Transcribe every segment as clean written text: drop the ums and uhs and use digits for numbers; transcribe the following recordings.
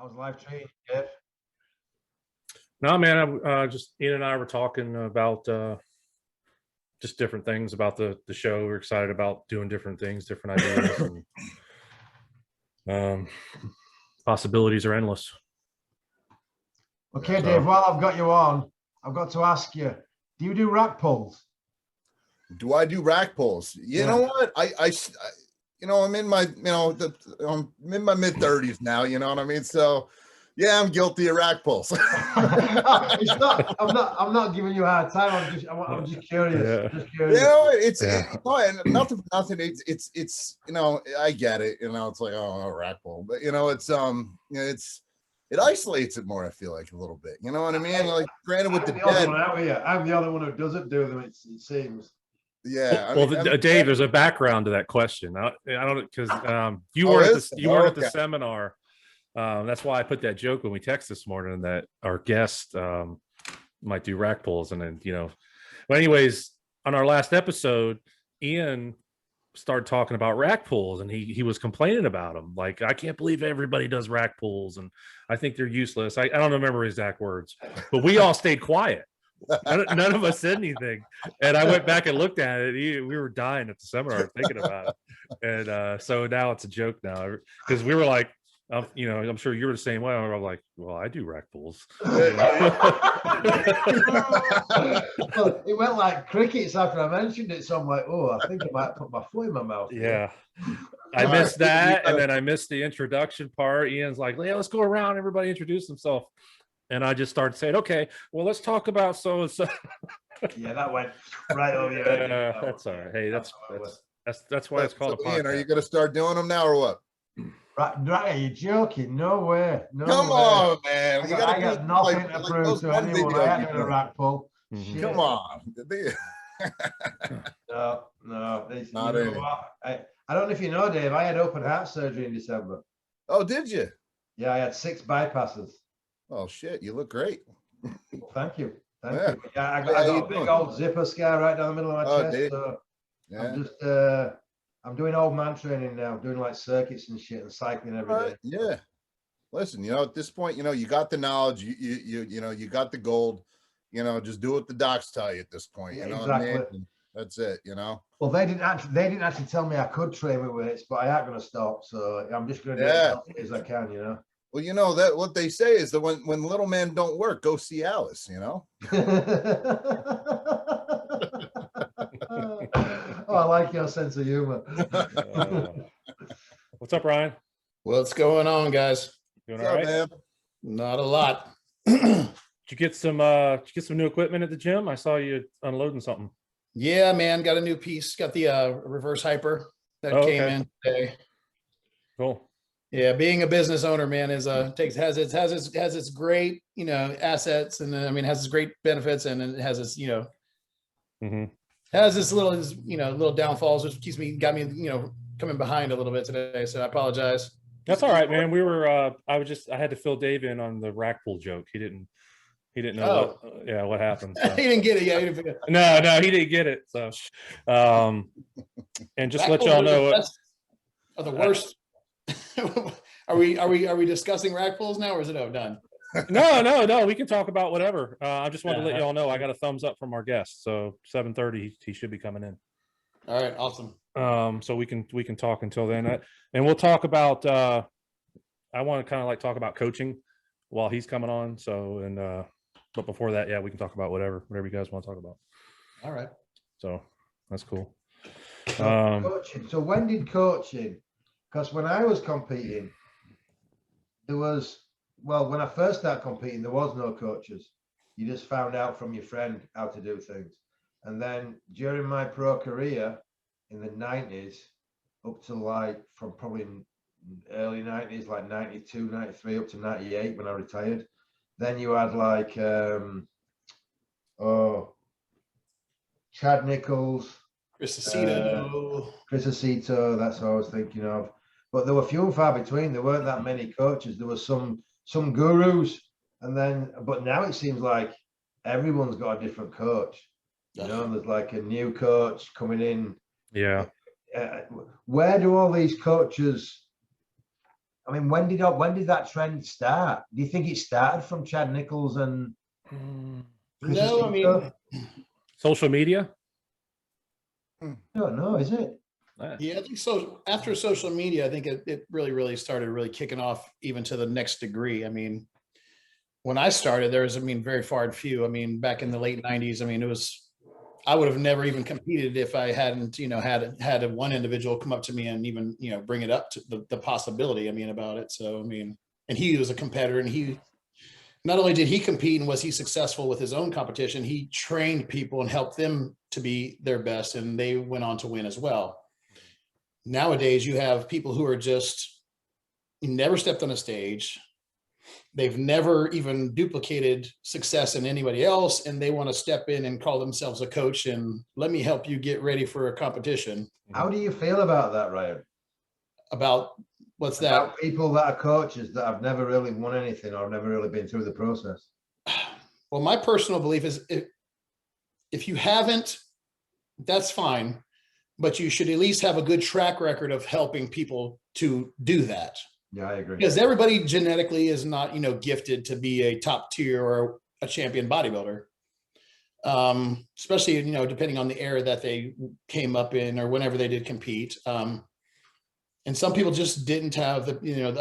How's life treating you, Dave? No, man, just Ian and I were talking about just different things about the show. We're excited about doing different things, different ideas, and possibilities are endless. Okay, so, Dave, while I've got you on, I've got to ask you, do you do rack pulls? Do I do rack pulls? You know what? I'm in my, I'm in my mid-30s now, you know what I mean? So yeah, I'm guilty of rack pulls. It's not, I'm not giving you a hard time. I'm just curious. Yeah. Just curious. You know, nothing, it's, I get it, it's like, oh, a rack pull, but it isolates it more, I feel like, a little bit, you know what I mean? Like, granted, with the dead, I'm the other one who doesn't do them, it seems. Yeah. Dave, there's a background to that question. I don't, because you weren't at the seminar. That's why I put that joke when we text this morning that our guest might do rack pulls, and then but anyways, on our last episode, Ian started talking about rack pulls, and he was complaining about them. Like, I can't believe everybody does rack pulls, and I think they're useless. I don't remember his exact words, but we all stayed quiet. None of us said anything, and I went back and looked at it. We were dying at the seminar thinking about it, and so now it's a joke now, because we were like, I'm sure you were the same way. I'm like, well, I do rack pulls. Well, it went like crickets after I mentioned it, so I'm like, oh, I think I might put my foot in my mouth. Yeah. I missed that, and then I missed the introduction part. Ian's like, yeah, let's go around, everybody introduce themselves. And I just started saying, okay, well, let's talk about so and so. Yeah, that went right over your head. That's all right. Hey, that's why it's called a podcast. Ian, are you going to start doing them now or what? Right, are you joking? No way. No Come way. on, man. I got nothing to prove to anyone. I ain't doing a rack pull. Come on. No. Not in. I don't know if you know, Dave, I had open heart surgery in December. Oh, did you? Yeah, I had 6 bypasses. Oh, shit. You look great. Well, thank you. Thank you. Yeah, I got a big old zipper scar right down the middle of my chest. Dude. So Yeah. I'm doing old man training now, doing like circuits and shit and cycling every day. Yeah. Listen, at this point, you got the knowledge, you got the gold, just do what the docs tell you at this point. Yeah, you know exactly. what I mean? That's it, Well, they didn't actually tell me I could train with weights, but I ain't gonna stop. So I'm just gonna do it as often as I can, Well, that what they say is that when little men don't work, go see Alice, Oh, I like your sense of humor. What's up, Ryan? What's going on, guys? Doing all right? Man? Not a lot. Did you get some new equipment at the gym? I saw you unloading something. Yeah, man, got a new piece. Got the reverse hyper that came in today. Cool. Yeah, being a business owner, man, has its great, assets, and has its great benefits, and it has its, has this little downfalls, which got me, coming behind a little bit today. So I apologize. That's all right, man. We were, I had to fill Dave in on the rack pull joke. He didn't know what happened. So. He didn't get it. Yeah, he didn't No, he didn't get it. So, and just let y'all know, are the worst. Are we discussing rack pulls now, or is it done? No. We can talk about whatever. I just wanted to let y'all know I got a thumbs up from our guest. So 7:30, he should be coming in. All right, awesome. So we can talk until then, and we'll talk about. I want to kind of like talk about coaching while he's coming on. So but before that, we can talk about whatever you guys want to talk about. All right. So that's cool. Coaching. So when did coaching? Because when I was competing, when I first started competing, there was no coaches. You just found out from your friend how to do things. And then during my pro career in the 90s, up to from probably early 90s, like 92, 93, up to 98 when I retired, then you had Chad Nichols, Chris Aceto, that's what I was thinking of. But there were few and far between. There weren't that many coaches. There were some gurus, but now it seems like everyone's got a different coach. There's like a new coach coming in. Yeah. Where do all these coaches I mean, when did that trend start? Do you think it started from Chad Nichols and Chris No, I Jacinto? mean, social media? I don't know, is it? yeah, I think so. After social media, I think it really started really kicking off even to the next degree. I mean, when I started, there was, I mean, very far and few. I mean, back in the late 90s, I mean, I would have never even competed if I hadn't, you know, had one individual come up to me and even, you know, bring it up to the possibility, I mean, about it. So, I mean, and he was a competitor, and he, not only did he compete and was he successful with his own competition, he trained people and helped them to be their best, and they went on to win as well. Nowadays, you have people who are just never stepped on a stage. They've never even duplicated success in anybody else, and they want to step in and call themselves a coach and let me help you get ready for a competition. How do you feel about that, Ryan? About what's that? About people that are coaches that have never really won anything or never really been through the process. Well, my personal belief is if you haven't, that's fine, but you should at least have a good track record of helping people to do that. Yeah, I agree. Because everybody genetically is not, you know, gifted to be a top tier or a champion bodybuilder. Especially, you know, depending on the era that they came up in or whenever they did compete. And some people just didn't have the, you know,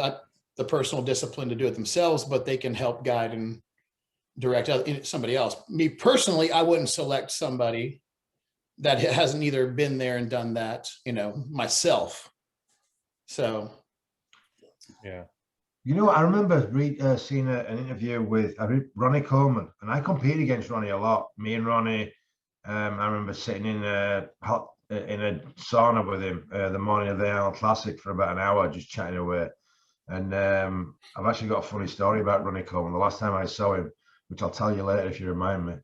the personal discipline to do it themselves, but they can help guide and direct somebody else. Me personally, I wouldn't select somebody that hasn't either been there and done that, you know, myself. So. Yeah. You know, I remember seeing an interview with Ronnie Coleman, and I competed against Ronnie a lot. Me and Ronnie, I remember sitting in a sauna with him the morning of the Arnold Classic for about an hour, just chatting away. And I've actually got a funny story about Ronnie Coleman. The last time I saw him, which I'll tell you later if you remind me.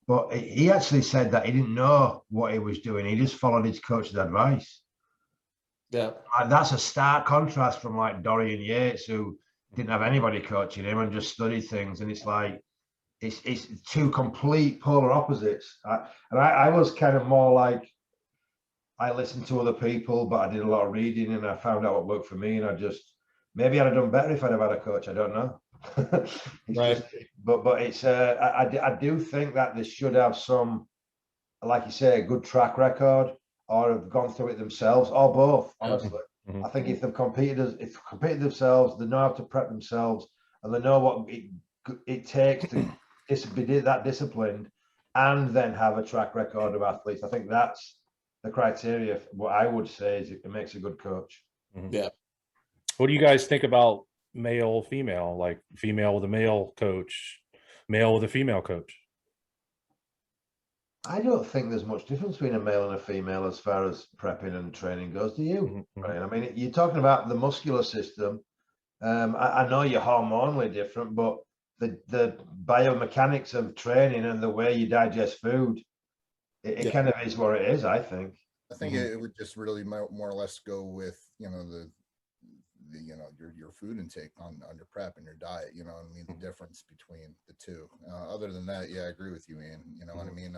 But he actually said that he didn't know what he was doing. He just followed his coach's advice. Yeah. And that's a stark contrast from like Dorian Yates, who didn't have anybody coaching him and just studied things. And it's like, it's two complete polar opposites. I was kind of more like, I listened to other people, but I did a lot of reading and I found out what worked for me. And maybe I'd have done better if I'd have had a coach. I don't know. Right. But it's, I do think that they should have some, like you say, a good track record, or have gone through it themselves, or both, honestly. I think if they've competed themselves, they know how to prep themselves, and they know what it takes to be that disciplined, and then have a track record of athletes. I think that's the criteria. What I would say is it makes a good coach. Yeah. What do you guys think about male, female, like female with a male coach, male with a female coach? I don't think there's much difference between a male and a female as far as prepping and training goes. Do you? Right. I mean, you're talking about the muscular system. I know you're hormonally different, but the biomechanics of training and the way you digest food, it kind of is what it is, I think. I think it would just really more or less go with, you know, the you know, your food intake on your prep and your diet, you know what I mean, the difference between the two. Other than that, yeah, I agree with you, Ian. You know what I mean?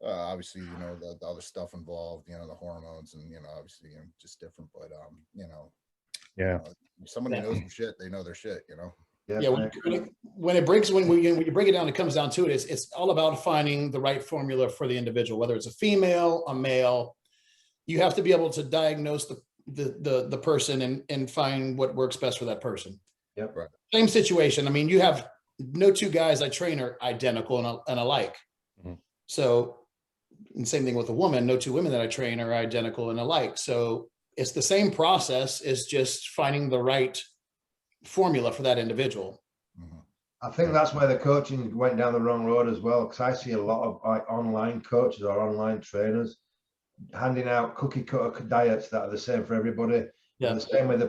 Obviously, you know, the other stuff involved, you know, the hormones and, you know, obviously, you know, just different, but you know, yeah, if somebody knows their shit, they know their shit, you know. Yeah, when you break it down, it comes down to it. It's all about finding the right formula for the individual, whether it's a female, a male. You have to be able to diagnose the person and find what works best for that person. Yep. Right. Same situation. I mean, you have no two guys I train are identical and alike. So, and same thing with a woman. No two women that I train are identical and alike. So it's the same process. It's just finding the right formula for that individual. I think that's where the coaching went down the wrong road as well, because I see a lot of like online coaches or online trainers handing out cookie cutter diets that are the same for everybody. Yeah. The same with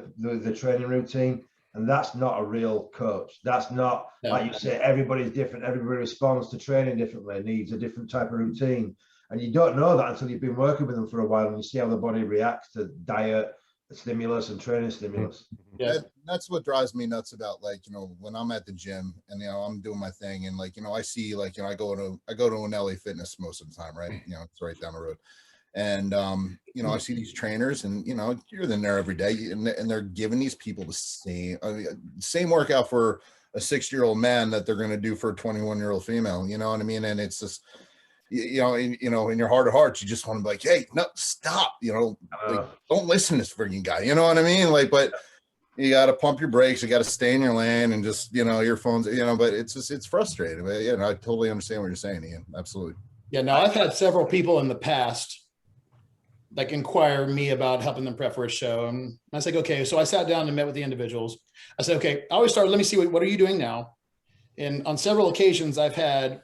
the training routine, and that's not a real coach. That's not, like you say, everybody's different. Everybody responds to training differently, needs a different type of routine, and you don't know that until you've been working with them for a while and you see how the body reacts to diet stimulus and training stimulus. Yeah, that's what drives me nuts about, like, you know, when I'm at the gym and, you know, I'm doing my thing and, like, you know, I see, like, you know, I go to an LA Fitness most of the time, right? You know, it's right down the road. And, you know, I see these trainers and, you know, you're in there every day and they're giving these people the same workout for a 60-year-old man that they're going to do for a 21-year-old female. You know what I mean? And it's just, you know, in your heart of hearts, you just want to be like, hey, no, stop, you know, like, don't listen to this freaking guy. You know what I mean? Like, but you got to pump your brakes. You got to stay in your lane and just, you know, earphones, you know, but it's just, it's frustrating. But, you know, I totally understand what you're saying, Ian. Absolutely. Yeah, no, I've had several people in the past like inquire me about helping them prep for a show. And I was like, okay. So I sat down and met with the individuals. I said, okay, I always start, let me see, what are you doing now? And on several occasions, I've had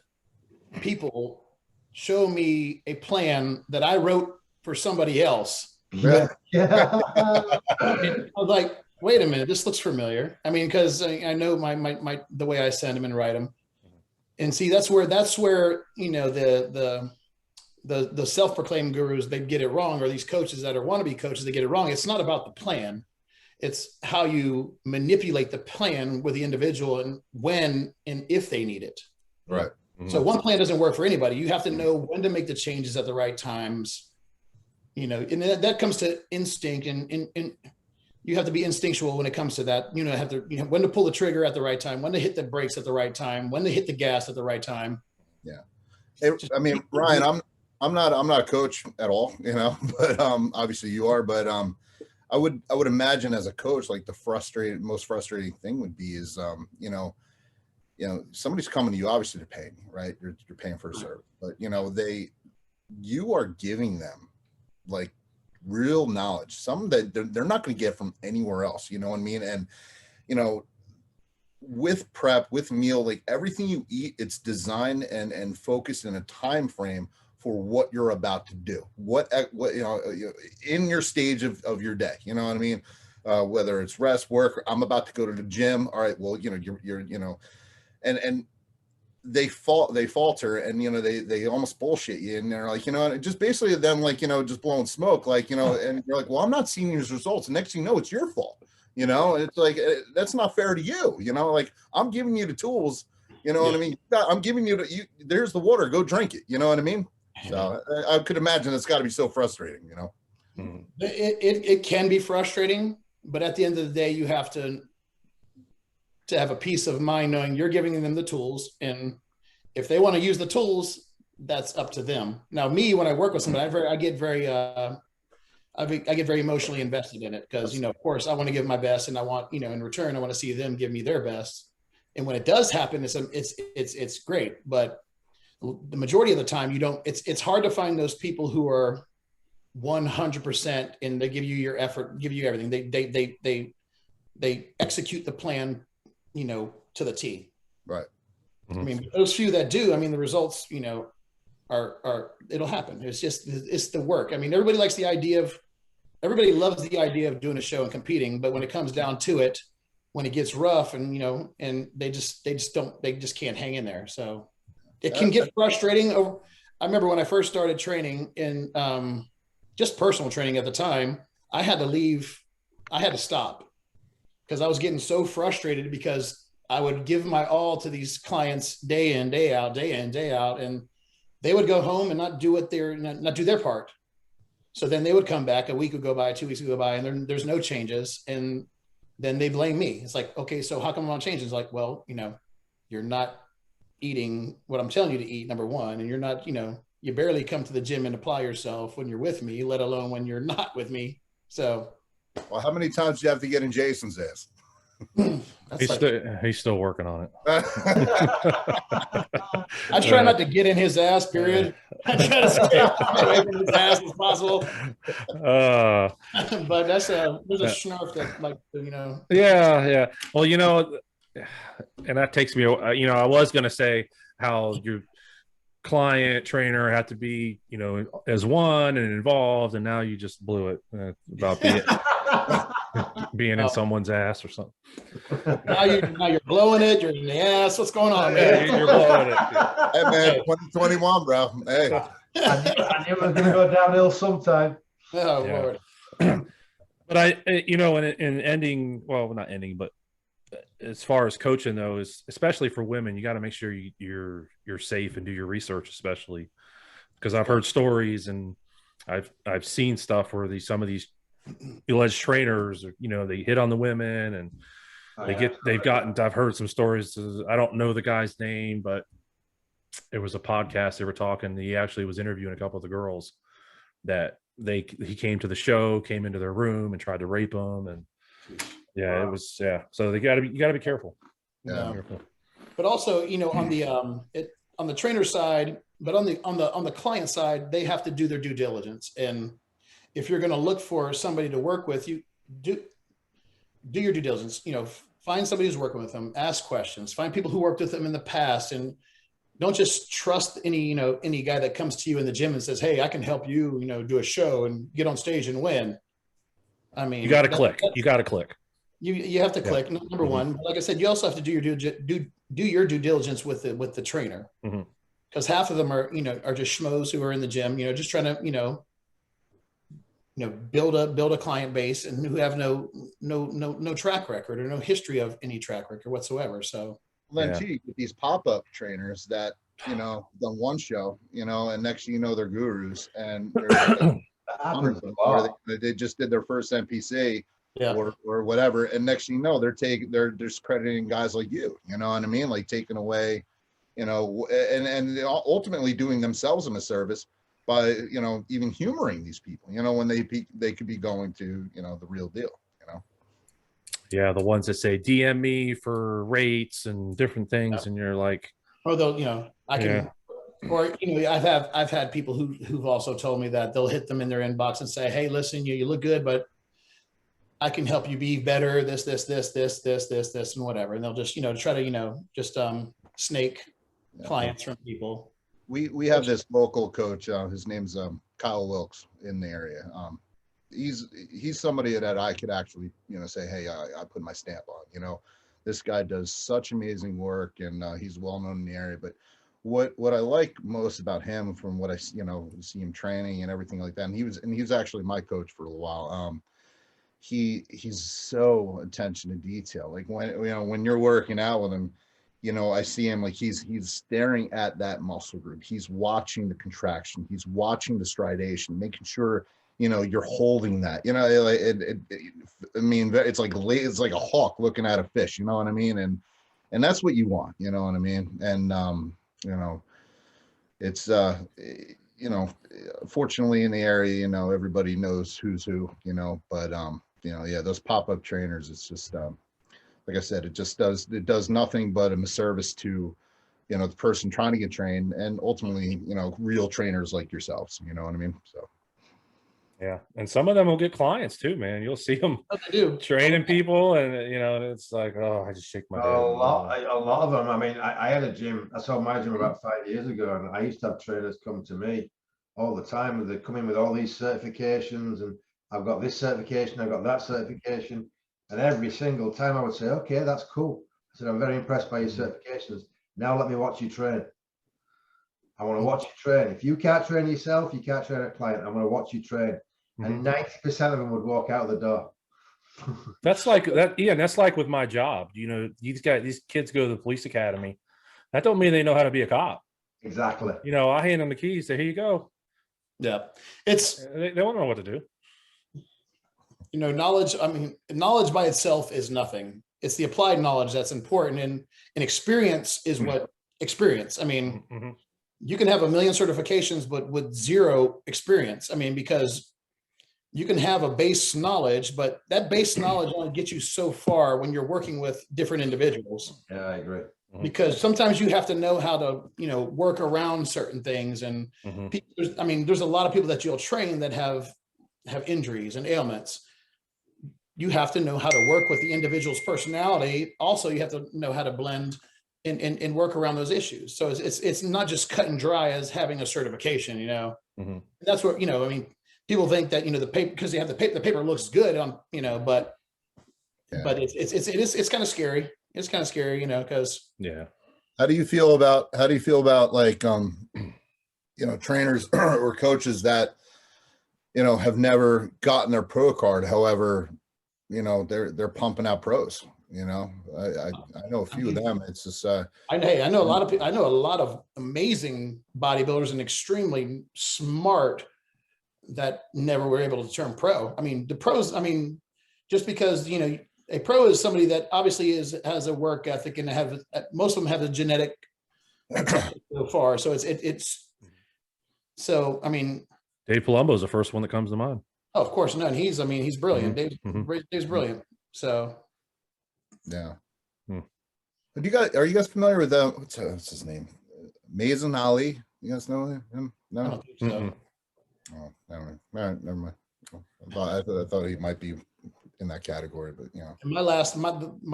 people show me a plan that I wrote for somebody else. Yeah. I was like, wait a minute, this looks familiar. I mean, because I know the way I send them and write them. And see, that's where, you know, the self-proclaimed gurus, they get it wrong, or these coaches that are wannabe coaches, they get it wrong. It's not about the plan. It's how you manipulate the plan with the individual and when and if they need it. Right. Mm-hmm. So one plan doesn't work for anybody. You have to know when to make the changes at the right times, you know, and that comes to instinct and you have to be instinctual when it comes to that, you know, when to pull the trigger at the right time, when to hit the brakes at the right time, when to hit the gas at the right time. Yeah. I mean, Ryan, I'm not a coach at all, you know, but obviously you are, but I would imagine as a coach, like the most frustrating thing would be is you know, somebody's coming to you, obviously they're paying, right? You're paying for a service, but you know, you are giving them like real knowledge, some that they're not going to get from anywhere else, you know what I mean? And you know, with prep, with meal, like everything you eat, it's designed and focused in a time frame for what you're about to do, what you know, in your stage of your day, you know what I mean? Whether it's rest, work, I'm about to go to the gym. All right, well, you know, you're you know, and they falter, and you know, they almost bullshit you, and they're like, you know, just basically them like, you know, just blowing smoke, like, you know, and you're like, well, I'm not seeing these results. And next thing you know, it's your fault. You know, it's like, that's not fair to you. You know, like I'm giving you the tools. You know what I mean? I'm giving you there's the water. Go drink it. You know what I mean? So I could imagine it's got to be so frustrating. You know, it can be frustrating, but at the end of the day, you have to have a peace of mind knowing you're giving them the tools, and if they want to use the tools, that's up to them. Now, me, when I work with somebody, I get very emotionally invested in it because, you know, of course I want to give my best, and I want, you know, in return, I want to see them give me their best. And when it does happen, it's great. But the majority of the time it's hard to find those people who are 100% and they give you your effort, give you everything. They execute the plan, you know, to the T. Right. I mean, those few that do, I mean, the results, you know, are it'll happen. It's the work. I mean, everybody loves the idea of doing a show and competing, but when it comes down to it, when it gets rough and, you know, and they just can't hang in there. So it can get frustrating. I remember when I first started training in just personal training at the time, I had to leave. I had to stop because I was getting so frustrated because I would give my all to these clients day in, day out, and they would go home and not do their part. So then they would come back, a week would go by, 2 weeks would go by, and there's no changes. And then they blame me. It's like, okay, so how come I'm not changing? It's like, well, you know, you're not eating what I'm telling you to eat, number one. And you're not, you know, you barely come to the gym and apply yourself when you're with me, let alone when you're not with me. So. Well, how many times do you have to get in Jason's ass? He's still working on it. I try not to get in his ass, period. I try to stay away from his ass as possible. But there's a snarf that, like, you know. Yeah. Well, you know, and that takes me, you know, I was going to say how your client trainer had to be, you know, as one and involved, and now you just blew it about being in someone's ass or something. Now you're blowing it. You're in the ass. What's going on, man? Yeah, you're blowing it. Hey, man, 2021, bro. Hey, I knew it was going to go downhill sometime. Oh, Yeah. Lord. But you know, in ending, well, not ending, but as far as coaching though, is especially for women, you got to make sure you're safe and do your research, especially because I've heard stories and I've seen stuff where some of these alleged trainers, they hit on the women, and I've heard some stories. I don't know the guy's name, but it was a podcast they were talking. He actually was interviewing a couple of the girls that he came to the show, came into their room and tried to rape them. And it was, so you gotta be careful. Yeah. But also, on the trainer side, but on the client side, they have to do their due diligence. And if you're going to look for somebody to work with, you do your due diligence, find somebody who's working with them, ask questions, find people who worked with them in the past, and don't just trust any guy that comes to you in the gym and says, hey, I can help you, do a show and get on stage and win. I mean, you got to click. You got to click. You have to click. Number one, like I said, you also have to do your due diligence with the trainer, because half of them are just schmoes who are in the gym, just trying to build a client base, and who have no track record or no history of any track record whatsoever. So then too, you get these pop-up trainers that done one show, and next thing you know, they're gurus, and they just did their first NPC. Or whatever, and next thing you know, they're discrediting guys like you. You know what I mean? Like taking away, and ultimately doing themselves a service by even humoring these people. When they could be going to the real deal. Yeah, the ones that say DM me for rates and different things, and you're like, or they'll I can. Or I've had people who've also told me that they'll hit them in their inbox and say, hey, listen, you look good, but I can help you be better, this, and whatever. And they'll just, try to, snake clients from people. We have this local coach. His name's Kyle Wilkes in the area. He's somebody that I could actually, say, hey, I put my stamp on. This guy does such amazing work, and he's well known in the area. But what I like most about him, from what I see him training and everything like that, and he was actually my coach for a while. He's so attention to detail. Like when you're working out with him, I see him like he's staring at that muscle group. He's watching the contraction. He's watching the stridation, making sure you're holding that. It's like a hawk looking at a fish. You know what I mean? And that's what you want. You know what I mean? And it's fortunately in the area, everybody knows who's who. But those pop-up trainers, it's just like I said, it does nothing but a service to the person trying to get trained, and ultimately real trainers like yourselves. You know what I mean? So yeah, and some of them will get clients too, man. You'll see them training people, and it's like, oh, I just shake my head. A lot of them. I mean, I had a gym. I saw my gym about 5 years ago, and I used to have trainers come to me all the time, and they come in with all these certifications, and I've got this certification, I've got that certification. And every single time I would say, okay, that's cool. I said, I'm very impressed by your certifications. Now let me watch you train. I want to watch you train. If you can't train yourself, you can't train a client. I'm going to watch you train. And 90% of them would walk out of the door. That's like that. Yeah. That's like with my job. These kids go to the police academy. That don't mean they know how to be a cop. Exactly. I hand them the keys. Say, here you go. Yeah. They don't know what to do. Knowledge by itself is nothing. It's the applied knowledge that's important, and experience is what experience. I mean, you can have 1 million certifications, but with zero experience. I mean, because you can have a base knowledge, but that base knowledge only gets you so far when you're working with different individuals. Yeah, I agree. Because sometimes you have to know how to, work around certain things. And there's a lot of people that you'll train that have injuries and ailments. You have to know how to work with the individual's personality. Also, you have to know how to blend and work around those issues. So it's not just cut and dry as having a certification, That's what, people think that, the paper, because they have the paper looks good on, but it's kind of scary. It's kind of scary, because. Yeah. How do you feel about like, trainers or coaches that, have never gotten their pro card? However, they're pumping out pros. I know a few of them. It's just I know a lot of people. I know a lot of amazing bodybuilders and extremely smart that never were able to turn pro. I mean, the pros, I mean, just because, you know, a pro is somebody that obviously has a work ethic and most of them have a genetic so far. So it's so, I mean, Dave Palumbo is the first one that comes to mind. oh, of course, no. And he's brilliant. Dave's brilliant. So yeah. Hmm. But are you guys familiar with what's his name? Mazen Ali? You guys know him? No. I don't think so. Oh, never mind. All right, never mind. I thought he might be in that category, but you know. And my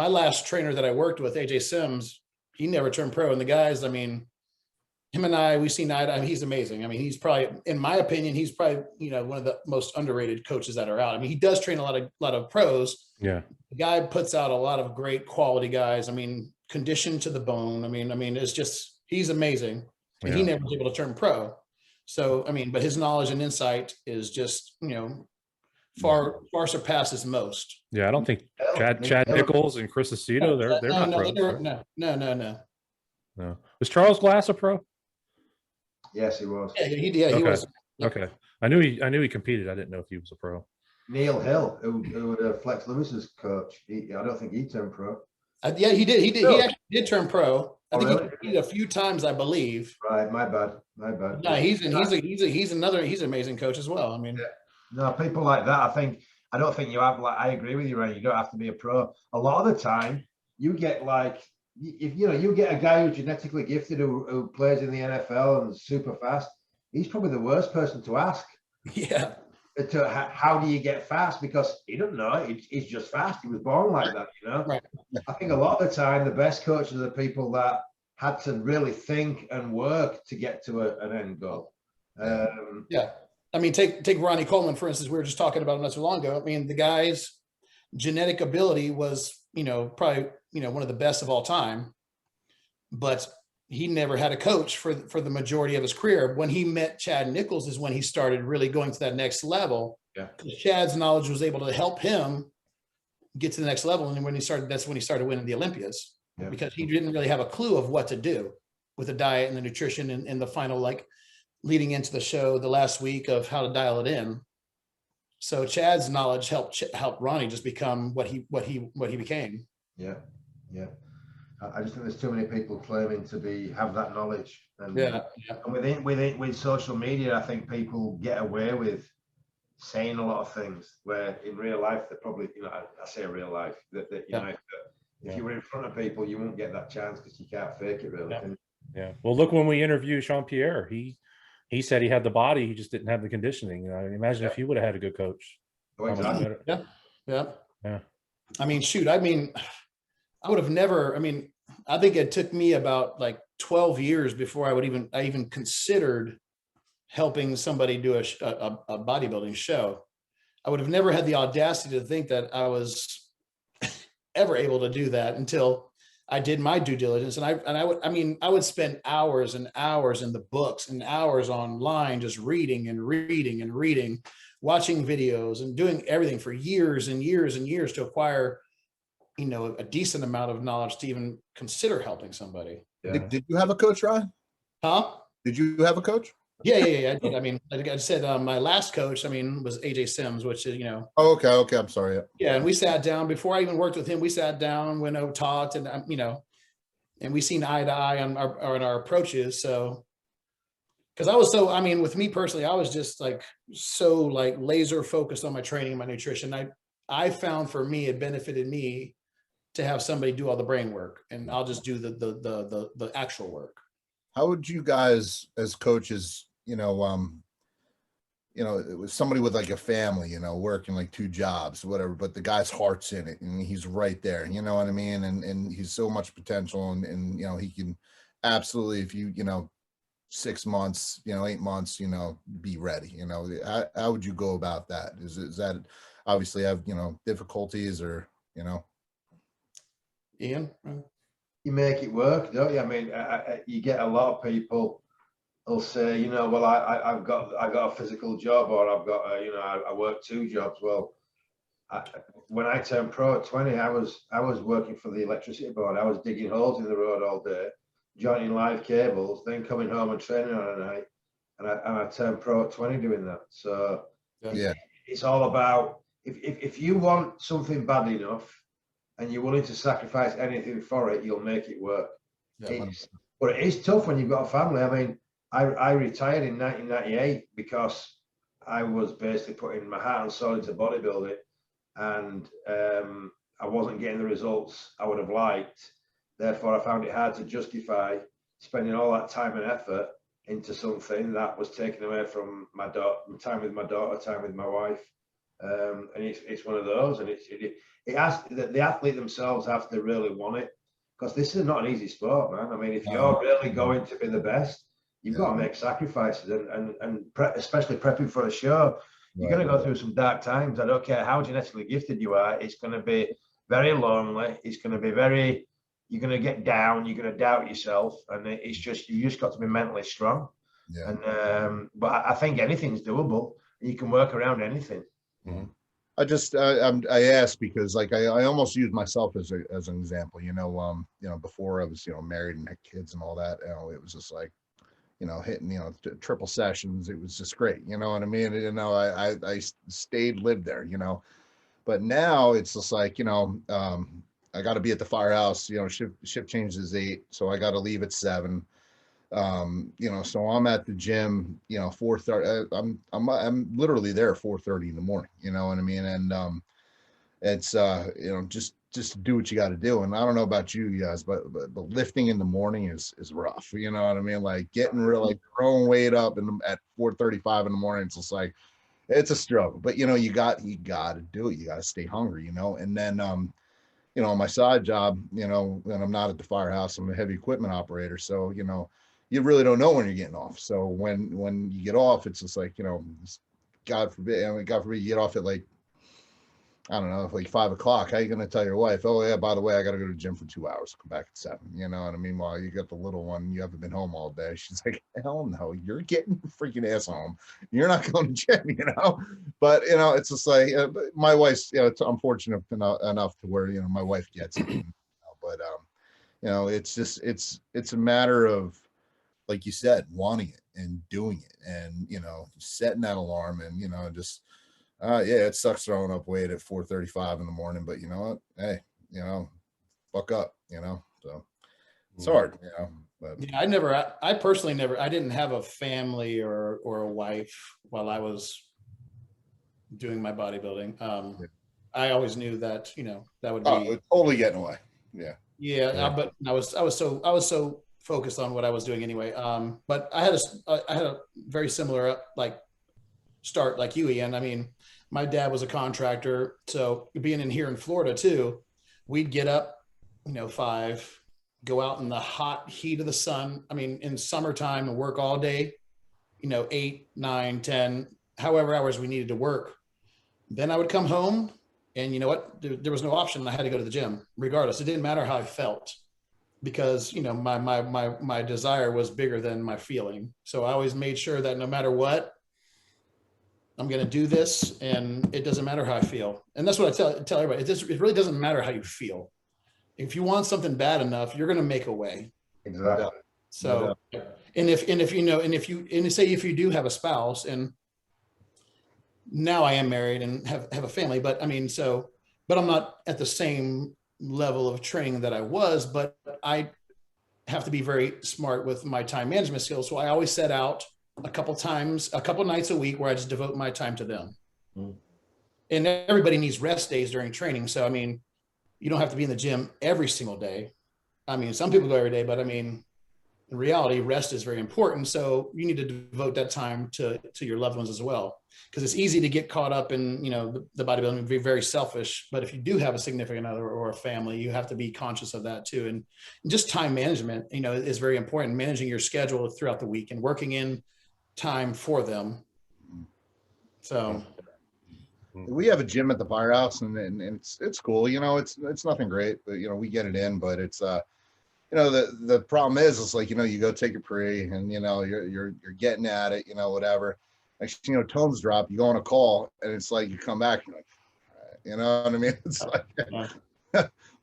last trainer that I worked with, AJ Sims, he never turned pro. And the guys, I mean, him and I, we've seen eye to eye. He's amazing. I mean, he's probably, in my opinion, he's probably, you know, one of the most underrated coaches that are out. I mean, he does train a lot of pros. Yeah. The guy puts out a lot of great quality guys. I mean, conditioned to the bone. I mean, it's just, he's amazing. And he never was able to turn pro. So, I mean, but his knowledge and insight is just, you know, far surpasses most. Yeah, I don't think Chad Nichols and Chris Aceto, they're not pros. No. Was Charles Glass a pro? Yes, he was. Yeah, he was. Okay. I knew he competed. I didn't know if he was a pro. Neil Hill, who would Flex Lewis's coach. I don't think he turned pro. Yeah, he did. He actually did turn pro. I think really? he did a few times, I believe. Right, my bad. No, he's an amazing coach as well. I mean, no, people like that. I don't think you have, like, I agree with you, Ronnie. You don't have to be a pro. A lot of the time, you get like, if you get a guy who's genetically gifted who plays in the NFL and is super fast, he's probably the worst person to ask. Yeah. How do you get fast? Because he doesn't know. He's just fast. He was born like that, you know. Right. I think a lot of the time, the best coaches are people that had to really think and work to get to an end goal. Yeah. I mean, take Ronnie Coleman, for instance. We were just talking about him not so long ago. I mean, the guy's genetic ability was, you know, probably, you know, one of the best of all time, but he never had a coach for the majority of his career. When he met Chad Nichols is when he started really going to that next level. Yeah. Chad's knowledge was able to help him get to the next level. And that's when he started winning the Olympias, because he didn't really have a clue of what to do with the diet and the nutrition and the final, like, leading into the show the last week of how to dial it in. So Chad's knowledge helped Ronnie just become what he became. Yeah. I just think there's too many people claiming to have that knowledge. And, and with social media, I think people get away with saying a lot of things where in real life they're probably, you know, I say real life that you know, if you were in front of people, you won't get that chance because you can't fake it really. Yeah. Well, look, when we interviewed Jean-Pierre, he said he had the body, he just didn't have the conditioning. Imagine if he would have had a good coach. Oh, exactly. Yeah. I mean, shoot, I would have never, I think it took me about like 12 years before I even considered helping somebody do a bodybuilding show. I would have never had the audacity to think that I was ever able to do that until I did my due diligence. And I would spend hours and hours in the books and hours online, just reading, watching videos and doing everything for years and years and years to acquire, you know, a decent amount of knowledge to even consider helping somebody. Yeah. Did you have a coach, Ryan? Huh? Did you have a coach? Yeah, I did. Like I said, my last coach, was AJ Sims, which is, you know. Oh, okay. I'm sorry. Yeah. And we sat down before I even worked with him. We sat down, went over, talked, and, you know, and we seen eye to eye on our approaches. So, because I was with me personally, I was just so laser focused on my training and my nutrition. I found for me, it benefited me to have somebody do all the brain work, and I'll just do the actual work. How would you guys as coaches, it was somebody with like a family, working like 2 jobs, whatever, but the guy's heart's in it and he's right there, you know what I mean? And he's so much potential and he can absolutely, if you, 6 months, 8 months, be ready, how would you go about that? Is that obviously have, difficulties or, Ian? You make it work, don't you? You get a lot of people who'll say, well, I've got a physical job, or I've got I work 2 jobs. Well, when I turned pro at 20, I was working for the electricity board. I was digging holes in the road all day, joining live cables, then coming home and training on a night. and I turned pro at 20 doing that. So Yeah. it's all about if you want something bad enough and you're willing to sacrifice anything for it, you'll make it work. Yeah. But it is tough when you've got a family. I mean, I retired in 1998 because I was basically putting my heart and soul into bodybuilding, and I wasn't getting the results I would have liked. Therefore, I found it hard to justify spending all that time and effort into something that was taken away from my time with my daughter, time with my wife. And it's one of those, and it has the athlete themselves have to really want it, because this is not an easy sport, man. I mean, if you're really going to be the best, you've got to make sacrifices, especially prepping for a show. You're going to go through some dark times. I don't care how genetically gifted you are. It's going to be very lonely. It's going to be you're going to get down. You're going to doubt yourself. And it's just, you just got to be mentally strong. Yeah. And, but I think anything's doable. You can work around anything. Mm-hmm. I asked because like I almost use myself as an example, before I was, married and had kids and all that, it was just like, hitting, triple sessions. It was just great. You know what I mean? I lived there, but now it's just like, I got to be at the firehouse, shift changes 8. So I got to leave at 7. So I'm at the gym, 4:30. I'm literally there 4:30 in the morning. You know what I mean? And it's just to do what you got to do. And I don't know about you guys, but lifting in the morning is rough. You know what I mean? Like getting like throwing weight up at 4:35 in the morning. It's just like it's a struggle. But you got to do it. You got to stay hungry. And then my side job, and I'm not at the firehouse. I'm a heavy equipment operator, so you really don't know when you're getting off. So when you get off, it's just like, God forbid you get off at like, I don't know, like 5 o'clock. How are you going to tell your wife, oh yeah, by the way, I got to go to the gym for 2 hours, come back at 7, you know what I mean? While you got the little one, you haven't been home all day. She's like, hell no, you're getting your freaking ass home. You're not going to gym, but it's just like, my wife's, I'm fortunate enough to where, my wife gets it, but it's just, it's a matter of, like you said, wanting it and doing it and, setting that alarm and, just, yeah, it sucks throwing up weight at 4:35 in the morning, but you know what? Hey, fuck up, so it's hard, but yeah, I personally I didn't have a family or a wife while I was doing my bodybuilding. I always knew that, that would be totally getting away. Yeah. But I was so focused on what I was doing anyway. But I had a very similar start like you, Ian. I mean, my dad was a contractor, so being in here in Florida too, we'd get up, 5, go out in the hot heat of the sun. I mean, in summertime and work all day, 8, 9, 10, however hours we needed to work. Then I would come home, and you know what? There was no option. I had to go to the gym, regardless. It didn't matter how I felt, because my desire was bigger than my feeling. So I always made sure that no matter what, I'm going to do this, and it doesn't matter how I feel. And that's what I tell everybody. It really doesn't matter how you feel. If you want something bad enough, you're going to make a way. Exactly. So, and if you do have a spouse, and now I am married and have a family, but I mean, but I'm not at the same level of training that I was, but I have to be very smart with my time management skills. So I always set out a couple nights a week where I just devote my time to them. And everybody needs rest days during training. So, I mean, you don't have to be in the gym every single day. I mean, some people go every day, but I mean, in reality, rest is very important. So you need to devote that time to your loved ones as well. Because it's easy to get caught up in, the bodybuilding and be very selfish. But if you do have a significant other or a family, you have to be conscious of that too. And just time management, is very important. Managing your schedule throughout the week and working in time for them. So we have a gym at the firehouse, and it's cool. It's nothing great, but we get it in. But it's the problem is it's like you go take a pre, and you're getting at it, whatever. Actually, tones drop. You go on a call, and it's like you come back, you're like, you know what I mean? It's like,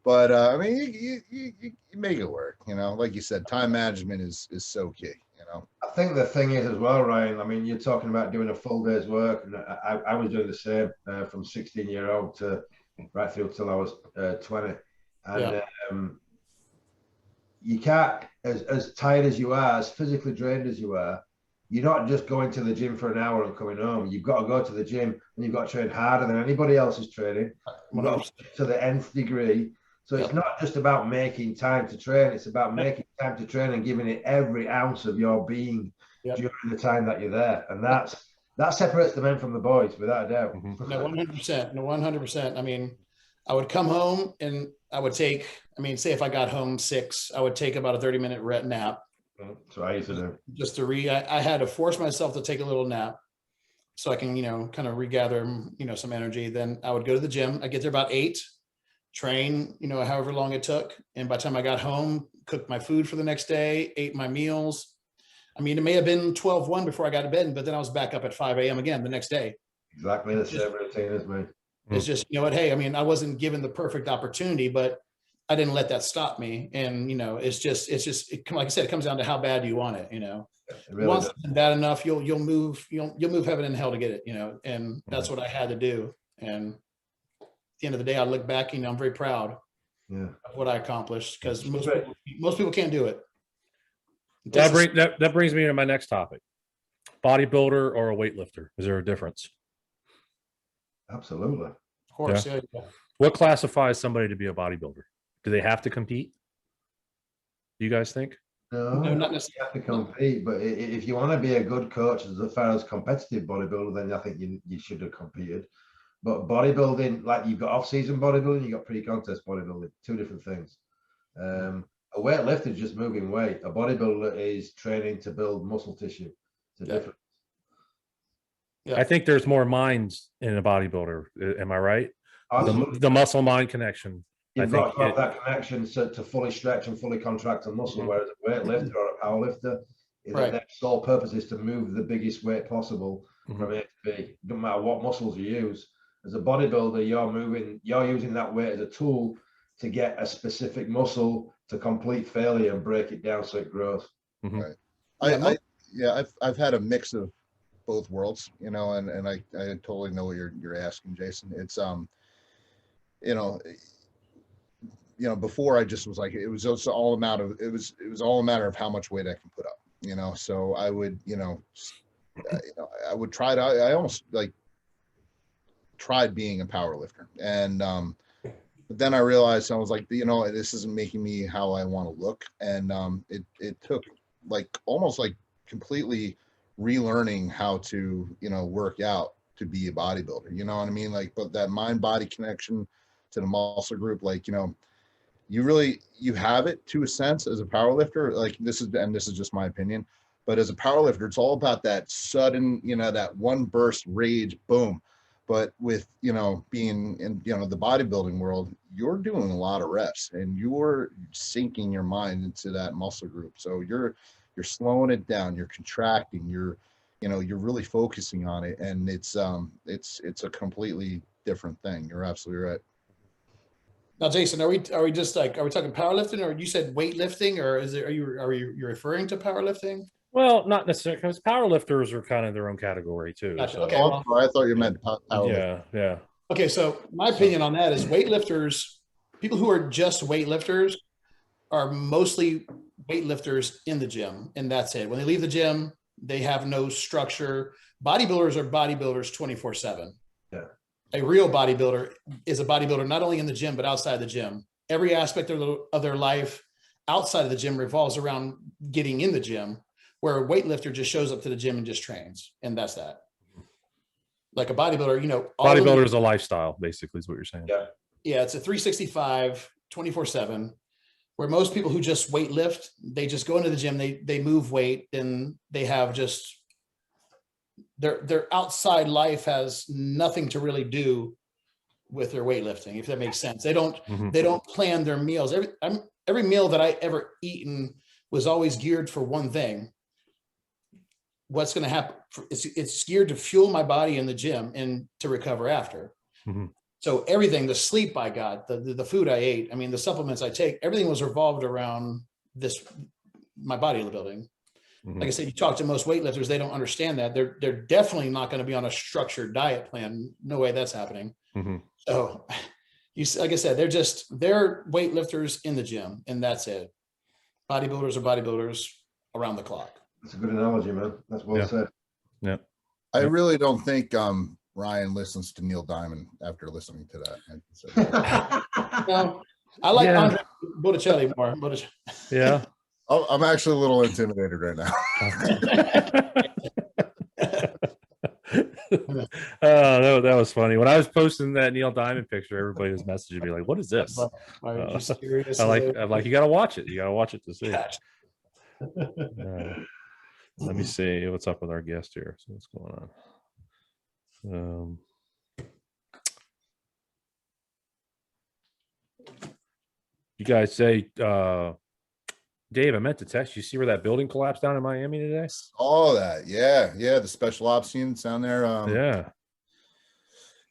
but I mean, you make it work. Like you said, time management is so key. you know. I think the thing is as well, Ryan, I mean, you're talking about doing a full day's work, and I was doing the same from 16-year-old to right through till I was 20. And you can't, as tired as you are, as physically drained as you are, you're not just going to the gym for an hour and coming home. You've got to go to the gym and you've got to train harder than anybody else is training. You've got to the nth degree. So it's not just about making time to train. It's about making time to train and giving it every ounce of your being during the time that you're there. And that separates the men from the boys, without a doubt. No, 100%. No, 100%. I mean, I would come home and I would take, I mean, say if I got home 6, I would take about a 30-minute nap. That's what I used to do. Just to I had to force myself to take a little nap so I can, you know, kind of regather, you know, some energy. Then I would go to the gym. I get there about 8, train, you know, however long it took. And by the time I got home, cooked my food for the next day, ate my meals. I mean, it may have been 12-1 before I got to bed, but then I was back up at 5 a.m. again the next day. Exactly the same routine as me. It's just, you know what, hey, I mean, I wasn't given the perfect opportunity, but I didn't let that stop me. And, you know, it's just, like I said, it comes down to how bad do you want it, you know. Really once it's bad enough, you'll move heaven and hell to get it, you know, and that's what I had to do. And at the end of the day, I look back, you know, I'm very proud of what I accomplished, because most people can't do it. That brings me to my next topic. Bodybuilder or a weightlifter? Is there a difference? Absolutely. Of course. Yeah. What classifies somebody to be a bodybuilder? Do they have to compete? Do you guys think? No, not necessarily. You have to compete, but if you want to be a good coach as far as competitive bodybuilder, then I think you should have competed. But bodybuilding, like you've got off-season bodybuilding, you've got pre-contest bodybuilding, 2 different things. A weightlifter is just moving weight. A bodybuilder is training to build muscle tissue. It's a different. Yeah. I think there's more minds in a bodybuilder. Am I right? The muscle mind connection. You've got to have that connection to fully stretch and fully contract a muscle, whereas a weightlifter or a powerlifter, their sole purpose is to move the biggest weight possible from A to B. No matter what muscles you use. As a bodybuilder, you're using that weight as a tool to get a specific muscle to complete failure and break it down so it grows. Right. I've had a mix of both worlds, you know, and I totally know what you're asking, Jason. It's you know, before I just was like, it was also all a matter of, it was all a matter of how much weight I can put up, you know. So I would, I would try to, I almost like tried being a power lifter, and but then I realized, I was like, you know, this isn't making me how I want to look, and it took like almost like completely relearning how to, you know, work out to be a bodybuilder, you know what I mean? Like, but that mind body connection to the muscle group, like, you know, you have it to a sense as a power lifter. Like, this is just my opinion, but as a power lifter, it's all about that sudden, you know, that one burst rage, boom. But with, you know, being in, you know, the bodybuilding world, you're doing a lot of reps and you're sinking your mind into that muscle group. So you're slowing it down, you're contracting, you're really focusing on it, and it's a completely different thing. You're absolutely right. Now, Jason, are we talking powerlifting, or you said weightlifting, or are you referring to powerlifting? Well, not necessarily, because powerlifters are kind of their own category too. Gotcha. So. Okay, well, I thought you meant powerlifting. Yeah. Okay, so my opinion on that is weightlifters, people who are just weightlifters, are mostly weightlifters in the gym, and that's it. When they leave the gym, they have no structure. Bodybuilders are bodybuilders 24/7. Yeah. A real bodybuilder is a bodybuilder not only in the gym but outside the gym. Every aspect of their life outside of the gym revolves around getting in the gym, where a weightlifter just shows up to the gym and just trains, and that's that. Like a bodybuilder, you know, bodybuilder is a lifestyle, basically, is what you're saying. Yeah, it's a 365, 24/7. Where most people who just weight lift, they just go into the gym, they move weight, and they have just their outside life has nothing to really do with their weightlifting, if that makes sense. They don't plan their meals. Every meal that I ever eaten was always geared for one thing. What's going to happen? It's geared to fuel my body in the gym and to recover after. So everything, the sleep I got, the food I ate, I mean, the supplements I take, everything was revolved around my bodybuilding. like I said, you talk to most weightlifters, they don't understand that. They're definitely not going to be on a structured diet plan. No way that's happening. So like I said, they're weightlifters in the gym, and that's it. Bodybuilders are bodybuilders around the clock. That's a good analogy, man. That's well said. Yeah. I really don't think Ryan listens to Neil Diamond after listening to that. No, I like Andre Botticelli more. Yeah. Oh, I'm actually a little intimidated right now. Oh, that was funny. When I was posting that Neil Diamond picture, everybody was messaging me like, "What is this?" Are you serious? I'm like, you gotta watch it. You gotta watch it to see. Let me see what's up with our guest here. So what's going on? You guys say, Dave, I meant to text you. See where that building collapsed down in Miami today? All that, yeah, the special ops units down there. Yeah,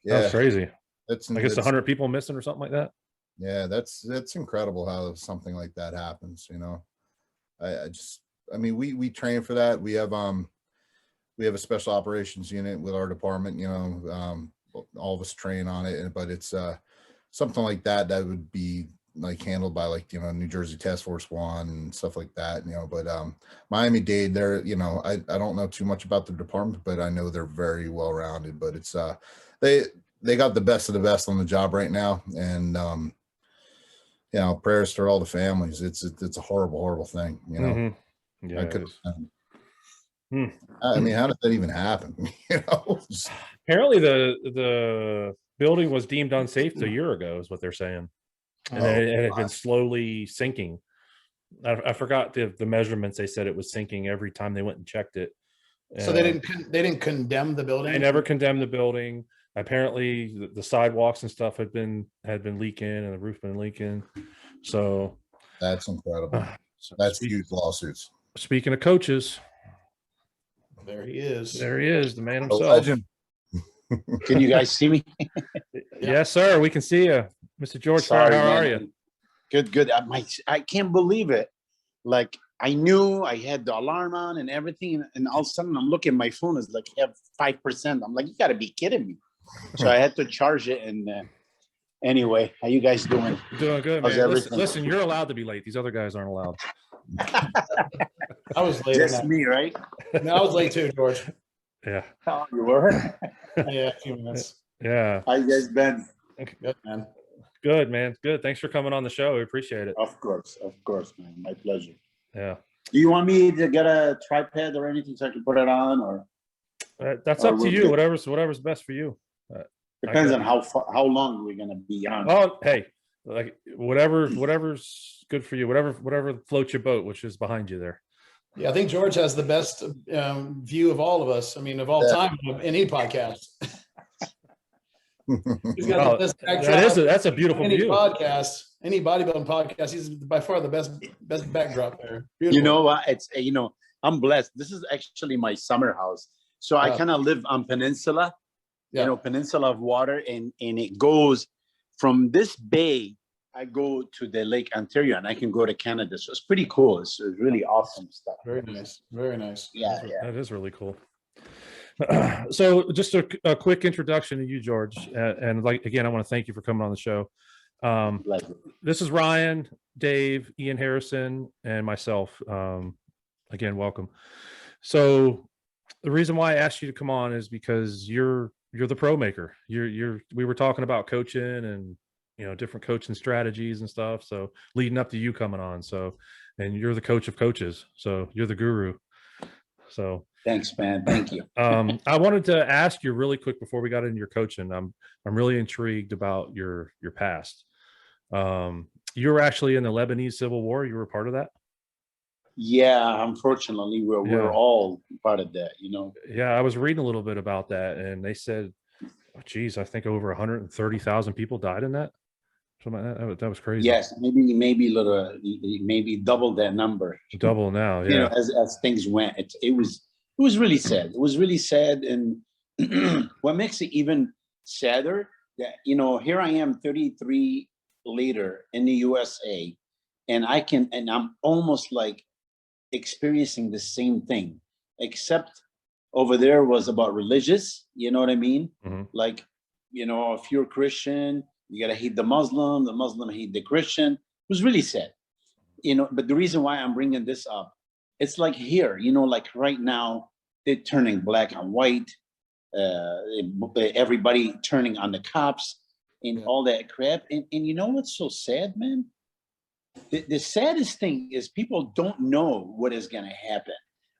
that's crazy. I guess 100 people missing or something like that. Yeah, that's incredible how something like that happens. You know, I mean, we train for that. We have a special operations unit with our department. You know, all of us train on it, but it's something like that would be like handled by like, you know, New Jersey Task Force 1 and stuff like that, you know. But Miami-Dade, they're, you know, I don't know too much about the department, but I know they're very well rounded. But it's they got the best of the best on the job right now, and you know, prayers for all the families. It's a horrible thing, you know. Yeah, I mean, how did that even happen? You know, apparently the building was deemed unsafe a year ago, is what they're saying. And it had been slowly sinking. I forgot the measurements. They said it was sinking every time they went and checked it. So they didn't condemn the building. They never condemned the building. Apparently, the sidewalks and stuff had been leaking, and the roof been leaking. So that's incredible. That's huge lawsuits. Speaking of coaches, there he is. There he is, the man himself. Can you guys see me? Yes, sir. We can see you. Mr. George FARAH, how are you? Good. I can't believe it. Like, I knew I had the alarm on and everything, and all of a sudden I'm looking, my phone is like have 5%. I'm like, you gotta be kidding me. So I had to charge it. And anyway, how you guys doing? Doing good, man. Listen, you're allowed to be late. These other guys aren't allowed. I was late. Just me, right? No, I was late too, George. Yeah. Oh, you were? Yeah, a few minutes. Yeah. How you guys been? Good, man. Good, man. Good. Thanks for coming on the show. We appreciate it. Of course, man. My pleasure. Yeah. Do you want me to get a tripod or anything so I can put it on, or? That's up to you. Whatever's best for you. Depends on how long we're gonna be on. Oh, hey, like whatever's good for you. Whatever floats your boat, which is behind you there. Yeah, I think George has the best view of all of us. I mean, of all time of any podcast. He's got the best backdrop. That's a beautiful any view. Podcast, any bodybuilding podcast. He's by far the best backdrop there. Beautiful. You know what? It's I'm blessed. This is actually my summer house. So I kind of live on peninsula, you know, peninsula of water, and it goes from this bay. I go to the Lake Ontario, and I can go to Canada. So it's pretty cool. It's really awesome stuff. Very nice. Very nice. Yeah. That is really cool. So just a quick introduction to you, George. And like, again, I want to thank you for coming on the show. This is Ryan, Dave, Ian Harrison, and myself. Again, welcome. So the reason why I asked you to come on is because you're the pro maker. We were talking about coaching and, you know, different coaching strategies and stuff. So leading up to you coming on. So, and you're the coach of coaches. So you're the guru. So thanks, man. Thank you. I wanted to ask you really quick before we got into your coaching. I'm really intrigued about your past. You were actually in the Lebanese Civil War. You were a part of that? Yeah, unfortunately, we're all part of that, you know. Yeah, I was reading a little bit about that, and they said, oh, geez, I think over 130,000 people died in that. Something like that. That was crazy. Yes, maybe double that number. Double now, yeah. You know, as things went, it was really sad. It was really sad, and what makes it even sadder that, you know, here I am 33 later in the USA, and I'm almost like experiencing the same thing, except over there was about religious, you know what I mean? Like, you know, if you're Christian, you gotta hate the Muslim hate the Christian. It was really sad, you know. But the reason why I'm bringing this up, it's like here, you know, like right now, they're turning black and white, everybody turning on the cops and all that crap. And you know what's so sad, man? The saddest thing is people don't know what is going to happen,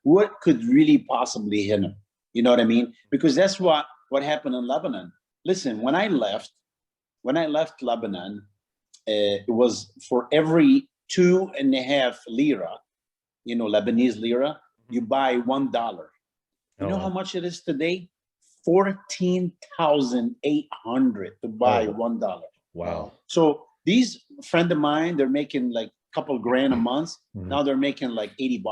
what could really possibly hit them. You know what I mean? Because that's what happened in Lebanon. Listen, when I left Lebanon, it was for every 2.5 lira, you know, Lebanese lira, you buy $1. You know how much it is today? 14,800 to buy $1. Wow. So these friend of mine, they're making like a couple grand a month. Now they're making like $80.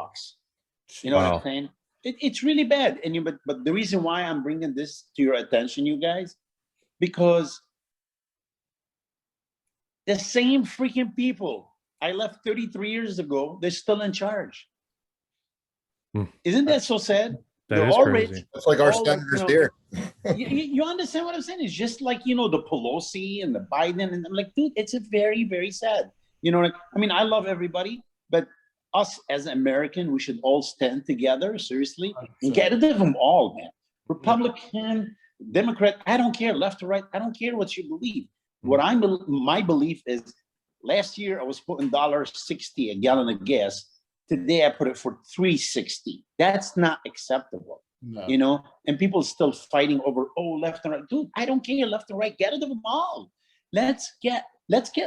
You know what I'm saying? It's really bad. And but the reason why I'm bringing this to your attention, you guys, because the same freaking people I left 33 years ago, they're still in charge. Isn't that so sad? That is crazy. Rich. That's like our senators there. You understand what I'm saying? It's just like, you know, the Pelosi and the Biden, and I'm like, dude, it's a very, very sad. You know, I mean, I love everybody, but us as American, we should all stand together, seriously, and get rid of them all, man. Republican, Democrat, I don't care, left or right, I don't care what you believe. My belief is, last year I was putting $1.60 a gallon of gas. Today I put it for $3.60. That's not acceptable, you know. And people still fighting over left and right. Dude, I don't care, left and right. Get rid of them all. Let's get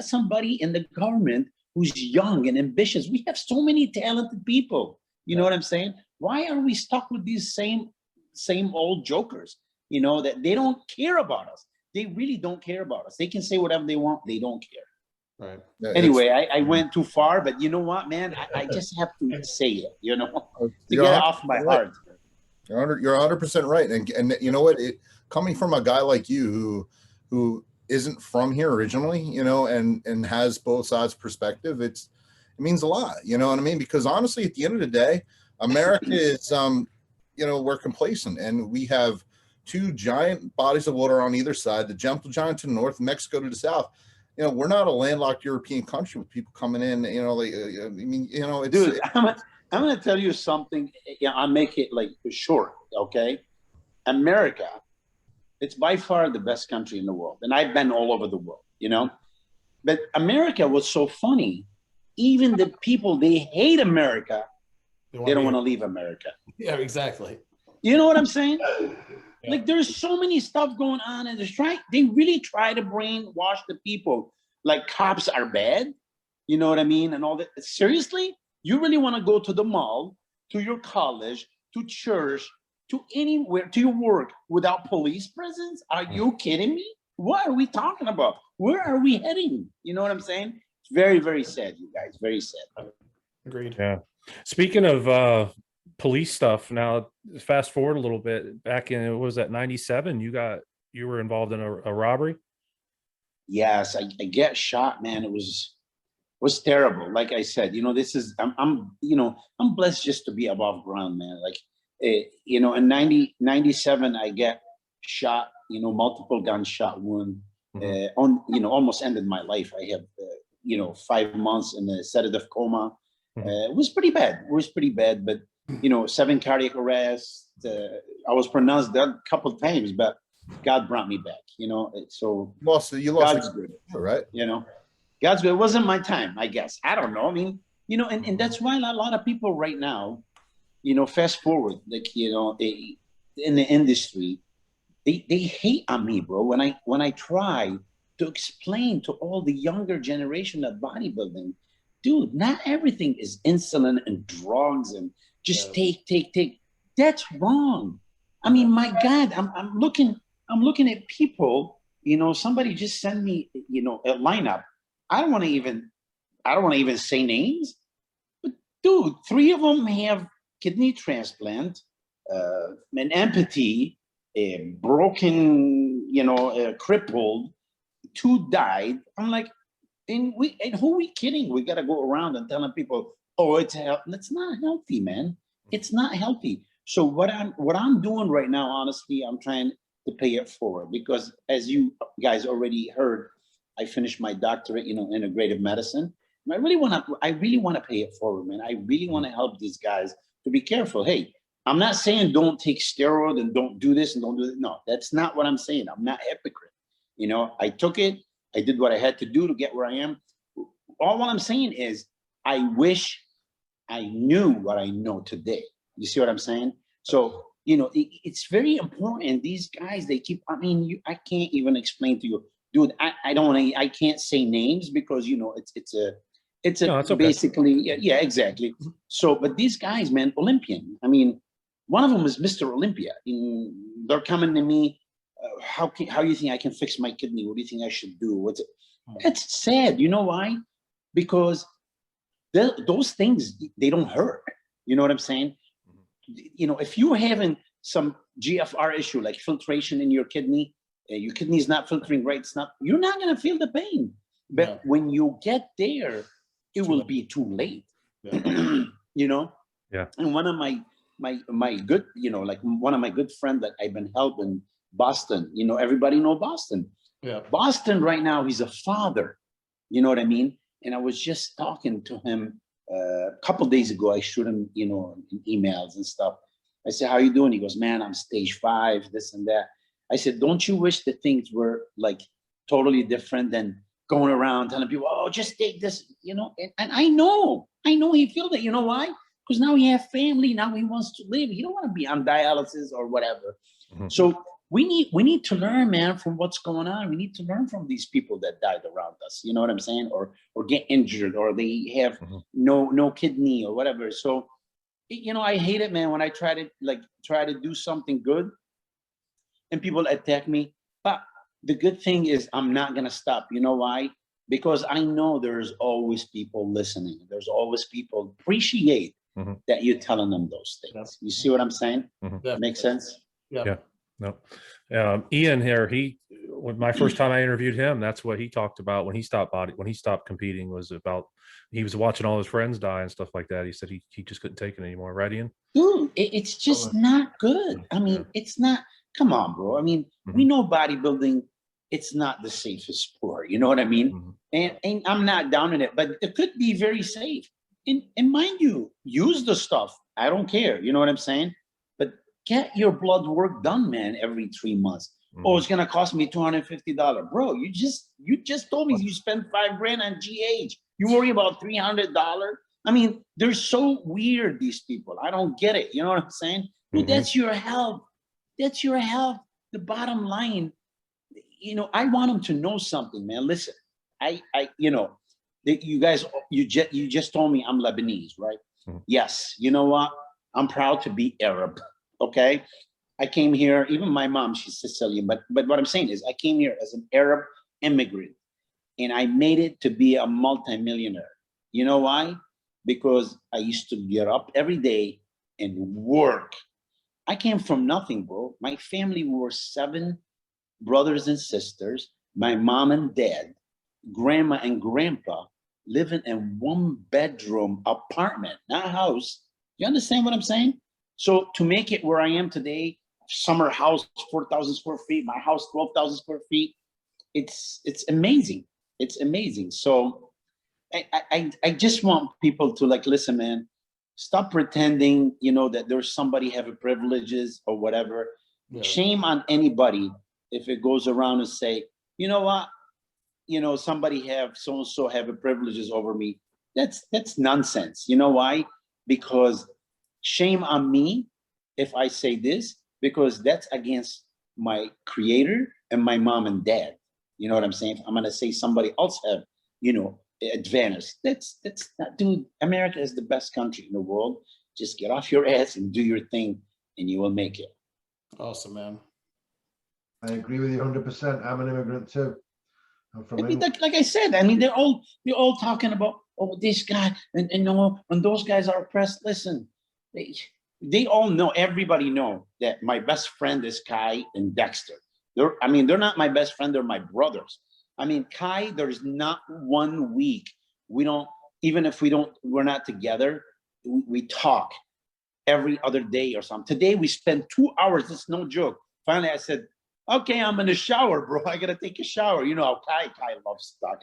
somebody in the government who's young and ambitious. We have so many talented people. You know what I'm saying? Why are we stuck with these same old jokers? You know, that they don't care about us. They really don't care about us. They can say whatever they want. They don't care. Right. Anyway, I went too far, but you know what, man? I just have to say it, you know, to get it off my heart. You're 100% right. And you know what? Coming from a guy like you who isn't from here originally, you know, and has both sides perspective, it means a lot, you know what I mean? Because honestly, at the end of the day, America is, you know, we're complacent, and we have two giant bodies of water on either side, the Gentle Giant to the north, Mexico to the south. You know, we're not a landlocked European country with people coming in, you know, like, I mean, you know, it's... Dude, I'm going to tell you something. Yeah, I'll make it like short, okay? America, it's by far the best country in the world. And I've been all over the world, you know? But America was so funny. Even the people, they hate America. They don't want to leave America. Yeah, exactly. You know what I'm saying? Like, there's so many stuff going on, and they really try to brainwash the people. Like, cops are bad, you know what I mean, and all that. Seriously, you really want to go to the mall, to your college, to church, to anywhere, to your work without police presence? Are you kidding me? What are we talking about? Where are we heading? You know what I'm saying? It's very, very sad, you guys. Very sad. Agreed. Yeah. Speaking of police stuff, now fast forward a little bit, back in, what was that, 97, you were involved in a robbery? Yes, I get shot, man. It was terrible. Like I said, you know, this is, I'm blessed just to be above ground, man. Like, you know, in 97, I get shot, you know, multiple gunshot wound, you know, almost ended my life. I have, you know, 5 months in a sedative coma. It was pretty bad. But, you know, 7 cardiac arrests. I was pronounced dead a couple of times, but God brought me back, you know. So you lost God's good, right? You know, God's good. It wasn't my time, I guess. I don't know. I mean, you know, and that's why a lot of people right now, you know, fast forward, like, you know, in the industry, they hate on me, bro. When I try to explain to all the younger generation of bodybuilding, dude, not everything is insulin and drugs and just take. That's wrong. I mean, my God, I'm looking at people, you know, somebody just sent me, you know, a lineup. I don't want to even say names, but dude, 3 of them have kidney transplant, an amputee, a broken, you know, crippled, 2 died. I'm like, and who are we kidding? We got to go around and telling people, Oh, it's not healthy, man. It's not healthy. So what I'm doing right now, honestly, I'm trying to pay it forward, because as you guys already heard, I finished my doctorate, in integrative medicine. And I really want to pay it forward, man. I really want to help these guys to be careful. Hey, I'm not saying don't take steroid and don't do this and don't do that. No, that's not what I'm saying. I'm not a hypocrite. I took it. I did what I had to do to get where I am. All what I'm saying is, I wish I knew what I know today. You see what I'm saying? So, it's very important. These guys, they keep, I can't even explain to you, dude, I can't say names because, it's okay. Basically, yeah, exactly. So, but these guys, man, Olympian, one of them is Mr. Olympia. They're coming to me, how do you think I can fix my kidney? What do you think I should do? What's it? That's sad. You know why? Because those things, they don't hurt. You know what I'm saying? If you're having some GFR issue, like filtration in your kidney is not filtering right, you're not going to feel the pain. But when you get there, it will be too late. Yeah. Yeah. And one of my good, one of my good friends that I've been helping, Boston, everybody know Boston. Yeah. Boston right now, he's a father. You know what I mean? And I was just talking to him a couple of days ago. I showed him, emails and stuff. I said, how you doing? He goes, man, I'm stage 5, this and that. I said, don't you wish that things were like totally different than going around telling people, oh, just take this, and I know he feels that. You know why? Because now he has family. Now he wants to live. He don't want to be on dialysis or whatever. Mm-hmm. So we need to learn, man, from what's going on. We need to learn from these people that died around us. You know what I'm saying? Or get injured, or they have no kidney or whatever. So, I hate it, man, when I try to do something good and people attack me. But the good thing is I'm not going to stop. You know why? Because I know there's always people listening. There's always people appreciate that you're telling them those things. Yep. You see what I'm saying? Yeah. Makes sense? Yeah. No. Ian here, when my first time I interviewed him, that's what he talked about when he stopped competing, was about, he was watching all his friends die and stuff like that. He said he just couldn't take it anymore. Right, Ian? Dude, it's just not good. It's not, come on, bro. We know bodybuilding, it's not the safest sport. You know what I mean? And I'm not down in it, but it could be very safe. And mind you, use the stuff. I don't care. You know what I'm saying? But get your blood work done, man, every 3 months. Oh, it's gonna cost me $250. Bro, you just told me you spent $5,000 on GH. You worry about $300? They're so weird, these people. I don't get it. You know what I'm saying? Dude, that's your health. That's your health. The bottom line, I want them to know something, man. Listen, you guys, you just told me I'm Lebanese, right? Yes. You know what? I'm proud to be Arab. Okay. I came here, even my mom, she's Sicilian, but what I'm saying is I came here as an Arab immigrant and I made it to be a multimillionaire. You know why? Because I used to get up every day and work. I came from nothing, bro. My family were 7 brothers and sisters, my mom and dad, grandma and grandpa, living in 1-bedroom apartment, not a house. You understand what I'm saying? So to make it where I am today, summer house, 4,000 square feet, my house, 12,000 square feet. It's amazing. It's amazing. So I just want people to listen, man, stop pretending, that there's somebody having privileges or whatever. Yeah. Shame on anybody if it goes around and say, you know what, somebody have so-and-so having privileges over me. That's nonsense. You know why? Because shame on me if I say this, because that's against my creator and my mom and dad. You know what I'm saying? If I'm going to say somebody else have, advantage. That's not, dude, America is the best country in the world. Just get off your ass and do your thing and you will make it. Awesome, man. I agree with you 100%. I'm an immigrant too. I'm from like I said, they're all talking about, oh, this guy and those guys are oppressed. Listen, they all know, everybody know that my best friend is Kai and Dexter. They're not my best friend, they're my brothers. Kai, there's not 1 week we don't even if we're not together, we talk every other day or something. Today we spent 2 hours. It's no joke. Finally, I said, okay, I'm in the shower, bro. I gotta take a shower. You know how Kai loves stuff.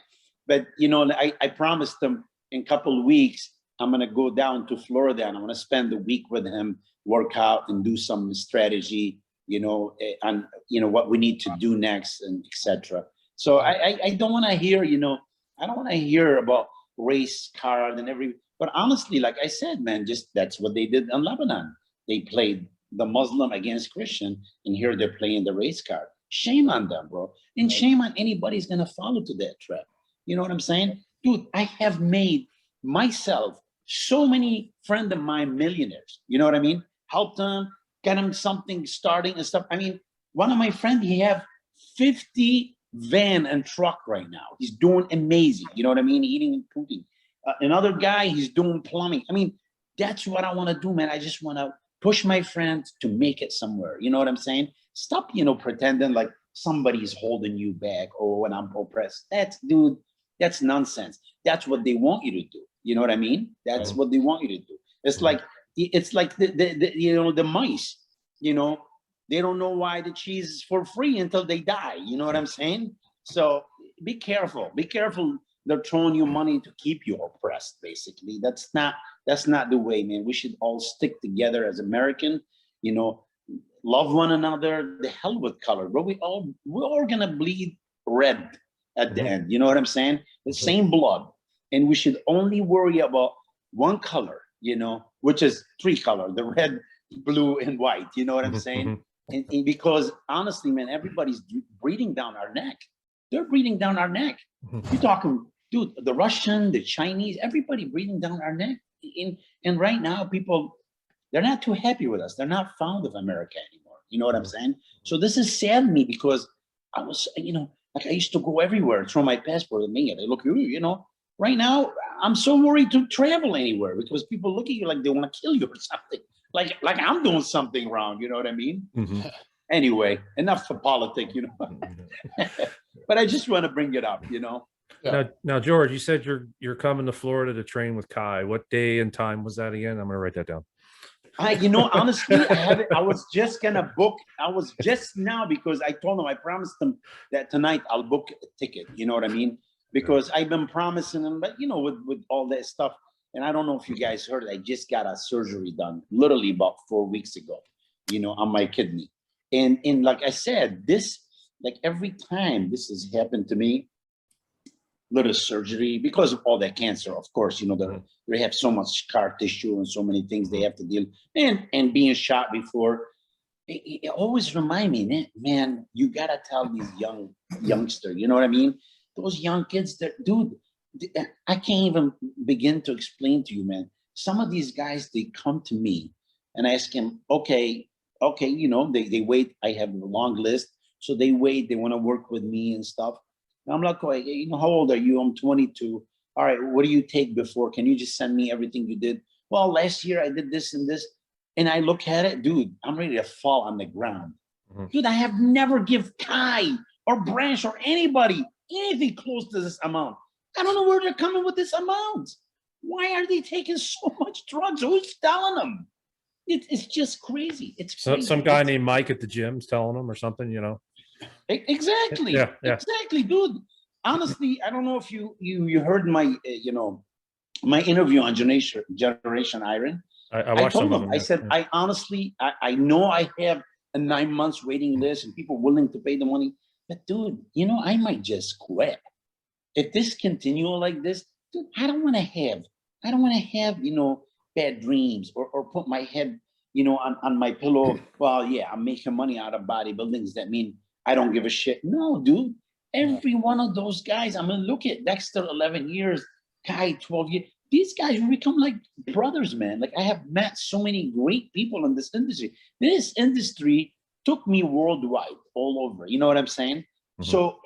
But you know, I promised him in a couple of weeks, I'm gonna go down to Florida and I'm gonna spend the week with him, work out and do some strategy, you know, on what we need to do next and etc. So I don't want to hear, you know, I don't want to hear about race card and but honestly, like I said, man, just that's what they did in Lebanon. They played the Muslim against Christian, and here they're playing the race card. Shame on them, bro. And shame on anybody who's gonna follow to that trap. You know what I'm saying? Dude, I have made myself so many friends of mine millionaires. You know what I mean? Helped them, get them something starting and stuff. I mean, one of my friends, he have 50 van and truck right now. He's doing amazing. You know what I mean? Eating and pooping. Another guy, he's doing plumbing. I mean, that's what I want to do, man. I just want to push my friends to make it somewhere. You know what I'm saying? Stop, you know, pretending like somebody's holding you back or when I'm oppressed. Dude, that's nonsense. That's what they want you to do. You know what I mean? That's what they want you to do. It's like the you know, the mice, you know, they don't know why the cheese is for free until they die. You know what I'm saying? So be careful. Be careful. They're throwing you money to keep you oppressed, basically. That's not the way, man. We should all stick together as American, you know, love one another. The hell with color, bro. We're all gonna bleed red at the end. You know what I'm saying? The same blood. And we should only worry about one color, you know, which is 3 colors, the red, blue, and white. You know what I'm saying? And because honestly, man, everybody's breathing down our neck. They're breathing down our neck. You're talking, dude, the Russian, the Chinese, everybody breathing down our neck. And right now, people, they're not too happy with us. They're not fond of America anymore. You know what I'm saying? So this is sad to me because I was, you know, like I used to go everywhere, throw my passport at me, and they look at you know. Right now, I'm so worried to travel anywhere because people look at you like they want to kill you or something. Like I'm doing something wrong. You know what I mean? Anyway, enough for politics, you know. But I just want to bring it up, you know. Now, George, you said you're coming to Florida to train with Kai. What day and time was that again? I'm gonna write that down. You know, honestly, I was just gonna book. I was just now because I told him, I promised him that tonight I'll book a ticket. You know what I mean? Because I've been promising him, but you know, with all that stuff, and I don't know if you guys heard it, I just got a surgery done literally about 4 weeks ago, you know, on my kidney. And like I said, this, like every time this has happened to me, little surgery, because of all that cancer, of course, you know, they have so much scar tissue and so many things they have to deal, and being shot before, it always remind me, man, you gotta tell these youngsters, you know what I mean? Those young kids, that, dude, I can't even begin to explain to you, man. Some of these guys, they come to me and I ask them, okay, you know, they wait. I have a long list. So they wait, they want to work with me and stuff. And I'm like, oh, you know, how old are you? I'm 22. All right, what do you take before? Can you just send me everything you did? Well, last year I did this and this. And I look at it, dude, I'm ready to fall on the ground. Dude, I have never give Kai or Branch or anybody anything close to this amount. I don't know where they're coming with this amount. Why are they taking so much drugs? Who's telling them? It's just crazy. It's crazy. Some guy named Mike at the gym's telling them or something, you know. Exactly. Yeah. Exactly, dude. Honestly, I don't know if you heard my you know, my interview on Generation Iron. I watched told some of them. them. I said, I honestly, I know I have a 9 months waiting list and people willing to pay the money, but dude, you know, I might just quit if this continue like this. Dude, I don't want to have, you know, bad dreams or put my head, you know, on my pillow. Well, yeah, I'm making money out of bodybuilding. Does that mean I don't give a shit? No, dude. Every one of those guys, I mean, look at Dexter, 11 years, Kai, 12 years. These guys will become like brothers, man. Like I have met so many great people in this industry. This industry took me worldwide, all over. You know what I'm saying? So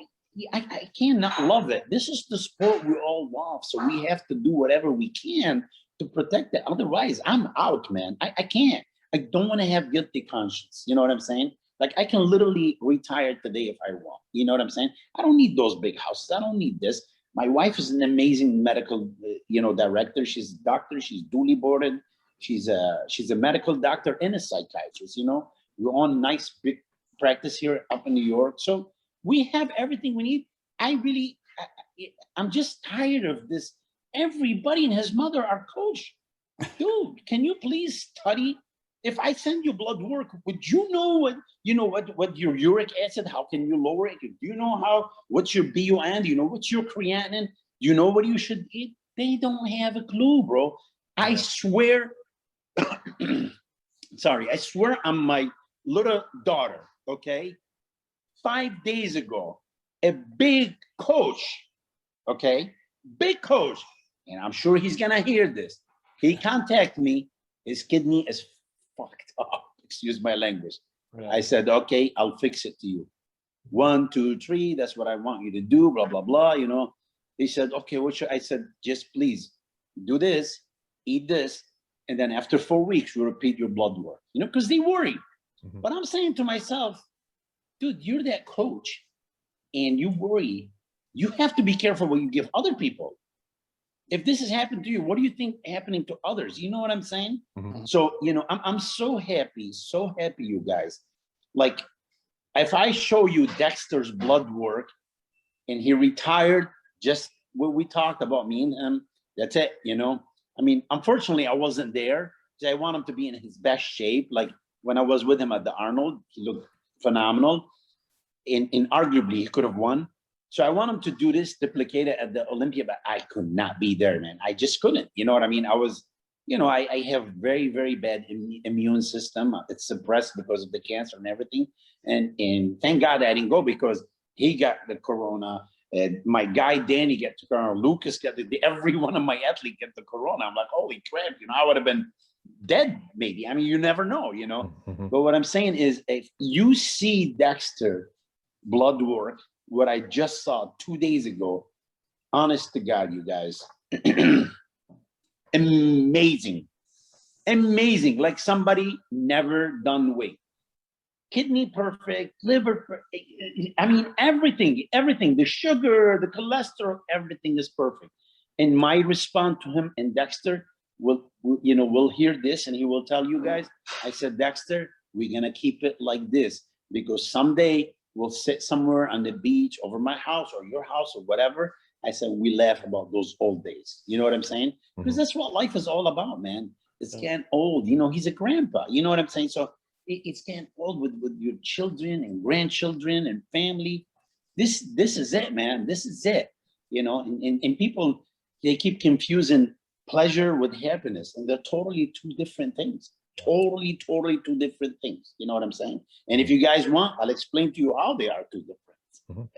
I cannot love it. This is the sport we all love. So we have to do whatever we can to protect it. Otherwise, I'm out, man. I can't. I don't want to have guilty conscience. You know what I'm saying? Like I can literally retire today if I want. You know what I'm saying? I don't need those big houses. I don't need this. My wife is an amazing medical, director. She's a doctor. She's duly boarded. She's a medical doctor and a psychiatrist. We're on nice big practice here up in New York. So we have everything we need. I'm just tired of this. Everybody and his mother are coach. Dude, can you please study? If I send you blood work, would you know what your uric acid, how can you lower it? Do you know what's your BUN? Do you know what's your creatinine? Do you know what you should eat? They don't have a clue, bro. I swear, I swear on my little daughter, okay? 5 days ago, a big coach, and I'm sure he's gonna hear this. He contacted me, his kidney is fucked up, excuse my language. Right. I said, okay, I'll fix it to you. 1, 2, 3, that's what I want you to do, blah, blah, blah, He said, okay, I said, just please do this, eat this, and then after 4 weeks, you repeat your blood work, because they worry. Mm-hmm. But I'm saying to myself, dude, you're that coach and you worry. You have to be careful what you give other people. If this has happened to you, what do you think happening to others? You know what I'm saying? Mm-hmm. So, I'm so happy, you guys. Like, if I show you Dexter's blood work and he retired, just what we talked about, me and him, that's it, unfortunately, I wasn't there because I want him to be in his best shape. Like, when I was with him at the Arnold, he looked phenomenal. And arguably, he could have won. So I want him to do this, duplicate it at the Olympia, but I could not be there, man. I just couldn't. You know what I mean? I was, I have very, very bad immune system. It's suppressed because of the cancer and everything. And thank God I didn't go because he got the corona. My guy, Danny, got the corona. Lucas got every one of my athletes get the corona. I'm like, holy crap, I would have been dead maybe. I mean, you never know, Mm-hmm. But what I'm saying is if you see Dexter blood work, what I just saw 2 days ago, honest to God, you guys, amazing, like somebody never done weight. Kidney perfect, liver perfect. I mean, everything, the sugar, the cholesterol, everything is perfect. And my response to him and Dexter will hear this and he will tell you guys, I said, Dexter, we're gonna keep it like this because someday we'll sit somewhere on the beach over my house or your house or whatever. I said, we laugh about those old days. You know what I'm saying? Because that's what life is all about, man. It's getting old. He's a grandpa. You know what I'm saying? So it's getting old with your children and grandchildren and family. This is it, man. This is it. And people, they keep confusing pleasure with happiness. And they're totally two different things. Totally two different things. You know what I'm saying? And if you guys want, I'll explain to you how they are two different.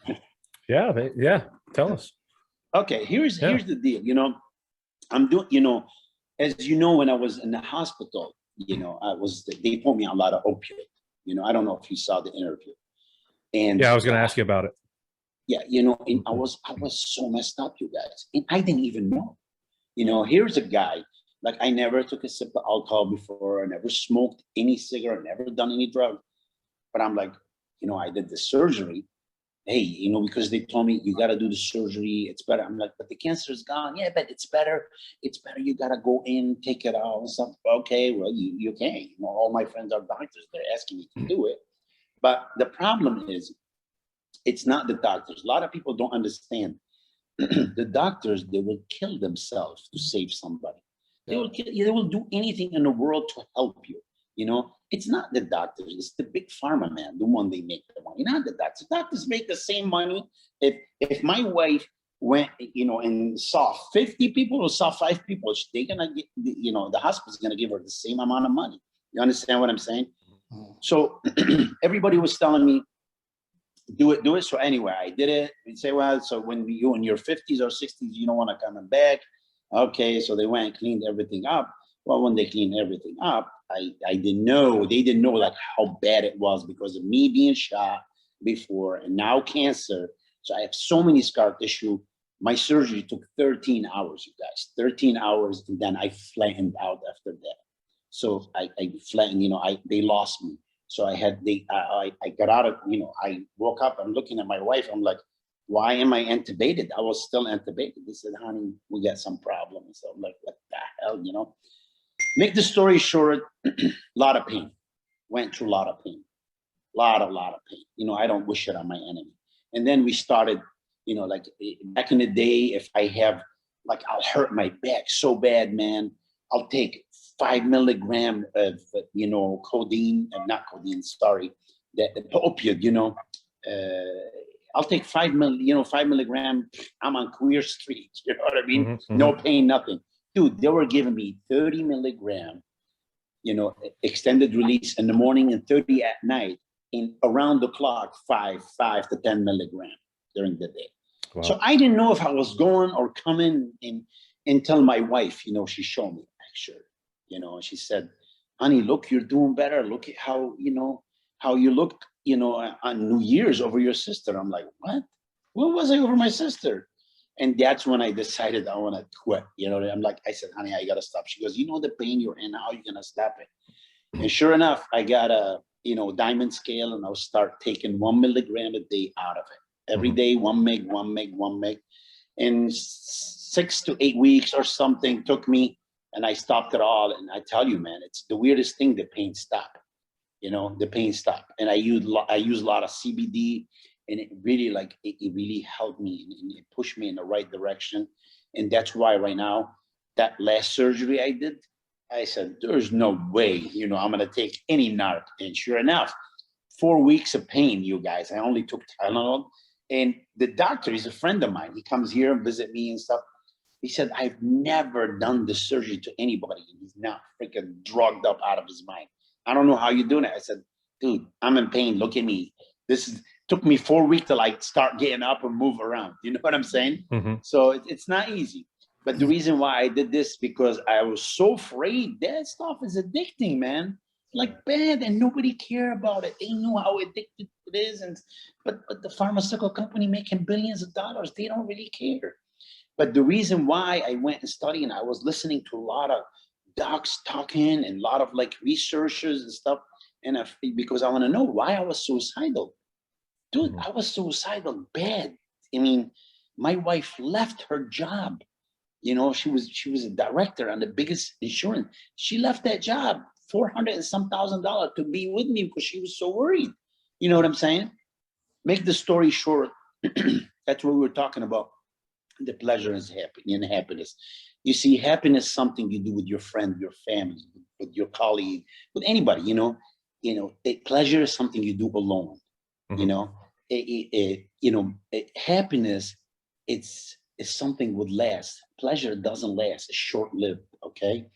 Mm-hmm. Yeah. Tell us. Okay, here's the deal. I'm doing, as you know, when I was in the hospital, they put me on a lot of opioid. I don't know if you saw the interview. And yeah, I was going to ask you about it. Yeah, and I was so messed up, you guys, and I didn't even know. Here's a guy. Like, I never took a sip of alcohol before. I never smoked any cigarette, never done any drug. But I'm like, I did the surgery. Hey, because they told me you got to do the surgery. It's better. I'm like, but the cancer is gone. Yeah, but it's better. It's better. You got to go in, take it out and stuff. Okay, well, you can. All my friends are doctors. They're asking me to do it. But the problem is, it's not the doctors. A lot of people don't understand. The doctors, they will kill themselves to save somebody. They will do anything in the world to help you. It's not the doctors, it's the big pharma, man, the one they make the money, not the doctors. Doctors make the same money. If my wife went, and saw 50 people or saw 5 people, they're gonna get, the hospital's gonna give her the same amount of money. You understand what I'm saying? Mm-hmm. So everybody was telling me, do it. So anyway, I did it. And say, well, so when you in your 50s or 60s, you don't want to come back. Okay, so they went and cleaned everything up. Well, when they cleaned everything up, I didn't know. They didn't know like how bad it was because of me being shot before and now cancer. So I have so many scar tissue. My surgery took 13 hours, you guys. 13 hours, and then I flattened out after that. So I flattened. They lost me. So I got out of. I woke up. I'm looking at my wife. I'm like, why am I intubated? I was still intubated. They said, honey, we got some problems. So I'm like, what the hell, you know? Make the story short, a lot of pain. Went through a lot of pain. Lot of pain. You know, I don't wish it on my enemy. And then we started, you know, like back in the day, if I have, like, I'll hurt my back so bad, man, I'll take 5 milligram of, you know, codeine, not codeine, sorry, the opioid, you know, I'll take 5 milligram. I'm on Queer Street. You know what I mean? No pain, nothing. Dude, they were giving me 30 milligram, you know, extended release in the morning and 30 at night, in around the clock, 5 to 10 milligram during the day. Wow. So I didn't know if I was going or coming in until my wife, you know, she showed me a picture, you know, and she said, honey, look, you're doing better. Look at how, you know, how you look, you know, on New Year's over your sister. I'm like, what? What was I over my sister? And that's when I decided I want to quit. You know, I'm like, I said, honey, I got to stop. She goes, you know, the pain you're in, how are you going to stop it? And sure enough, I got a, you know, diamond scale, and I'll start taking 1 milligram a day out of it. Every day, 1 meg. And 6 to 8 weeks or something took me, and I stopped it all. And I tell you, man, it's the weirdest thing, the pain stopped. You know, the pain stopped. And I use a lot of CBD, and it really, like, it really helped me, and it pushed me in the right direction. And that's why right now, that last surgery I did, I said, there's no way, you know, I'm going to take any narc. And sure enough, 4 weeks of pain, you guys. I only took Tylenol. And the doctor, he's a friend of mine. He comes here and visit me and stuff. He said, I've never done this surgery to anybody. He's not freaking drugged up out of his mind. I don't know how you're doing it. I said, dude, I'm in pain. Look at me. Took me 4 weeks to, like, start getting up and move around. You know what I'm saying? So it's not easy. But the reason why I did this, because I was so afraid. That stuff is addicting, man. Like, bad, and nobody care about it. They know how addicted it is. But the pharmaceutical company making billions of dollars, they don't really care. But the reason why I went and studied, and I was listening to a lot of docs talking and a lot of, like, researchers and stuff, and because I want to know why I was suicidal. Dude, I was suicidal bad. I mean, my wife left her job. You know, she was a director on the biggest insurance. She left that job, $400 and some thousand to be with me because she was so worried. You know what I'm saying? Make the story short. That's what we were talking about. The pleasure is happiness. You see, happiness is something you do with your friend, your family, with your colleague, with anybody. You know, pleasure is something you do alone. You know, happiness, it's something would last. Pleasure doesn't last. It's short-lived. Okay,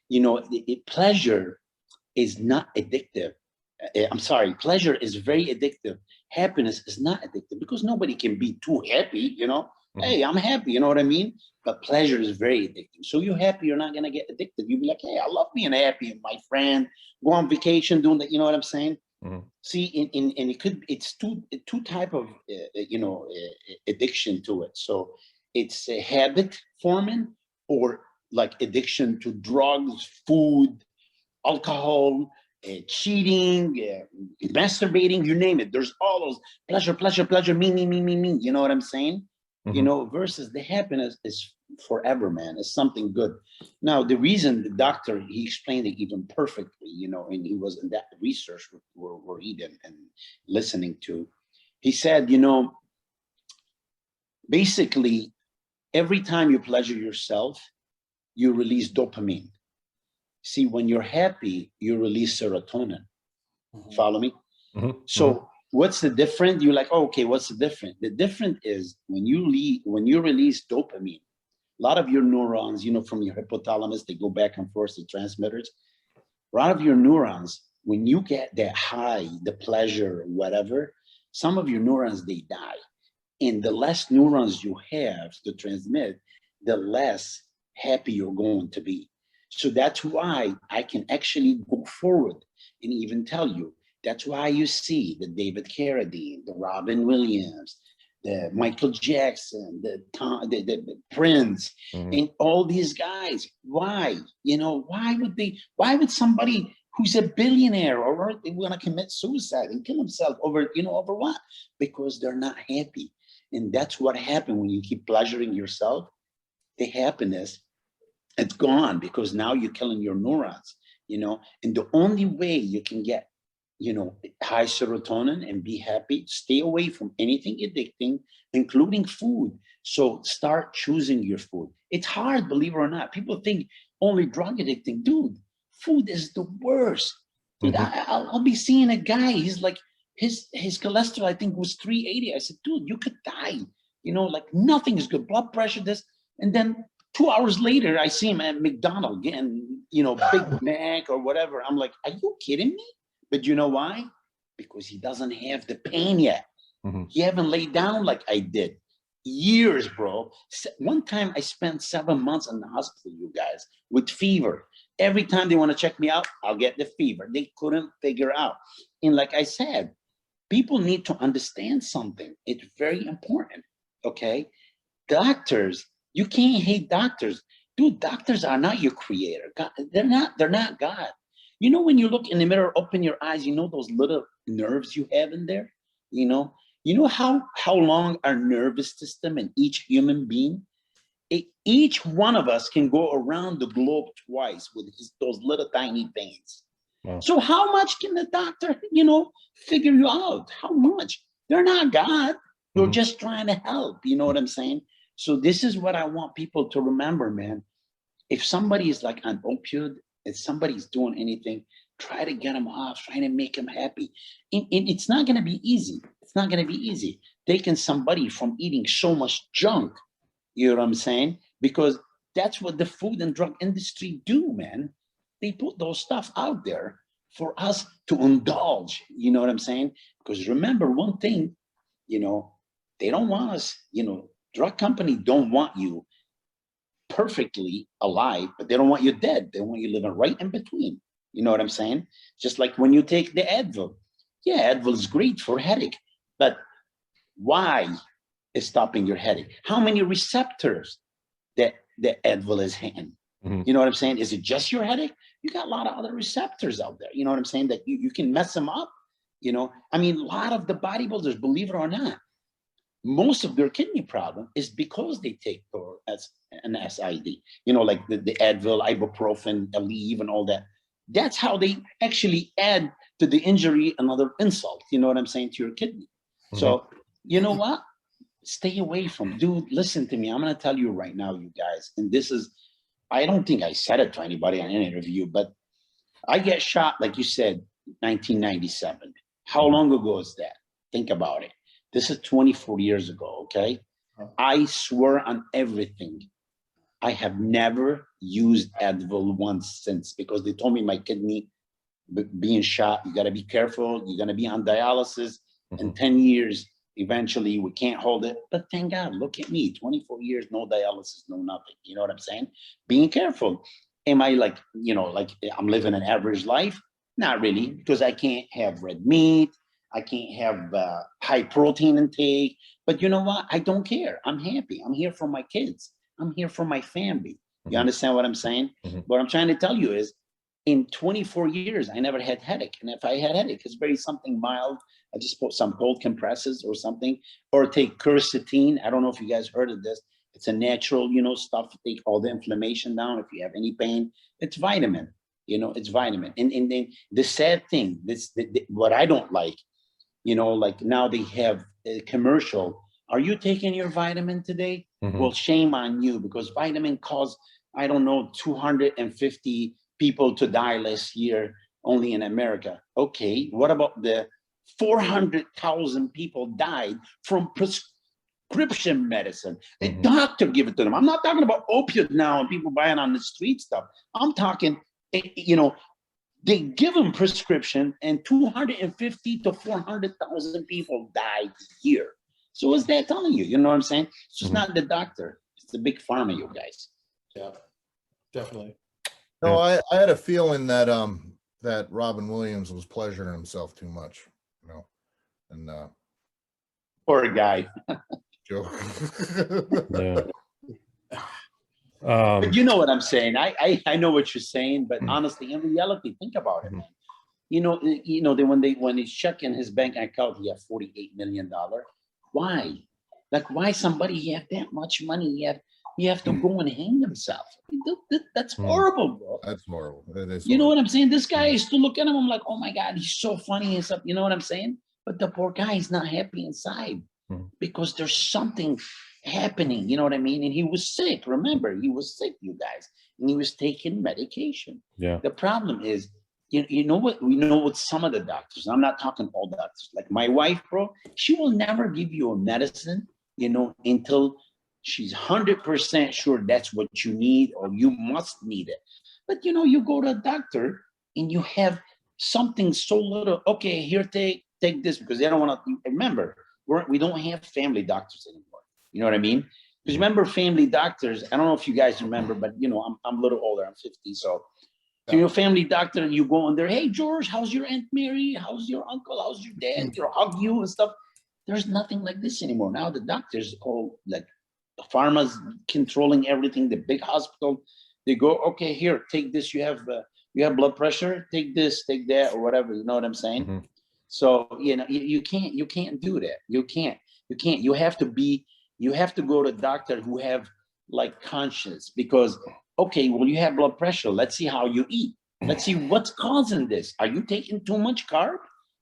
you know, pleasure is not addictive. I'm sorry, pleasure is very addictive. Happiness is not addictive, because nobody can be too happy. You know, hey, I'm happy. You know what I mean? But pleasure is very addictive. So you're happy, you're not gonna get addicted. You'll be like, hey, I love being happy, and my friend go on vacation doing that. You know what I'm saying? See, it's two type of addiction to it. So it's a habit forming, or like addiction to drugs, food, alcohol, cheating, masturbating, you name it. There's all those pleasure, me. You know what I'm saying? You know, versus the happiness is forever, man. It's something good. Now, the reason the doctor, he explained it even perfectly, you know, and he was in that research we're reading and listening to. He said, you know, basically, every time you pleasure yourself, you release dopamine. See, when you're happy, you release serotonin. Follow me? So what's the difference? You're like, oh, okay, what's the difference? The difference is when you release dopamine, a lot of your neurons, you know, from your hypothalamus, they go back and forth, the transmitters. A lot of your neurons, when you get that high, the pleasure, whatever, some of your neurons, they die. And the less neurons you have to transmit, the less happy you're going to be. So that's why I can actually go forward and even tell you, that's why you see the David Carradine, the Robin Williams, the Michael Jackson, the Prince, and all these guys. Why? You know, why would somebody who's a billionaire or they want to commit suicide and kill himself over what? Because they're not happy. And that's what happened when you keep pleasuring yourself. The happiness, it's gone, because now you're killing your neurons, you know. And the only way you can get, you know, high serotonin and be happy, stay away from anything addicting, including food. So start choosing your food. It's hard, believe it or not. People think only drug addicting. Dude, food is the worst. Dude, I'll be seeing a guy, he's like, his cholesterol, I think, was 380. I said, dude, you could die. You know, like nothing is good. Blood pressure, this. And then 2 hours later, I see him at McDonald's getting, you know, Big Mac or whatever. I'm like, are you kidding me? But you know why? Because he doesn't have the pain yet. He haven't laid down like I did. Years, bro. One time I spent 7 months in the hospital, you guys, with fever. Every time they want to check me out, I'll get the fever. They couldn't figure out. And like I said, people need to understand something. It's very important, okay? Doctors, you can't hate doctors. Dude, doctors are not your creator. God, they're not God. You know, when you look in the mirror, open your eyes, you know those little nerves you have in there? You know how long our nervous system in each human being? Each one of us can go around the globe twice with those little tiny veins. Wow. So how much can the doctor, you know, figure you out? How much? They're not God. They're just trying to help. You know what I'm saying? So this is what I want people to remember, man. If somebody is like an opioid, if somebody's doing anything, try to get them off, try to make them happy. And it's not going to be easy. It's not going to be easy. Taking somebody from eating so much junk, you know what I'm saying? Because that's what the food and drug industry do, man. They put those stuff out there for us to indulge, you know what I'm saying? Because remember one thing, you know, they don't want us, you know, drug company don't want you perfectly alive, but they don't want you dead. They want you living right in between. You know what I'm saying? Just like when you take the Advil. Yeah, Advil is great for headache, but why is stopping your headache? How many receptors that the Advil is hitting? You know what I'm saying? Is it just your headache? You got a lot of other receptors out there. You know what I'm saying? That you can mess them up. You know, I mean, a lot of the bodybuilders, believe it or not, most of their kidney problem is because they take as an SID. You know, like the Advil, ibuprofen, Aleve, and all that. That's how they actually add to the injury another insult. You know what I'm saying, to your kidney. So you know what? Stay away from, dude. Listen to me. I'm gonna tell you right now, you guys, and this is, I don't think I said it to anybody on an interview, but I get shot, like you said, 1997. How long ago is that? Think about it. This is 24 years ago, okay? I swear on everything, I have never used Advil once since, because they told me my kidney being shot, you gotta be careful, you're gonna be on dialysis in 10 years. Eventually we can't hold it, but thank God, look at me, 24 years, no dialysis, no nothing. You know what I'm saying? Being careful. Am I like, you know, like I'm living an average life? Not really, because I can't have red meat. I can't have high protein intake, but you know what? I don't care. I'm happy. I'm here for my kids. I'm here for my family. You understand what I'm saying? What I'm trying to tell you is, in 24 years, I never had headache. And if I had headache, it's very something mild. I just put some cold compresses or something, or take quercetin. I don't know if you guys heard of this. It's a natural, you know, stuff to take all the inflammation down. If you have any pain, it's vitamin, you know, it's vitamin. And the sad thing, what I don't like, you know, like now they have a commercial. Are you taking your vitamin today? Well, shame on you, because vitamin caused, I don't know, 250 people to die last year only in America. Okay, what about the 400,000 people died from prescription medicine? A doctor give it to them. I'm not talking about opioid now and people buying on the street stuff. I'm talking, you know, they give them prescription and 250 to 400,000 people died a year. So what's that telling you? You know what I'm saying? It's just not the doctor. It's the big pharma, you guys. Yeah, definitely. No, I had a feeling that that Robin Williams was pleasuring himself too much, you know, and Poor guy. joke. Yeah. But you know what I'm saying. I know what you're saying, but honestly, in reality, think about it, man. You know, when he's checking his bank account, he has $48 million. Why? Like, why somebody have that much money? You have to go and hang himself. That's horrible, bro. That's horrible. That is. You know what I'm saying? This guy is to look at him. I'm like, oh my God, he's so funny and stuff. You know what I'm saying? But the poor guy is not happy inside because there's something happening. You know what I mean? And he was sick. Remember, he was sick, you guys, and he was taking medication. Yeah. The problem is, you know what? We know with some of the doctors. I'm not talking all doctors. Like my wife, bro, she will never give you a medicine, you know, until she's 100% sure that's what you need or you must need it. But, you know, you go to a doctor and you have something so little. Okay, here, take this, because they don't want to. Remember, we don't have family doctors anymore. You know what I mean? Because remember, family doctors, I don't know if you guys remember, but, you know, I'm a little older. I'm 50. So your family doctor, you go in there, hey, George, how's your Aunt Mary? How's your uncle? How's your dad? You know, hug you and stuff. There's nothing like this anymore. Now the doctors, like pharma's controlling everything, the big hospital, they go, okay, here, take this. You have blood pressure, take this, take that, or whatever. You know what I'm saying? So, you know, you can't do that. You can't. You have to go to a doctor who have like conscience, because, okay, well, you have blood pressure. Let's see how you eat. Let's see what's causing this. Are you taking too much carb?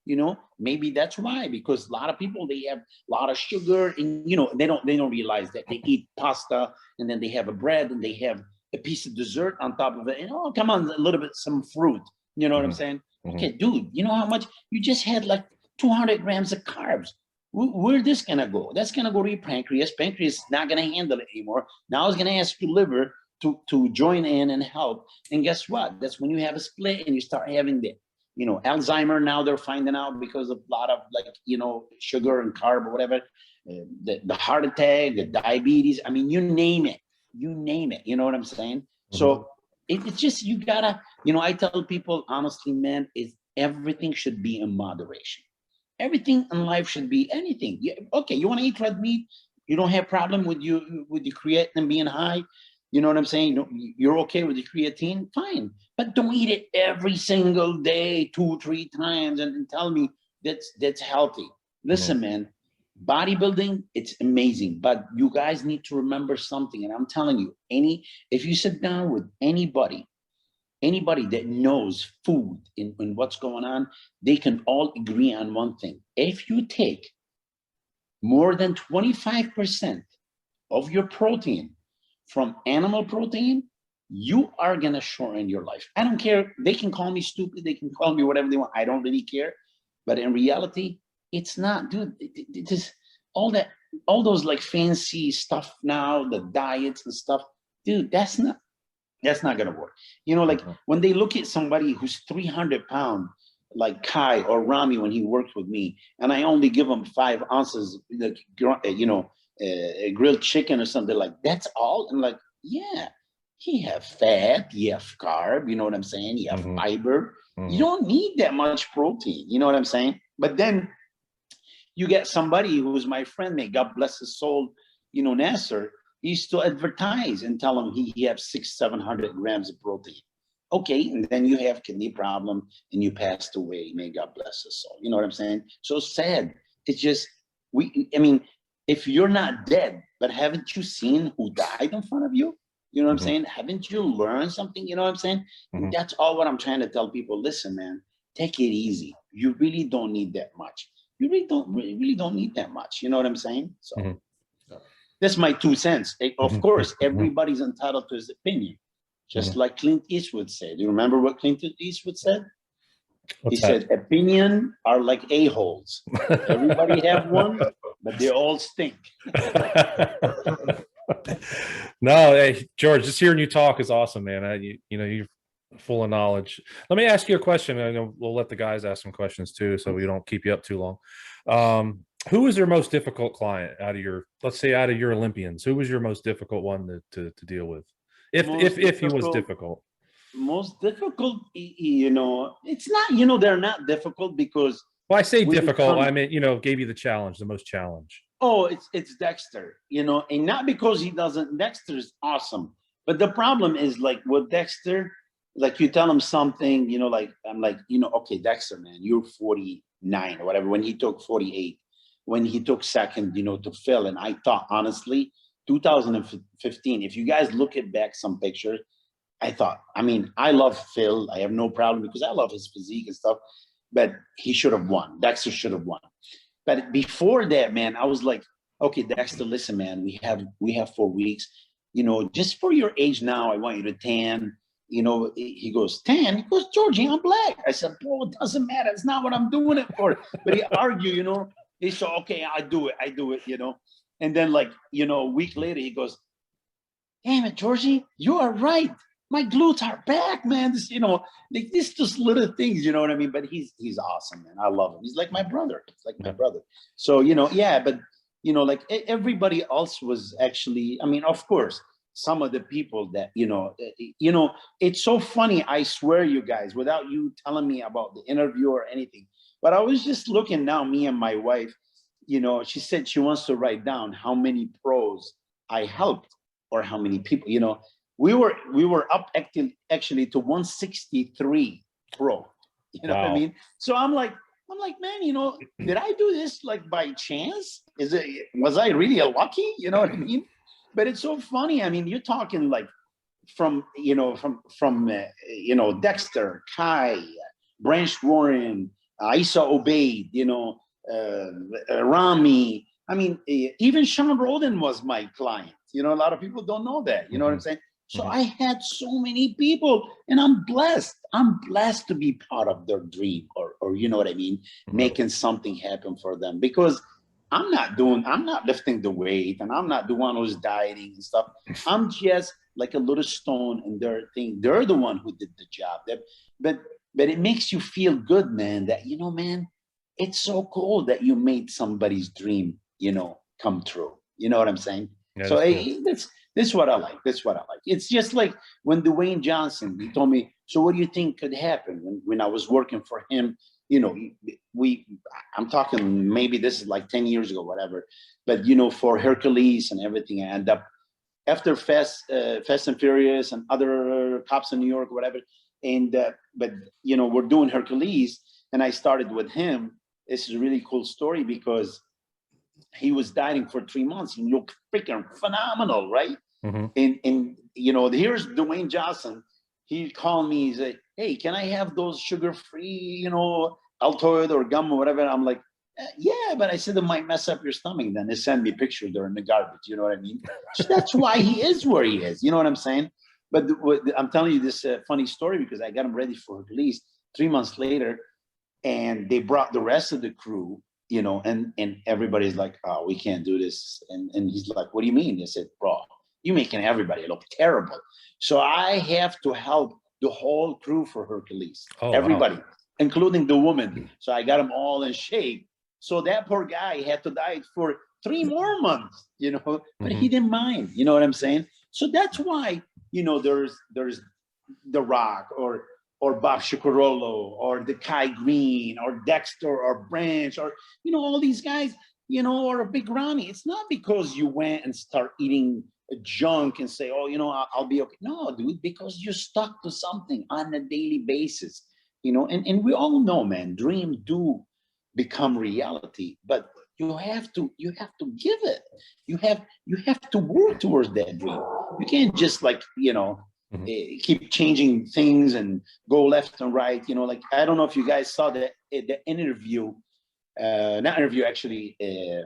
You know, maybe that's why, because a lot of people, they have a lot of sugar, and, you know, they don't realize that they eat pasta and then they have a bread and they have a piece of dessert on top of it. And, oh, come on, a little bit, some fruit. You know what I'm saying? Okay, dude, you know how much you just had? Like 200 grams of carbs. Where this gonna go? That's gonna go to your pancreas. Pancreas is not gonna handle it anymore. Now it's gonna ask your liver to join in and help. And guess what? That's when you have a split and you start having the, you know, Alzheimer. Now they're finding out because of a lot of, like, you know, sugar and carb or whatever, the heart attack, the diabetes. I mean, you name it. You know what I'm saying? So it's just, you gotta, you know, I tell people honestly, man, is everything should be in moderation. Everything in life should be anything. Okay, you want to eat red meat? You don't have problem with your creatine being high. You know what I'm saying? You're okay with the creatine? Fine. But don't eat it every single day, 2-3 times, and tell me that's healthy. Listen, man, bodybuilding, it's amazing. But you guys need to remember something. And I'm telling you, if you sit down with anybody that knows food and what's going on, they can all agree on one thing. If you take more than 25% of your protein from animal protein, you are gonna shorten your life. I don't care. They can call me stupid. They can call me whatever they want. I don't really care. But in reality, it's not, dude. It is all those like fancy stuff now, the diets and stuff, dude. That's not gonna work. You know, like when they look at somebody who's 300 pounds, like Kai or Rami when he worked with me, and I only give him 5 ounces, like, you know, grilled chicken or something, like, that's all. And like, yeah, he have fat, he have carb, you know what I'm saying? You have fiber. You don't need that much protein, you know what I'm saying? But then you get somebody who's my friend, may God bless his soul, you know, Nasser, he used to advertise and tell him he have 600-700 grams of protein. Okay, and then you have kidney problem and you passed away. May God bless his soul. You know what I'm saying? So sad. It's just, I mean, if you're not dead, but haven't you seen who died in front of you? You know what I'm saying? Haven't you learned something? You know what I'm saying? That's all what I'm trying to tell people. Listen, man, take it easy. You really don't need that much. You really don't need that much. You know what I'm saying? So that's my 2 cents. Of course, everybody's entitled to his opinion. Just like Clint Eastwood said. You remember what Clint Eastwood said? He said, opinion are like a-holes. Everybody have one, but they all stink. No, hey, George, just hearing you talk is awesome, man. You know, you're full of knowledge. Let me ask you a question. I know we'll let the guys ask some questions too, so we don't keep you up too long. Who was your most difficult client out of your Olympians? Who was your most difficult one to deal with? If he was difficult. Most difficult, you know, it's not, you know, they're not difficult because. Well, I say difficult, I mean, you know, gave you the most challenge. Oh, it's Dexter, you know, and not because Dexter is awesome. But the problem is, like, with Dexter, like, you tell him something, you know, like, I'm like, you know, okay, Dexter, man, you're 49 or whatever. When he took 48, when he took second, to Phil. And I thought, honestly, 2015, if you guys look at back some pictures, I thought, I love Phil. I have no problem because I love his physique and stuff, but he should have won. Dexter should have won. But before that, man, I was like, okay, Dexter, listen, man, we have 4 weeks, just for your age now, I want you to tan. He goes, tan? He goes, Georgie, I'm black. I said, bro, it doesn't matter. It's not what I'm doing it for. But he argued, he said, okay, I do it, And then a week later, he goes, damn it, Georgie, you are right. My glutes are back, man. This, these just little things, you know what I mean? But he's awesome, man. I love him. He's like my brother. It's like my brother. So, but, everybody else was actually, of course, some of the people that, it's so funny. I swear, you guys, without you telling me about the interview or anything, but I was just looking now, me and my wife, she said she wants to write down how many pros I helped or how many people, we were up actually to 163 pro, you know what I mean? So I'm like, man, did I do this by chance? Was I really lucky? You know what I mean? But it's so funny. You're talking from Dexter, Kai, Branch Warren, Isa Obeid, Rami. Even Sean Roden was my client. A lot of people don't know that. You know what I'm saying? So I had so many people, and I'm blessed. I'm blessed to be part of their dream, or you know what I mean, making something happen for them. Because I'm not lifting the weight, and I'm not the one who's dieting and stuff. I'm just like a little stone in their thing. They're the one who did the job. But it makes you feel good, man. That man, it's so cool that you made somebody's dream, come true. You know what I'm saying? Yeah, so this is what I like. This is what I like. It's just like when Dwayne Johnson, he told me, so what do you think could happen when I was working for him? I'm talking, maybe this is 10 years ago, whatever. But, for Hercules and everything, I end up after Fast and Furious and other Cops in New York, whatever. And, but, we're doing Hercules, and I started with him. This is a really cool story because he was dieting for 3 months. He looked freaking phenomenal, right? And here's Dwayne Johnson. He called me. He said, hey, can I have those sugar-free, Altoid or gum or whatever? I'm like, yeah, but I said it might mess up your stomach. Then they send me pictures. They're in the garbage. You know what I mean? So that's why he is where he is. You know what I'm saying? But I'm telling you this funny story because I got him ready for at least 3 months later, and they brought the rest of the crew. And everybody's like, oh, we can't do this. And he's like, what do you mean? They said, bro, you're making everybody look terrible. So I have to help the whole crew for Hercules. Everybody, including the woman. So I got them all in shape. So that poor guy had to diet for 3 more months, but he didn't mind. You know what I'm saying? So that's why, there's The Rock or Bob Scicarollo or the Kai Green or Dexter or Branch or, all these guys, or a Big Ronnie. It's not because you went and start eating junk and say, oh, I'll be okay. No, dude, because you're stuck to something on a daily basis, and we all know, man, dreams do become reality, but you have to give it. You have to work towards that dream. You can't just keep changing things and go left and right. I don't know if you guys saw the interview, not interview, actually,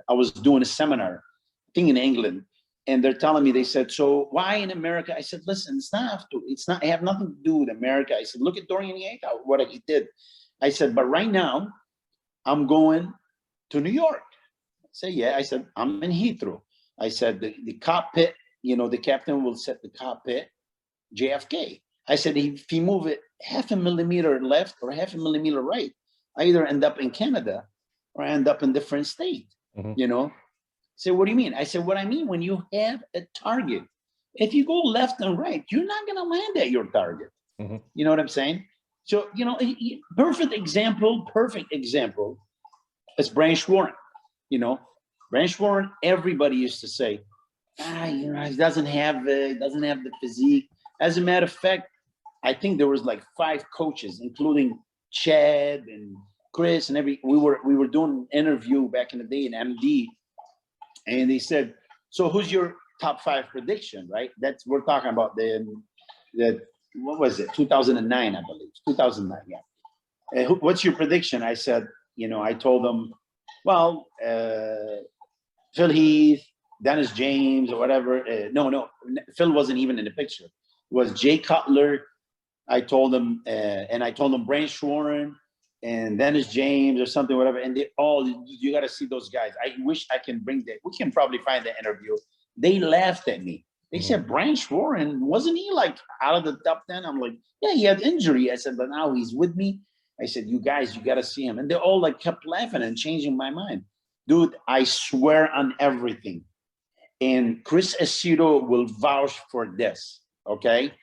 I was doing a seminar, I think in England, and they're telling me, they said, so why in America? I said, listen, it have nothing to do with America. I said, look at Dorian Yates, what he did. I said, but right now I'm going to New York. I said, yeah. I said, I'm in Heathrow. I said, the cockpit, the captain will set the cockpit JFK. I said, if he move it 0.5 millimeter left or 0.5 millimeter right, I either end up in Canada or I end up in different state, Say, what do you mean? I said, what I mean, when you have a target, if you go left and right, you're not going to land at your target. You know what I'm saying? So, perfect example is Branch Warren. Branch Warren, everybody used to say, he doesn't have the physique. As a matter of fact, I think there was 5 coaches, including Chad and Chris and we were doing an interview back in the day in MD, and they said, so who's your top 5 prediction, right? We're talking about the what was it, 2009, I believe, 2009, yeah. What's your prediction? I said, I told them, well, Phil Heath, Dennis James, or whatever. No, Phil wasn't even in the picture. It was Jay Cutler. I told them, and I told them Branch Warren and Dennis James or something, whatever. And you got to see those guys. I wish I can bring that. We can probably find the interview. They laughed at me. They said, Branch Warren, wasn't he like out of the top 10? I'm like, yeah, he had injury. I said, but now he's with me. I said, you guys, you got to see him. And they all like kept laughing and changing my mind. Dude, I swear on everything. And Chris Aceto will vouch for this, okay?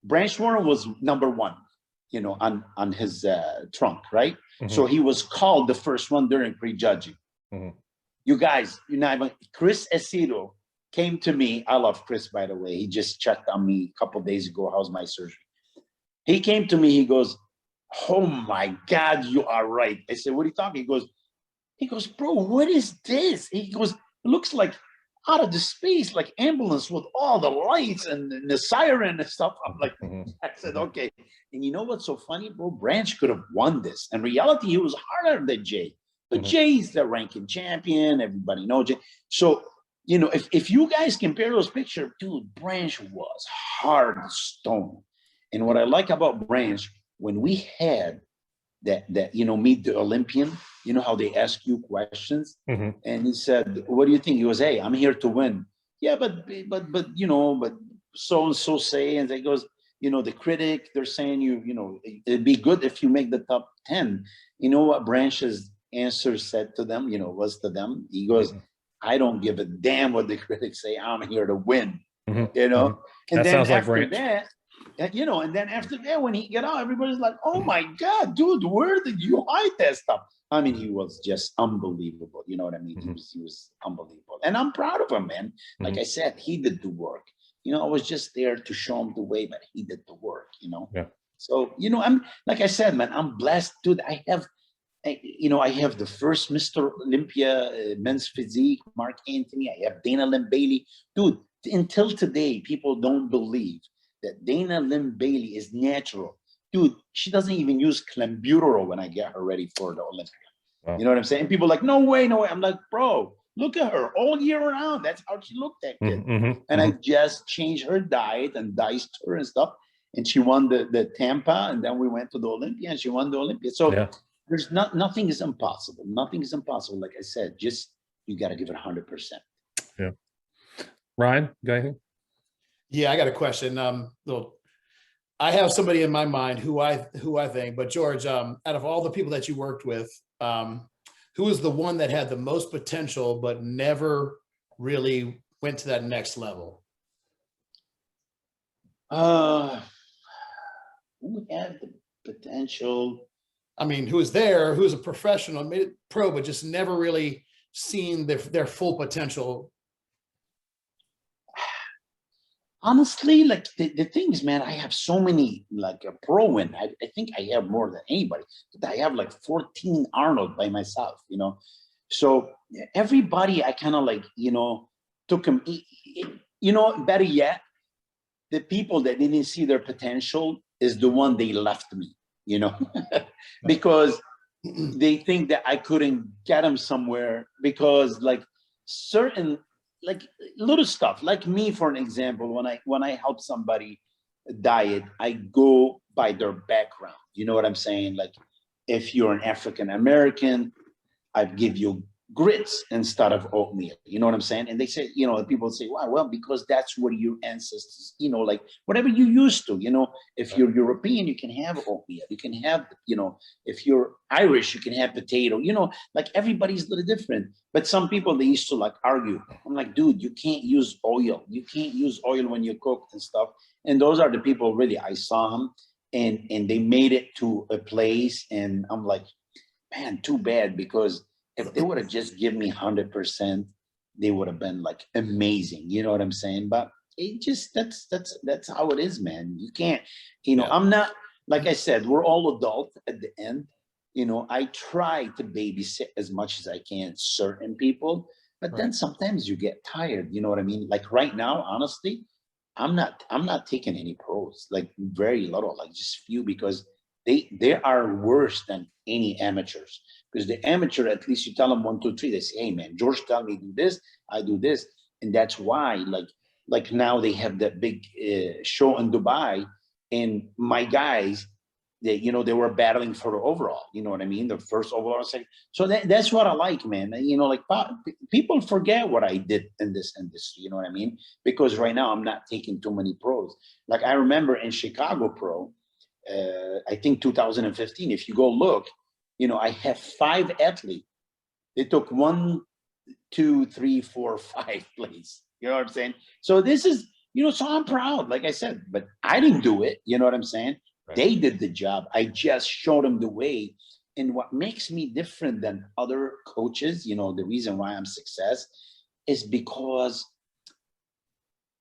Branch Warren was number 1, on his trunk, right? So he was called the first one during prejudging. You guys, Chris Aceto came to me. I love Chris, by the way. He just checked on me a couple of days ago. How's my surgery? He came to me. He goes, oh my God, you are right. I said, what are you talking? He goes, bro, what is this? He goes, it looks like out of the space, like ambulance with all the lights and the siren and stuff. I'm like, I said, okay. And you know what's so funny, bro? Branch could have won this. In reality, he was harder than Jay. But Jay's the ranking champion. Everybody knows Jay. So, if you guys compare those pictures, dude, Branch was hard stone. And what I like about Branch, when we had that meet the Olympian, how they ask you questions, and he said, what do you think? He goes, hey, I'm here to win. Yeah, but so and so say, and he goes, the critic, they're saying it'd be good if you make the top 10. You know what Branch's answer said to them, was to them? He goes, I don't give a damn what the critics say. I'm here to win. And that then sounds like after Branch. that, and then after that, when he got out, everybody's like, oh my God, dude, where did you hide that stuff? I mean, he was just unbelievable. You know what I mean? He was unbelievable. And I'm proud of him, man. Like I said, he did the work. I was just there to show him the way, but he did the work, Yeah. So, I'm, like I said, man, I'm blessed, dude. I have the first Mr. Olympia men's physique, Mark Anthony. I have Dana Lynn Bailey. Dude, until today, people don't believe that Dana Lynn Bailey is natural. Dude, she doesn't even use clenbuterol when I get her ready for the Olympia. Wow. You know what I'm saying? People are like, no way. I'm like, bro, look at her all year round. That's how she looked, that kid. And I just changed her diet and diced her and stuff. And she won the Tampa, and then we went to the Olympia, and she won the Olympia. So there's nothing is impossible. Nothing is impossible. Like I said, just you got to give it 100%. Yeah. Ryan, go ahead. Yeah, I got a question. I have somebody in my mind who I think, but George, out of all the people that you worked with, who is the one that had the most potential but never really went to that next level? Who had the potential? I mean, who was there, who's a professional, made it pro, but just never really seen their full potential? Honestly, like the things, man, I have so many, like a pro win. I think I have more than anybody. I have like 14 Arnold by myself, So everybody I kind of like, took them, better yet, the people that didn't see their potential is the one they left me, because they think that I couldn't get them somewhere because like certain, like little stuff, like me, for an example, when I help somebody diet, I go by their background. You know what I'm saying? Like if you're an African American, I give you grits instead of oatmeal. You know what I'm saying? And they say, people say, wow, well, because that's what your ancestors, like whatever you used to, if you're European, you can have oatmeal. You can have, if you're Irish, you can have potato, like everybody's a little different. But some people, they used to like argue. I'm like, dude, you can't use oil. You can't use oil when you cook and stuff. And those are the people really, I saw them and they made it to a place. And I'm like, man, too bad, because if they would have just given me 100%, they would have been like amazing. You know what I'm saying? But it just, that's how it is, man. You can't, I'm not, like I said, we're all adult at the end. You know, I try to babysit as much as I can certain people, but then sometimes you get tired. You know what I mean? Like right now, honestly, I'm not taking any pros, like very little, like just few, because they are worse than any amateurs. Because the amateur, at least you tell them 1, 2, 3, they say, hey man, George tell me do this, I do this. And that's why like now they have that big show in Dubai, and my guys, they, you know, they were battling for the overall, you know what I mean? The first overall, second. So that's what I like, man. You know, like people forget what I did in this industry, you know what I mean? Because right now I'm not taking too many pros. Like I remember in Chicago Pro, I think 2015, if you go look, you know, I have 5 athletes. They took 1, 2, 3, 4, 5 place. You know what I'm saying? So this is, you know, so I'm proud, like I said, but I didn't do it. You know what I'm saying? Right. They did the job. I just showed them the way. And what makes me different than other coaches, you know, the reason why I'm success is because,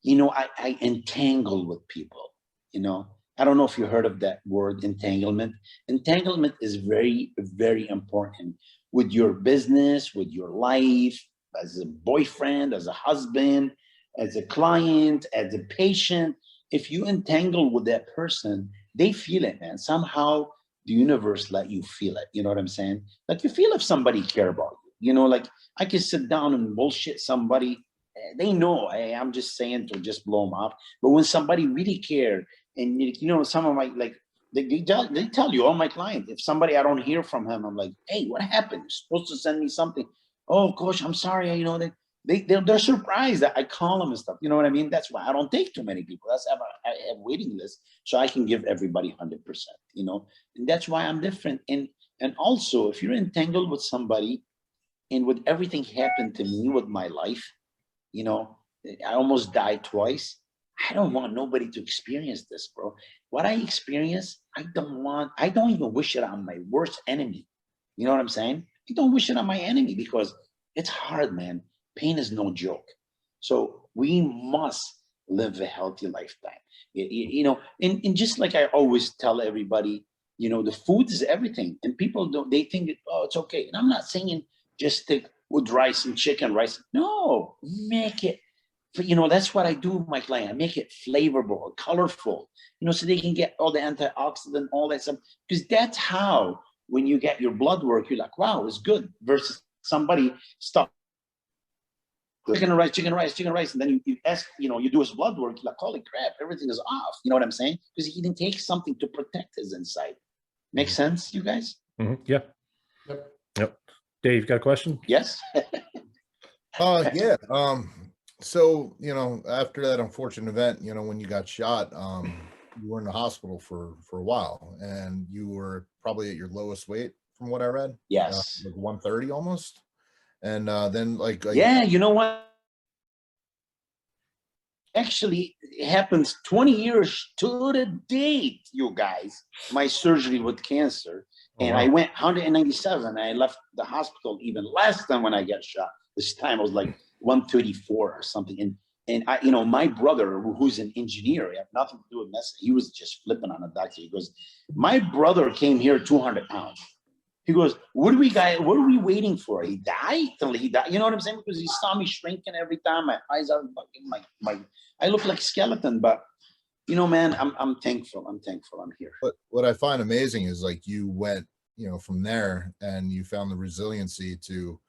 you know, I entangle with people, you know. I don't know if you heard of that word, entanglement. Entanglement is very, very important with your business, with your life, as a boyfriend, as a husband, as a client, as a patient. If you entangle with that person, they feel it, man. Somehow the universe let you feel it. You know what I'm saying? Like you feel if somebody care about you. You know, like I can sit down and bullshit somebody. They know, hey, I'm just saying to just blow them up. But when somebody really care, and you know, some of my, like, they tell you, all my clients, if somebody, I don't hear from him, I'm like, hey, what happened? You're supposed to send me something. Oh, coach, I'm sorry. You know, they're surprised that I call them and stuff. You know what I mean? That's why I don't take too many people. That's why I have waiting list, so I can give everybody 100%, you know, and that's why I'm different. And also, if you're entangled with somebody, and with everything happened to me with my life, you know, I almost died twice. I don't want nobody to experience this, bro. What I experienced, I don't even wish it on my worst enemy. You know what I'm saying? I don't wish it on my enemy because it's hard, man. Pain is no joke. So we must live a healthy lifetime. You know, and just like I always tell everybody, you know, the food is everything. And people don't, they think, oh, it's okay. And I'm not saying just stick with rice and chicken rice. No, make it. You know, that's what I do with my client. I make it flavorful, colorful, you know, so they can get all the antioxidant, all that stuff. Because that's how, when you get your blood work, you're like, wow, it's good. Versus somebody stop chicken rice. And then you ask, you know, you do his blood work, you're like, holy crap, everything is off. You know what I'm saying? Because he didn't take something to protect his inside. Make sense, you guys? Mm-hmm. Yeah. Yep. Dave, got a question? Yes. Yeah. So, you know, after that unfortunate event, you know, when you got shot, you were in the hospital for a while, and you were probably at your lowest weight from what I read. Yes. Like 130 almost. And then like yeah, you know what? Actually, it happens 20 years to the date, you guys, my surgery with cancer. And wow. I went 197. I left the hospital even less than when I got shot. This time I was like 134 or something. And I, you know, my brother, who's an engineer, I have nothing to do with medicine. He was just flipping on a doctor. He goes, my brother came here 200 pounds. He goes, what are we waiting for? He died till he died. You know what I'm saying? Because he saw me shrinking every time. My eyes are fucking I look like a skeleton, but you know, man, I'm thankful. I'm here. But what I find amazing is like you went, you know, from there and you found the resiliency to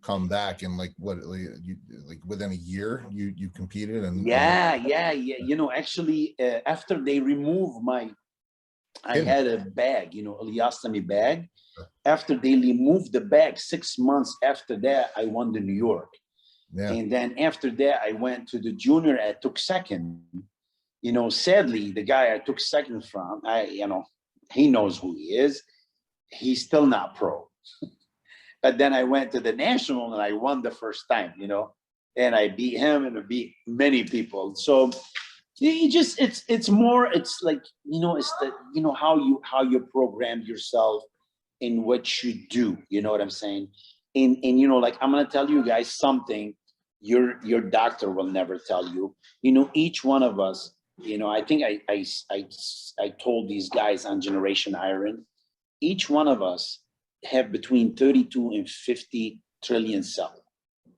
come back, and like within a year you competed. And yeah. You know, actually, after they removed I had a bag, you know, ileostomy bag. After they removed the bag, 6 months after that, I won the New York. Yeah. And then after that, I went to the junior. I took second. You know, sadly, the guy I took second from, you know, he knows who he is. He's still not pro. But then I went to the national and I won the first time, you know, and I beat him and I beat many people. So it's more, it's like, you know, it's the, you know, how you program yourself in what you do, you know what I'm saying? And you know, like, I'm going to tell you guys something your doctor will never tell you. You know, each one of us I think I told these guys on Generation Iron, each one of us have between 32 and 50 trillion cells,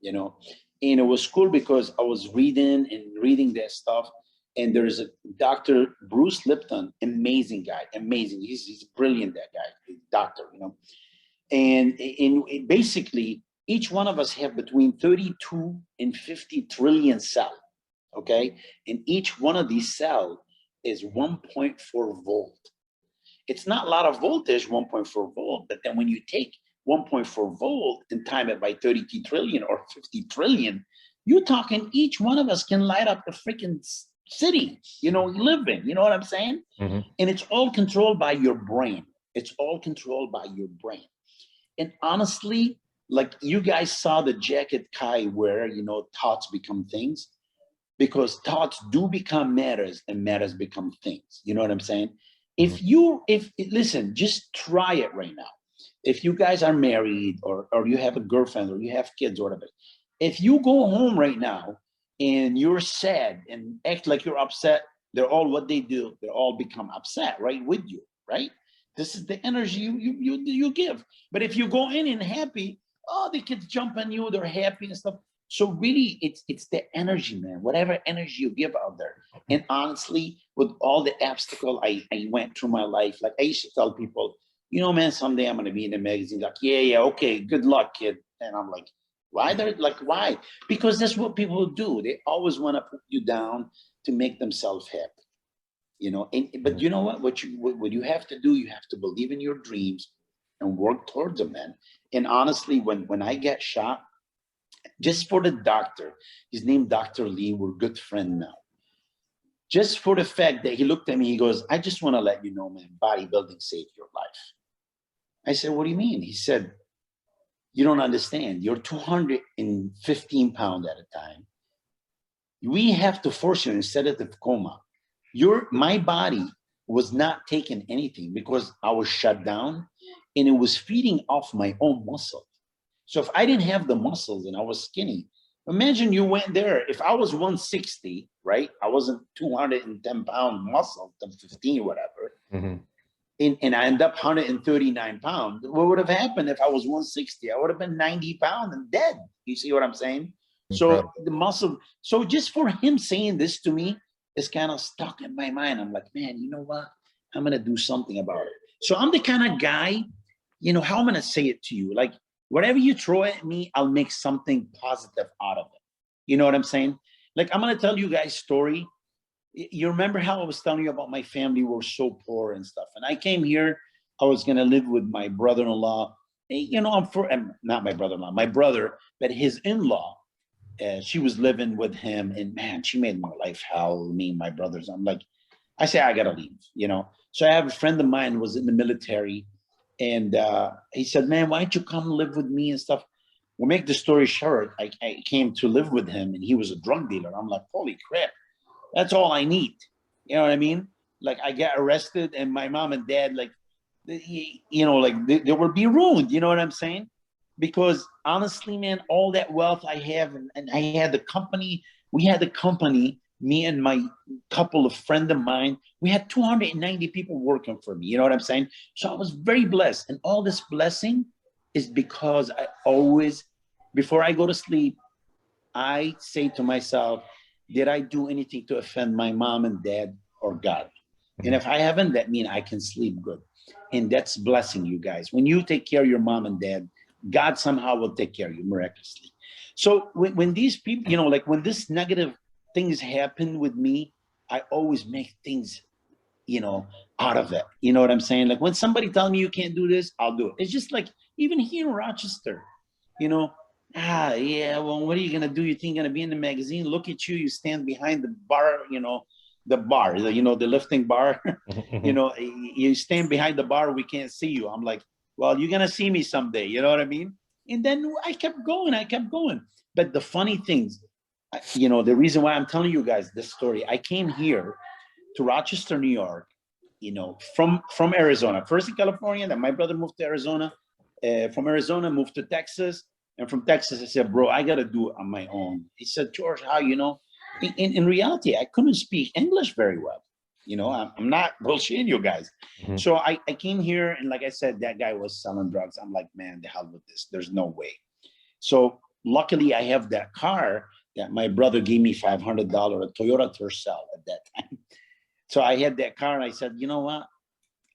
and it was cool because I was reading that stuff. And there's a Dr. Bruce Lipton, amazing guy, amazing. He's brilliant, that guy, doctor, And basically, each one of us have between 32 and 50 trillion cells, okay? And each one of these cells is 1.4 volt. It's not a lot of voltage, 1.4 volt, but then when you take 1.4 volt and time it by 32 trillion or 50 trillion, you're talking each one of us can light up a freaking city, live in, you know what I'm saying? Mm-hmm. And it's all controlled by your brain. It's all controlled by your brain. And honestly, like you guys saw the jacket Kai wear, thoughts become things, because thoughts do become matters and matters become things. You know what I'm saying? Listen, just try it right now. If you guys are married or you have a girlfriend or you have kids or whatever, if you go home right now and you're sad and act like you're upset, they're all become upset, right? With you, right? This is the energy you give. But if you go in and happy, the kids jump on you, they're happy and stuff. So really, it's the energy, man. Whatever energy you give out there. And honestly, with all the obstacle I went through my life, like I used to tell people, man, someday I'm gonna be in the magazine. Like, yeah, okay, good luck, kid. And I'm like, why? They're like, why? Because that's what people do. They always want to put you down to make themselves happy. But you know what? What you have to do, you have to believe in your dreams and work towards them, man. And honestly, when I get shot, just for the doctor, his name Dr. Lee, we're good friends now. Just for the fact that he looked at me, he goes, I just want to let you know, man, bodybuilding saved your life. I said, what do you mean? He said, you don't understand. You're 215 pounds at a time. We have to force you in sedative coma. My body was not taking anything because I was shut down and it was feeding off my own muscle. So if I didn't have the muscles and I was skinny, imagine you went there. If I was 160, right? I wasn't 210 pound muscle, 15 or whatever. Mm-hmm. And I end up 139 pounds. What would have happened if I was 160? I would have been 90 pounds and dead. You see what I'm saying? Incredible. So the muscle, so just for him saying this to me, it's kind of stuck in my mind. I'm like, man, you know what? I'm going to do something about it. So I'm the kind of guy, how I'm going to say it to you. Like, whatever you throw at me, I'll make something positive out of it. You know what I'm saying? Like, I'm going to tell you guys a story. You remember how I was telling you about my family were so poor and stuff. And I came here, I was going to live with my brother-in-law. Not my brother-in-law, my brother, but his in-law. She was living with him, and man, she made my life hell. Me and my brothers. I'm like, I say I gotta leave, So I have a friend of mine who was in the military, and he said, "Man, why don't you come live with me and stuff?" We'll make the story short. I came to live with him, and he was a drug dealer. I'm like, holy crap, that's all I need. You know what I mean? Like, I got arrested, and my mom and dad, like, they would be ruined. You know what I'm saying? Because honestly, man, all that wealth I have, and I had the company, me and my couple of friends of mine, we had 290 people working for me. You know what I'm saying? So I was very blessed. And all this blessing is because I always, before I go to sleep, I say to myself, did I do anything to offend my mom and dad or God? And if I haven't, that means I can sleep good. And that's blessing, you guys. When you take care of your mom and dad, God somehow will take care of you miraculously. So when these people, like when this negative things happen with me, I always make things, out of it. You know what I'm saying? Like when somebody tells me you can't do this, I'll do it. It's just like even here in Rochester, well, what are you going to do? You think you're going to be in the magazine? Look at you. You stand behind the bar, the lifting bar, you stand behind the bar. We can't see you. I'm like, well, you're going to see me someday. You know what I mean? And then I kept going. But the funny things, the reason why I'm telling you guys this story, I came here to Rochester, New York, from Arizona. First in California, then my brother moved to Arizona. From Arizona, moved to Texas. And from Texas, I said, bro, I got to do it on my own. He said, George, how, in reality, I couldn't speak English very well. You know, I'm not bullshitting you guys. Mhm. So I came here, and like I said, that guy was selling drugs. I'm like, man, the hell with this. There's no way. So luckily, I have that car that my brother gave me $500, a Toyota Tercel at that time. So I had that car, and I said, you know what?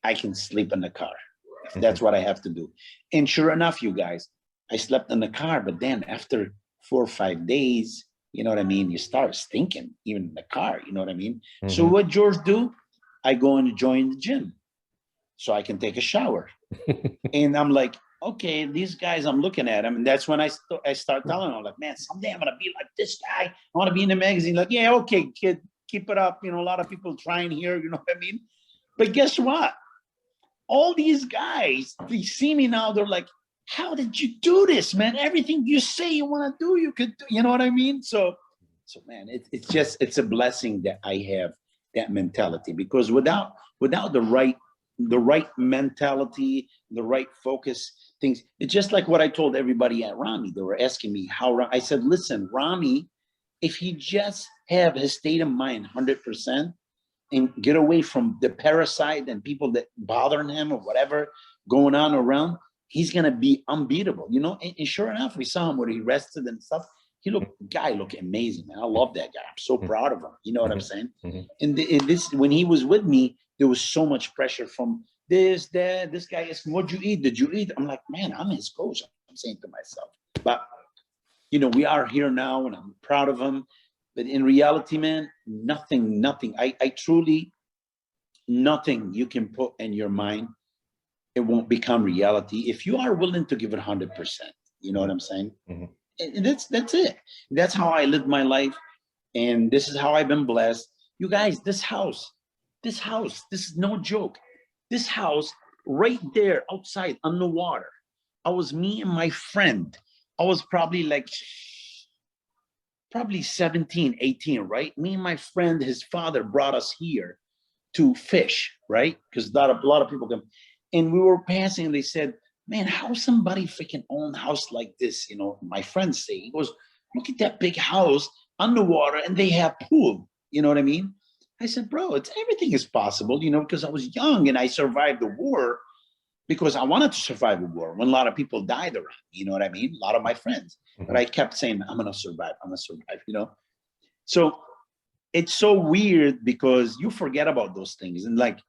I can sleep in the car. That's what I have to do. And sure enough, you guys, I slept in the car. But then after 4 or 5 days, you know what I mean? You start stinking, even in the car, you know what I mean? So what George do? I go and join the gym so I can take a shower. And I'm like, okay, these guys, I'm looking at them. And that's when I start telling them, like, man, someday I'm going to be like this guy. I want to be in the magazine. Like, yeah, okay, kid, keep it up. You know, a lot of people trying here, you know what I mean? But guess what? All these guys, they see me now, they're like, how did you do this, man? Everything you say you want to do, you could do, you know what I mean? So man, it's a blessing that I have that mentality, because without the right mentality, the right focus, things, it's just like what I told everybody at Ronnie. They were asking me how, I said, listen, Ronnie, if he just have his state of mind 100% and get away from the parasite and people that bothering him or whatever going on around, he's going to be unbeatable, you know? And sure enough, we saw him where he rested and stuff. Guy looked amazing, man. I love that guy. I'm so proud of him. You know what I'm saying? And this, when he was with me, there was so much pressure from this guy is, what'd you eat? Did you eat? I'm like, man, I'm his coach. I'm saying to myself, but you know, we are here now and I'm proud of him. But in reality, man, nothing, I truly, nothing you can put in your mind, it won't become reality if you are willing to give it 100%. You know what I'm saying? And that's it. That's how I lived my life. And this is how I've been blessed. You guys, this house, this is no joke. This house right there outside on the water. I was me and my friend. I was probably 17, 18, right? Me and my friend, his father brought us here to fish, right? Because a lot of people come. And we were passing and they said, man, how somebody freaking own a house like this? You know, my friend say, he goes, look at that big house underwater and they have pool. You know what I mean? I said, bro, everything is possible, you know, because I was young and I survived the war because I wanted to survive the war when a lot of people died around, you know what I mean? A lot of my friends. But I kept saying, I'm going to survive, you know? So it's so weird because you forget about those things. And like,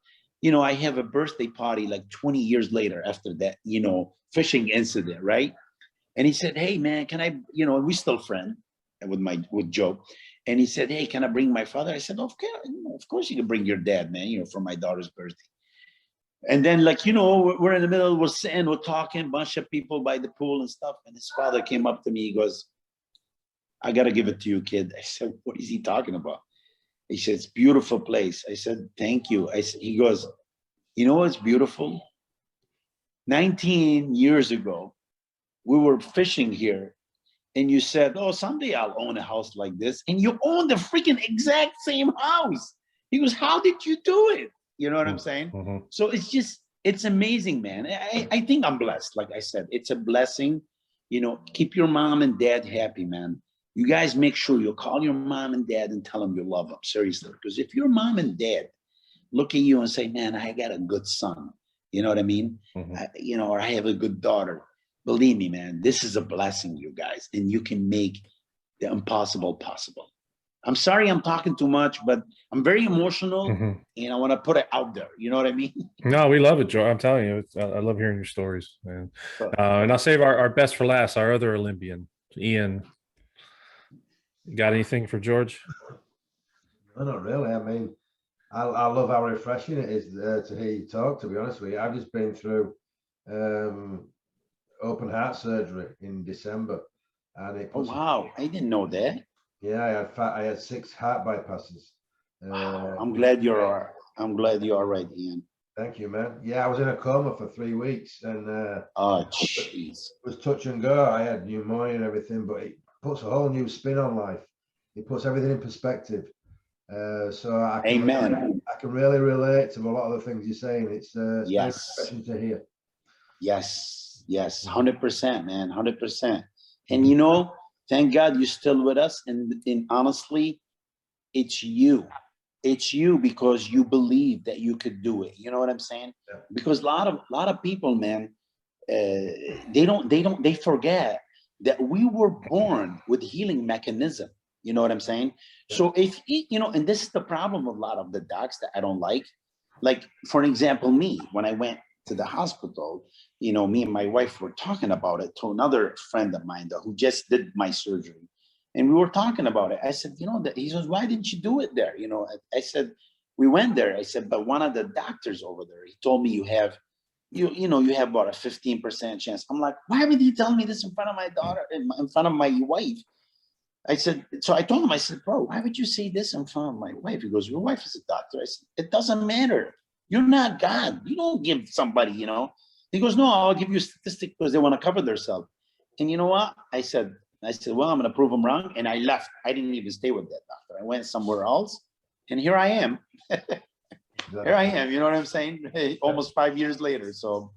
you know, I have a birthday party like 20 years later after that, you know, fishing incident, right? And he said, hey, man, can I, you know, we still friends with Joe. And he said, hey, can I bring my father? I said, okay, of course you can bring your dad, man, you know, for my daughter's birthday. And then, like, you know, we're in the middle, we're sitting, we're talking, bunch of people by the pool and stuff. And his father came up to me, he goes, I got to give it to you, kid. I said, what is he talking about? He said, it's a beautiful place. I said, thank you. He goes, you know what's beautiful? 19 years ago, we were fishing here and you said, oh, someday I'll own a house like this. And you own the freaking exact same house. He goes, how did you do it? You know what I'm saying? So it's amazing, man. I think I'm blessed. Like I said, it's a blessing. You know, keep your mom and dad happy, man. You guys make sure you call your mom and dad and tell them you love them, seriously. Because if your mom and dad look at you and say, man, I got a good son, you know what I mean? You know, or I have a good daughter. Believe me, man, this is a blessing, you guys. And you can make the impossible possible. I'm sorry I'm talking too much, but I'm very emotional and I want to put it out there. You know what I mean? No, we love it, Joe. I'm telling you, I love hearing your stories, man. And I'll save our best for last, our other Olympian, Ian. You got anything for George? No, not really. I mean, I love how refreshing it is to hear you talk, to be honest with you. I've just been through open heart surgery in December. And it puts wow, I didn't know that. Yeah, I had 6 heart bypasses. I'm glad you're all right, Ian. Thank you, man. Yeah, I was in a coma for 3 weeks and oh jeez, it was touch and go. I had pneumonia and everything, but it puts a whole new spin on life. It puts everything in perspective. So I can really relate to a lot of the things you're saying. It's yes, very refreshing to hear. Yes, 100%, man, 100%. And you know, thank God you're still with us. And honestly, it's you. It's you because you believe that you could do it. You know what I'm saying? Yeah. Because a lot of people, man, they forget that we were born with healing mechanism. You know what I'm saying? Yeah. So if you know, and this is the problem with a lot of the docs that I don't like. Like, for an example, me, when I went to the hospital, you know, me and my wife were talking about it to another friend of mine who just did my surgery. And we were talking about it. I said, you know, that he says, why didn't you do it there? You know, I said, we went there. I said, but one of the doctors over there, he told me you have about a 15% chance. I'm like, why would you tell me this in front of my daughter, in front of my wife? I said, so I told him, I said, bro, why would you say this in front of my wife? He goes, your wife is a doctor. I said, it doesn't matter. You're not God. You don't give somebody, you know. He goes, no, I'll give you a statistic because they want to cover themselves. And you know what? I said, well, I'm going to prove them wrong. And I left. I didn't even stay with that doctor. I went somewhere else. And here I am. Here I am. You know what I'm saying? Hey, almost 5 years later. So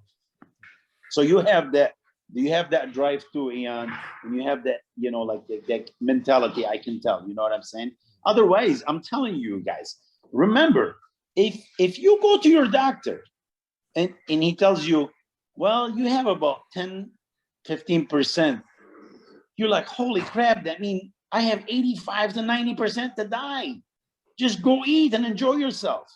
you have that. Do you have that drive too, Ian? And you have that, you know, like that mentality, I can tell. You know what I'm saying? Otherwise, I'm telling you guys, remember, if you go to your doctor and he tells you, well, you have about 10, 15%, you're like, holy crap, that means I have 85 to 90% to die. Just go eat and enjoy yourself.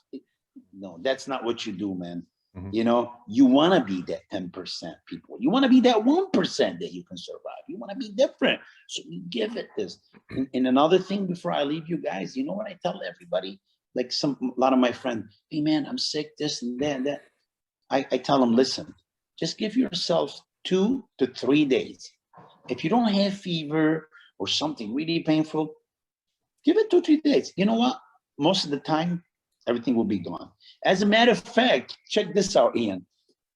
No, that's not what you do, man. Mm-hmm. You know, you want to be that 10% people. You want to be that 1% that you can survive. You want to be different. So you give it this. And another thing before I leave you guys, you know what I tell everybody? Like a lot of my friends, hey man, I'm sick, this and that and that. I tell them, listen, just give yourself 2 to 3 days. If you don't have fever or something really painful, give it 2 3 days. You know what? Most of the time, everything will be gone. As a matter of fact, check this out, Ian.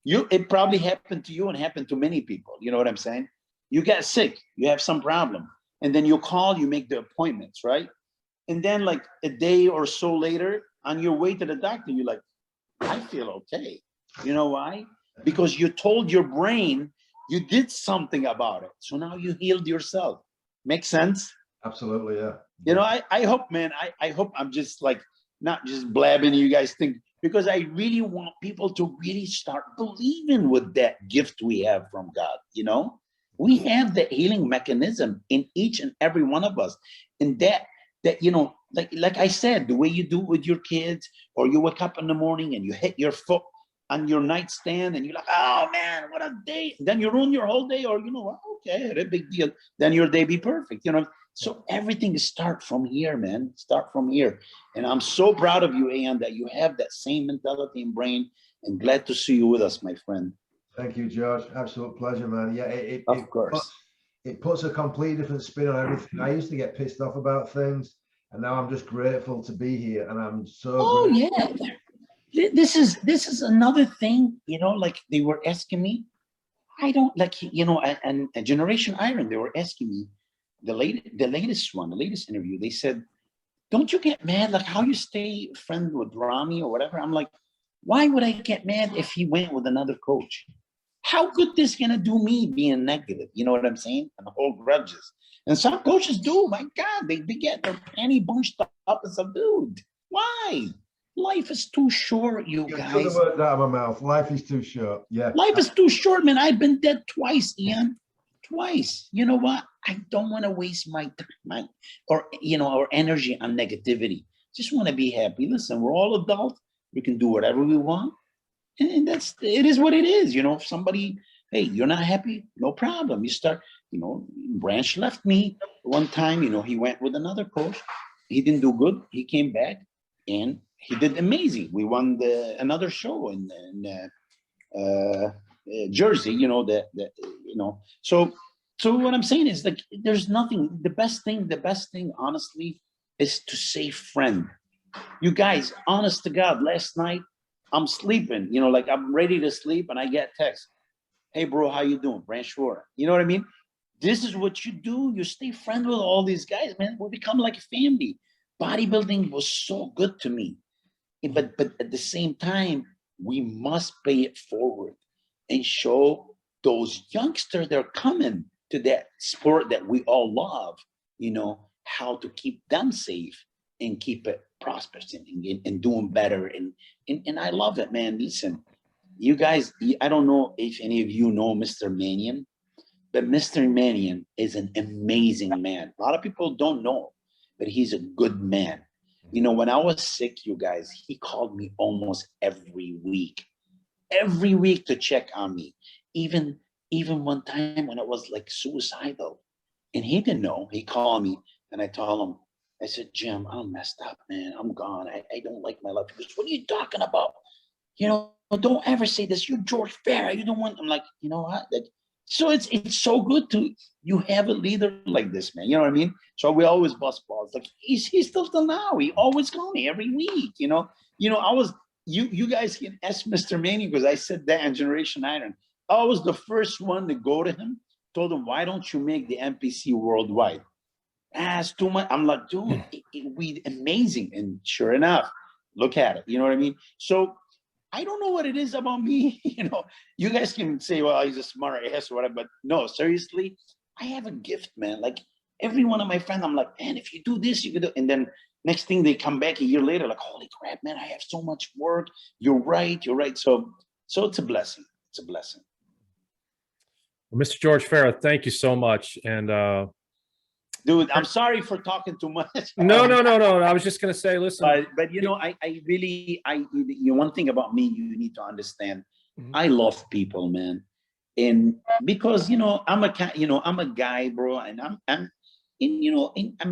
It probably happened to you and happened to many people. You know what I'm saying? You get sick, you have some problem, and then you call, you make the appointments, right? And then like a day or so later, on your way to the doctor, you're like, I feel okay. You know why? Because you told your brain you did something about it. So now you healed yourself. Make sense? Absolutely, yeah. You know, I hope, man, I hope I'm just like, not just blabbing, you guys think, because I really want people to really start believing with that gift we have from God. You know, we have the healing mechanism in each and every one of us. And that, you know, like I said, the way you do it with your kids, or you wake up in the morning and you hit your foot on your nightstand and you're like, oh man, what a day. Then you ruin your whole day, or, you know what, okay, a big deal. Then your day be perfect, you know. So everything start from here, man. Start from here. And I'm so proud of you, Ian, that you have that same mentality and brain, and glad to see you with us, my friend. Thank you, George. Absolute pleasure, man. Yeah, of course. It puts a completely different spin on everything. I used to get pissed off about things, and now I'm just grateful to be here. And I'm so grateful. Yeah. This is another thing, you know, like they were asking me. I don't like, you know, and Generation Iron, they were asking me, the latest interview, they said, don't you get mad, like how you stay friend with Ronnie or whatever? I'm like, why would I get mad if he went with another coach? How good this gonna do me being negative? You know what I'm saying? And hold grudges. And some coaches do, my God, they get their panty bunched up and subdued. Why? Life is too short, you guys. Took the words out of my mouth. Life is too short. Yeah. Life is too short, man. I've been dead twice, Ian. Twice. You know what? I don't want to waste my time or energy on negativity. Just want to be happy. Listen, we're all adults. We can do whatever we want. And it is what it is. You know, if somebody, hey, you're not happy, no problem. You start, you know, Branch left me one time, you know, he went with another coach. He didn't do good. He came back and he did amazing. We won another show in Jersey, you know, you know. So what I'm saying is, like, there's nothing, the best thing, honestly, is to say friend. You guys, honest to God, last night, I'm sleeping, you know, like I'm ready to sleep and I get text. Hey bro, how you doing? Branch Shore. You know what I mean? This is what you do. You stay friend with all these guys, man. We become like a family. Bodybuilding was so good to me. But at the same time, we must pay it forward and show those youngsters that are coming to that sport that we all love, you know, how to keep them safe and keep it prosperous and doing better. And I love it, man. Listen, you guys, I don't know if any of you know Mr. Mannion, but Mr. Mannion is an amazing man. A lot of people don't know, but he's a good man. You know, when I was sick, you guys, he called me almost every week to check on me. Even one time when I was like suicidal, and he didn't know. He called me, and I told him, I said, Jim, I'm messed up, man. I'm gone. I don't like my life. He goes, what are you talking about? You know, don't ever say this. You're George Farah. You don't want. I'm like, you know what? So it's so good to you have a leader like this, man. You know what I mean? So we always bust balls. Like he's still till now. He always call me every week. You know. I was you guys can ask Mr. Manning, because I said that in Generation Iron. I was the first one to go to him. Told him, why don't you make the NPC worldwide? It's too much. I'm like, dude, we amazing. And sure enough, look at it. You know what I mean? So I don't know what it is about me. You know, you guys can say, well, he's a smart ass or whatever, but no, seriously, I have a gift, man. Like every one of my friends, I'm like, man, if you do this, you could do. And then next thing they come back a year later, like, holy crap, man, I have so much work. You're right. So it's a blessing. It's a blessing. Well, Mr. George Farah, thank you so much. And dude, I'm sorry for talking too much. No. I was just gonna say, listen. But you know, I really, you know, one thing about me, you need to understand. I love people, man, and because you know, I'm a guy, bro, and I'm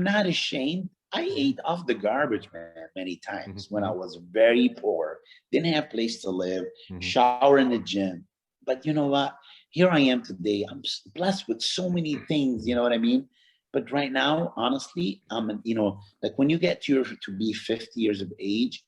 not ashamed. I ate off the garbage, man, many times when I was very poor, didn't have a place to live, shower in the gym. But you know what? Here I am today. I'm blessed with so many things. You know what I mean? But right now, honestly, like when you get to be 50 years of age,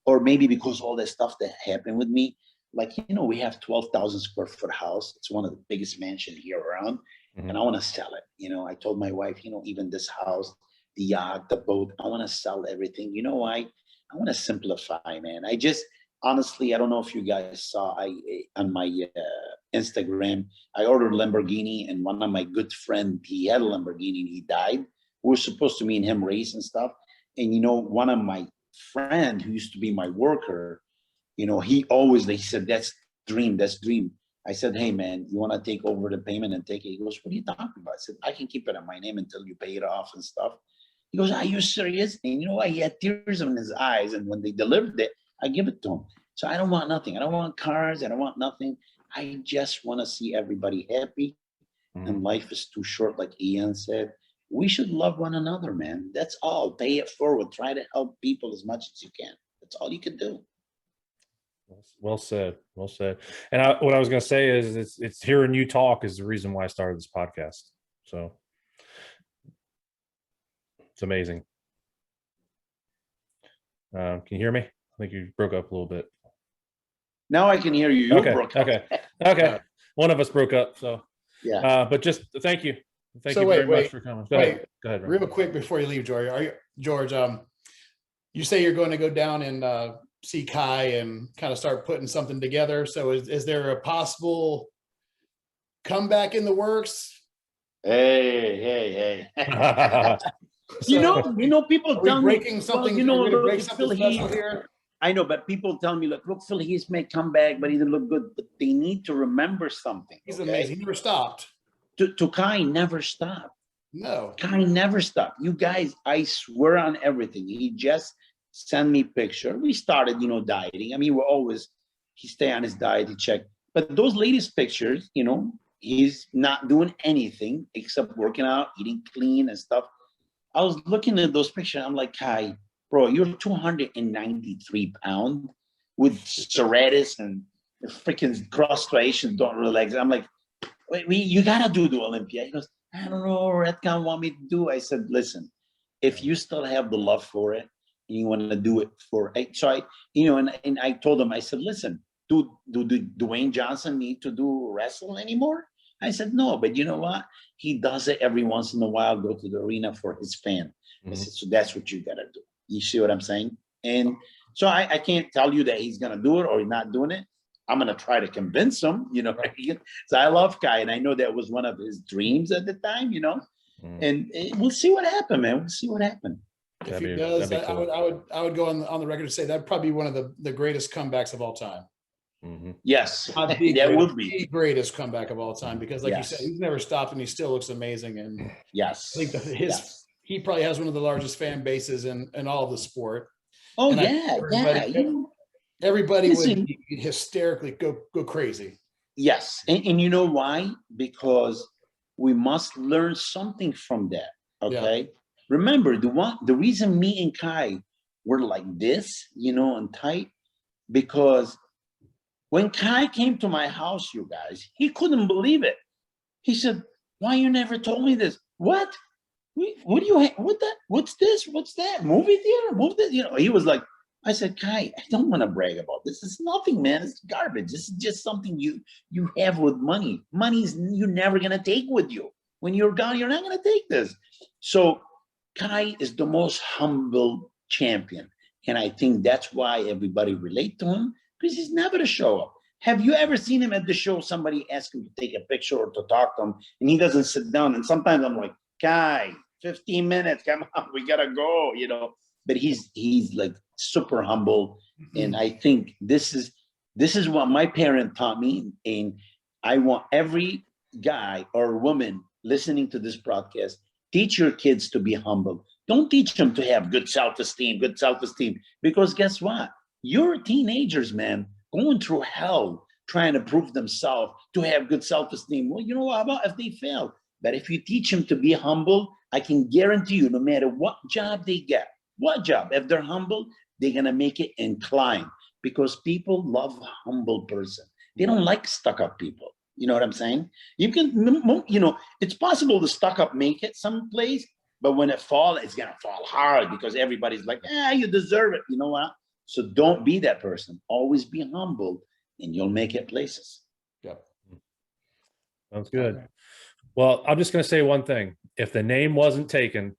or maybe because all that stuff that happened with me, like, you know, we have 12,000 square foot house. It's one of the biggest mansions here around, and I want to sell it. You know, I told my wife, you know, even this house, the yacht, the boat, I want to sell everything. You know why? I want to simplify, man. Honestly, I don't know if you guys saw, on my Instagram, I ordered Lamborghini, and one of my good friend, he had a Lamborghini and he died. We were supposed to me and him race and stuff. And you know, one of my friend who used to be my worker, you know, he said, that's dream. I said, hey man, you want to take over the payment and take it? He goes, what are you talking about? I said, I can keep it on my name until you pay it off and stuff. He goes, are you serious? And you know what? He had tears in his eyes. And when they delivered it, I give it to him. So I don't want nothing. I don't want cars. I don't want nothing. I just want to see everybody happy. And life is too short, like Ian said. We should love one another, man. That's all. Pay it forward. Try to help people as much as you can. That's all you can do. Well said. Well said. And what I was going to say is it's hearing you talk is the reason why I started this podcast. So it's amazing. Can you hear me? I think you broke up a little bit. Now I can hear you. You broke up. Okay. One of us broke up. So yeah. But just thank you. Thank you very much for coming. Go ahead, Ron. Real quick before you leave, George. You say you're going to go down and see Kai and kind of start putting something together. So is there a possible comeback in the works? Hey. So, you know, people tell me breaking something. Well, you know, look, break something special here. I know, but people tell me, look, Phil Heath may come back, but he didn't look good. But they need to remember something. He's amazing. He never stopped. To Kai never stopped. No, Kai never stopped. You guys, I swear on everything. He just sent me picture. We started, you know, dieting. I mean, he stay on his diet, he check. But those latest pictures, you know, he's not doing anything except working out, eating clean and stuff. I was looking at those pictures. I'm like, Kai, bro, you're 293 pounds with serratus and freaking prostration, don't relax. I'm like, wait, you gotta do the Olympia. He goes, I don't know, Redcon want me to do. I said, listen, if you still have the love for it and you want to do it for it. So and I told him, I said, listen, do Dwayne Johnson need to do wrestle anymore? I said, no, but you know what? He does it every once in a while, go to the arena for his fan. I said, so that's what you gotta do. You see what I'm saying? And so I can't tell you that he's gonna do it or he's not doing it. I'm gonna try to convince him, you know. So I love Kai, and I know that was one of his dreams at the time, you know. And we'll see what happened, man. We'll see what happened. If he does, cool. I would go on the record to say that'd probably be one of the greatest comebacks of all time. Mm-hmm. Yes, that would be the greatest comeback of all time, because like you said, he's never stopped and he still looks amazing. And yes, I think he probably has one of the largest fan bases in all of the sport. Oh, and everybody would hysterically go crazy. Yes, and you know why? Because we must learn something from that. Okay, yeah. Remember the reason me and Kai were like this, and tight, because when Kai came to my house, you guys, he couldn't believe it. He said, "Why you never told me this? What? What do you? What that? What's this? What's that? Movie theater? Move this?" He was like, I said, "Kai, I don't want to brag about this. It's nothing, man. It's garbage. This is just something you have with money. Money's you're never gonna take with you. When you're gone, you're not gonna take this." So Kai is the most humble champion, and I think that's why everybody relate to him, because he's never to show up. Have you ever seen him at the show? Somebody ask him to take a picture or to talk to him, and he doesn't sit down. And sometimes I'm like, "Kai, 15 minutes, come on, we gotta go," But he's like super humble, and I think this is what my parent taught me, and I want every guy or woman listening to this broadcast, teach your kids to be humble. Don't teach them to have good self-esteem, because guess what? You're teenagers, man, going through hell trying to prove themselves to have good self-esteem. Well, how about if they fail? But if you teach them to be humble, I can guarantee you, no matter what job they get, if they're humble, they're going to make it and climb, because people love a humble person. They don't like stuck-up people. You know what I'm saying? You can, it's possible the stuck-up make it someplace, but when it falls, it's going to fall hard, because everybody's like, you deserve it. You know what? So don't be that person. Always be humble, and you'll make it places. Yep. Sounds good. Well, I'm just going to say one thing. If the name wasn't taken,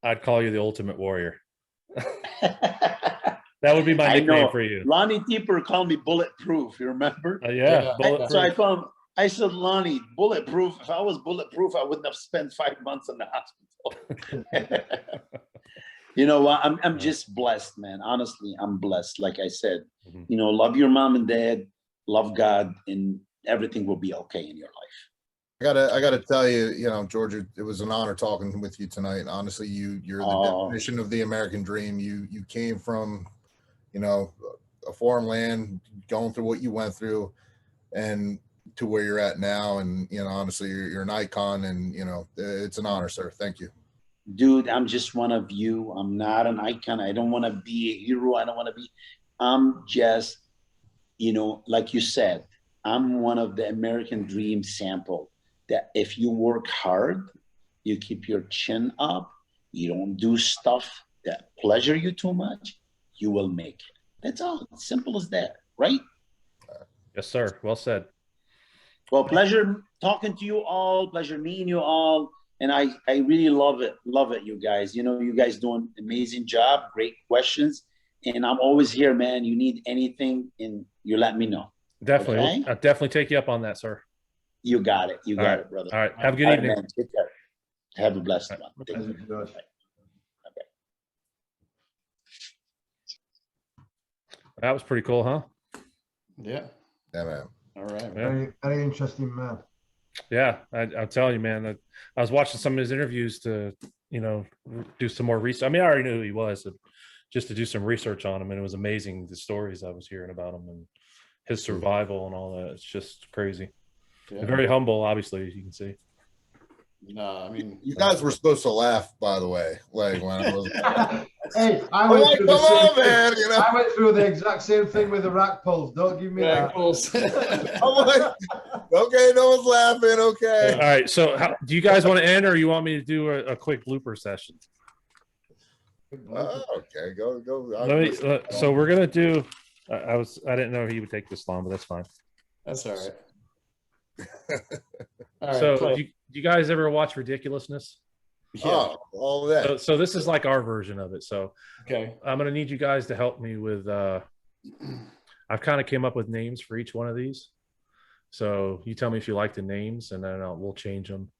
I'd call you the Ultimate Warrior. That would be my nickname for you. Ronnie Teeper called me Bulletproof. You remember? Yeah. Bulletproof. So I told him, I said, "Lonnie, bulletproof. If I was bulletproof, I wouldn't have spent 5 months in the hospital." You know what? I'm just blessed, man. Honestly, I'm blessed. Like I said, love your mom and dad, love God, and everything will be okay in your life. I gotta tell you, George, it was an honor talking with you tonight. Honestly, you're the definition of the American dream. You came from, a foreign land, going through what you went through, and to where you're at now. And honestly, you're an icon, and it's an honor, sir. Thank you. Dude, I'm just one of you. I'm not an icon. I don't want to be a hero. I'm just, like you said, I'm one of the American dream sample. That if you work hard, you keep your chin up, you don't do stuff that pleasure you too much, you will make it. That's all. It's simple as that, right? Yes, sir. Well said. Well, pleasure talking to you all. Pleasure meeting you all. And I really love it. Love it, you guys. You guys doing an amazing job. Great questions. And I'm always here, man. You need anything, and you let me know. Definitely. Okay? I'll definitely take you up on that, sir. You got it. You got it, brother. All right. Have a good evening. Man. Take care. Have a blessed one. Take care. Okay. That was pretty cool, huh? Yeah. Yeah, man. All right. Very, very interesting man. Yeah, I'm telling you, man. I was watching some of his interviews to, do some more research. I mean, I already knew who he was, just to do some research on him, and it was amazing the stories I was hearing about him and his survival and all that. It's just crazy. Yeah. Very humble, obviously, as you can see. No, I mean, you guys were supposed to laugh, by the way. Like when I was. Hey, I went through the same thing. I went through the exact same thing with the rack pulls. Don't give me that. I'm like, okay, no one's laughing. Okay. All right. So, do you guys want to end, or you want me to do a quick blooper session? Okay, go. So we're gonna do. I didn't know he would take this long, but that's fine. That's all right. All right, so do you guys ever watch Ridiculousness? Yeah, all of that. So this is like our version of it. So okay, I'm gonna need you guys to help me with. I've kind of came up with names for each one of these. So you tell me if you like the names, and then we'll change them.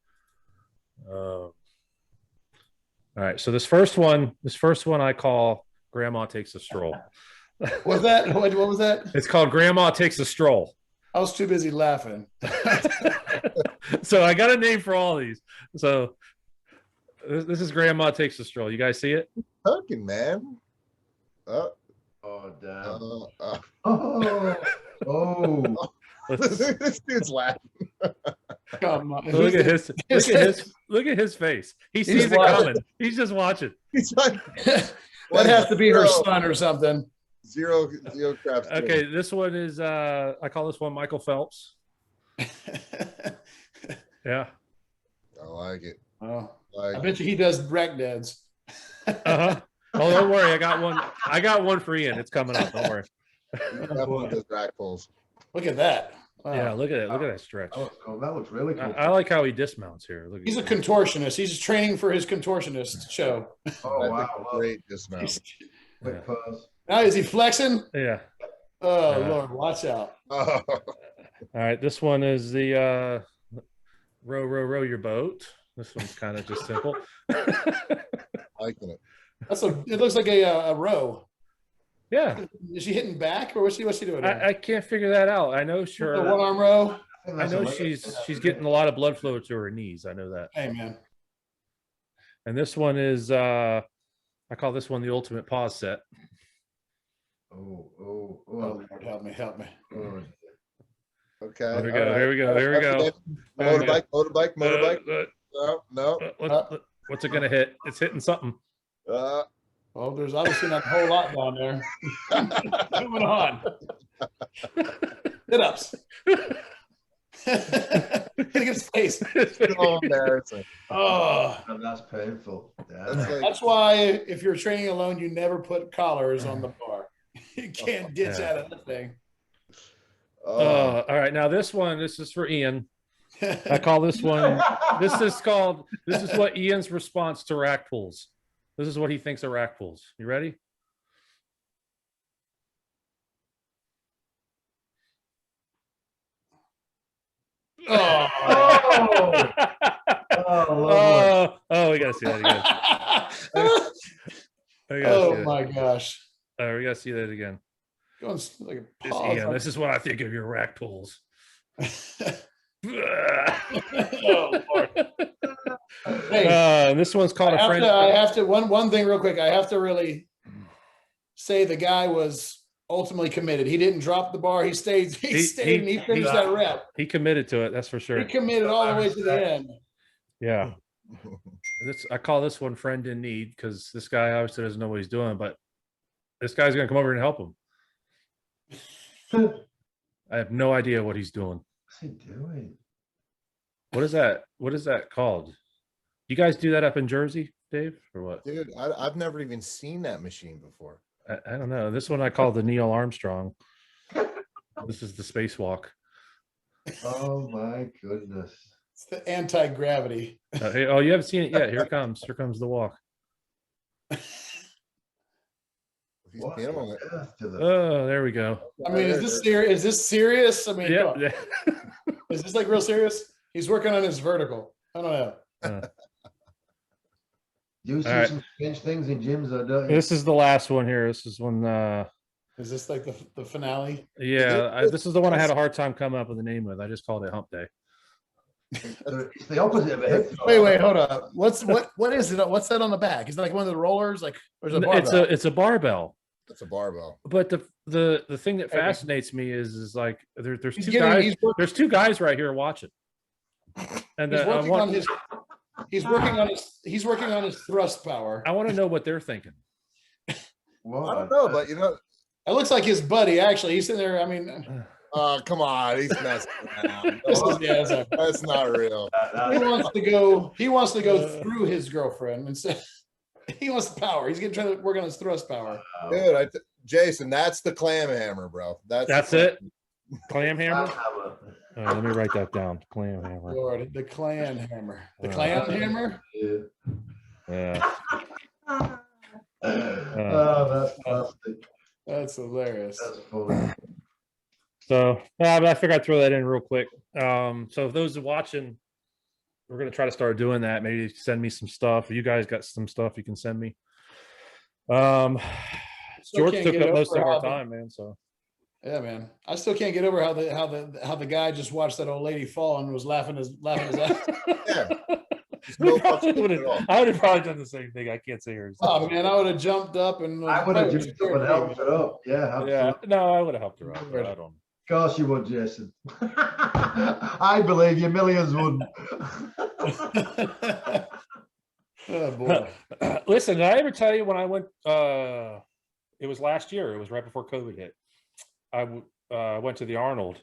All right. So this first one I call Grandma Takes a Stroll. What's that? What was that? It's called Grandma Takes a Stroll. I was too busy laughing. So I got a name for all these. So this is Grandma Takes a Stroll. You guys see it? Talking, man. Oh, damn. Oh. This dude's laughing. Come on. Look at his face. He sees it coming. He's just watching. He's like, that has to be her son or something. Zero craps. Okay, this one is I call this one Michael Phelps. Yeah. I like it. Oh, I bet you he does rack dads. Uh-huh. Oh, don't worry. I got one for Ian. It's coming up. Don't worry. Definitely does rack pulls. Look at that. Wow. Yeah, look at it. Look at that stretch. That looks really cool. I like how he dismounts here. Look at He's a contortionist. He's training for his contortionist show. Oh, wow. Great dismount. Quick pause. Now is he flexing? Yeah. Oh, Lord, watch out. Oh. All right. This one is the row your boat. This one's kind of just simple. Liking it. It looks like a row. Yeah. Is she hitting back or what's she doing? I can't figure that out. I know The one arm row. I know she's getting a lot of blood flow to her knees. I know that. Hey, man. And this one is I call this one the ultimate pause set. Oh, Lord, help me. Okay. Here we go. Motorbike. No. What's it gonna hit? It's hitting something. Well, there's obviously not a whole lot down there. Moving on. Sit-ups. Hit against his face. So embarrassing. Oh, and that's painful. that's why if you're training alone, you never put collars on the bar. You can't ditch out of the thing. All right. Now this is for Ian. I call this one. This is what Ian's response to rack pulls. This is what he thinks of rack pulls. You ready? Oh, we gotta see that again. Oh my gosh. We gotta see that again. Going like a Ian, this is what I think of your rack pulls. Oh, Lord. Hey, this one's called I have to one thing real quick. I have to really say the guy was ultimately committed. He didn't drop the bar. He stayed and he finished that rep. He committed to it. That's for sure. He committed all the way to the end. Yeah. I call this one friend in need because this guy obviously doesn't know what he's doing, but this guy's gonna come over and help him. I have no idea what he's doing. What's he doing? What is that? What is that called? You guys do that up in Jersey, Dave, or what? Dude, I've never even seen that machine before. I don't know. This one I call the Neil Armstrong. This is the spacewalk. Oh my goodness. It's the anti-gravity. Hey, oh, you haven't seen it yet. Here comes the walk. Oh, there we go. I mean, is this serious? Is this serious? I mean, yeah. Is this like real serious? He's working on his vertical. I don't know. You see some strange things in gyms, though, don't you? This is the last one here. This is when. Is this like the finale? Yeah, this is the one I had a hard time coming up with the name with. I just called it Hump Day. It's the opposite of a hip throw. Wait, hold up. What is it? What's that on the back? Is it like one of the rollers? Like, or is it a barbell? It's a barbell. It's a barbell. But the thing that fascinates me is like there's two guys. There's two guys right here watching. And he's working on his thrust power. I want to know what they're thinking. Well, I don't know, but it looks like his buddy. Actually, he's in there. I mean, come on, he's messing around. That's not real. He wants to go through his girlfriend instead. He wants the power. He's trying to work on his thrust power. Dude, Jason, that's the clam hammer, bro. That's it. Clam hammer. Let me write that down. Clam hammer. Lord, the clan hammer. The clan hammer. Yeah. Oh, that's plastic. That's hilarious. That's funny. So, but I figured I'd throw that in real quick. So, if those watching, we're gonna try to start doing that. Maybe send me some stuff. You guys got some stuff you can send me. George took up most of our time, man. So yeah, man. I still can't get over how the guy just watched that old lady fall and was laughing his ass. Yeah. I would have probably done the same thing. I can't say hers. Oh man, I would have jumped up and I would have jumped up and helped her up. Yeah, absolutely. Yeah. No, I would have helped her out. I don't. Of course you would, Jason. I believe you millions wouldn't. Oh boy. Listen, did I ever tell you when I went? It was last year. It was right before COVID hit. I went to the Arnold,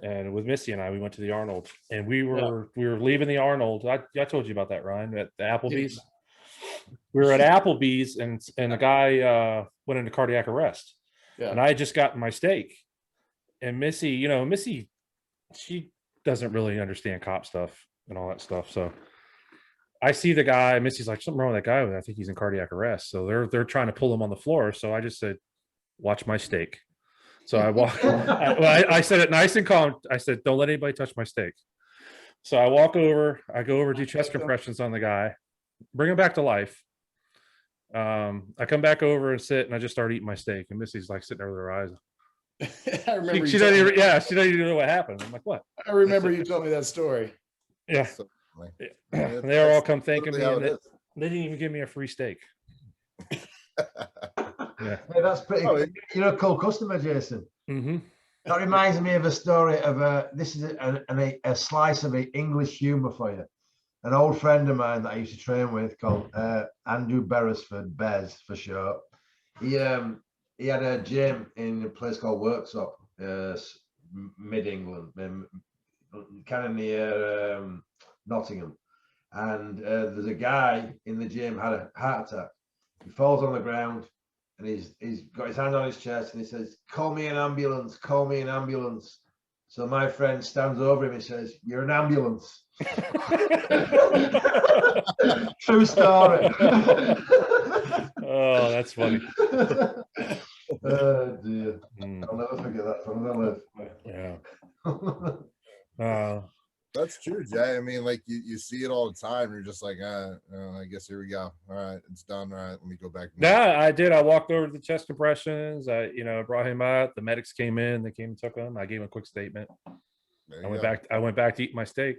and with Missy and I, we went to the Arnold, and we were leaving the Arnold. I told you about that, Ryan, at the Applebee's. We were at Applebee's, and the guy went into cardiac arrest, and I had just gotten my steak, and Missy, she doesn't really understand cop stuff and all that stuff, so. I see the guy. Missy's like, something wrong with that guy. I think he's in cardiac arrest. So they're trying to pull him on the floor. So I just said, watch my steak. So I walk. I said it nice and calm. I said, don't let anybody touch my steak. So I walk over. I go over, do chest compressions on the guy, bring him back to life. I come back over and sit, and I just start eating my steak. And Missy's like sitting there with her eyes. I remember. She doesn't even. Yeah, she doesn't even know what happened. I'm like, what? I remember you told me that story. Yeah. Yeah, they all come thanking me. How And they didn't even give me a free steak. Yeah, that's pretty. Cool customer, Jason. Mm-hmm. That reminds me of a story of this is a slice of English humor for you. An old friend of mine that I used to train with called Andrew Beresford, Bez for short. He had a gym in a place called Worksop, mid England, kind of near Nottingham, and there's a guy in the gym had a heart attack. He falls on the ground, and he's got his hand on his chest, and he says, "Call me an ambulance! Call me an ambulance!" So my friend stands over him and says, "You're an ambulance." True story. Oh, that's funny. Oh dear. I'll never forget that from my life. Yeah. That's true, Jay. I mean, like you see it all the time. You're just like, I guess here we go. All right, it's done. All right, let me go back. Yeah, I did. I walked over to the chest compressions. I brought him out. The medics came in. They came and took him. I gave him a quick statement. I went back to eat my steak.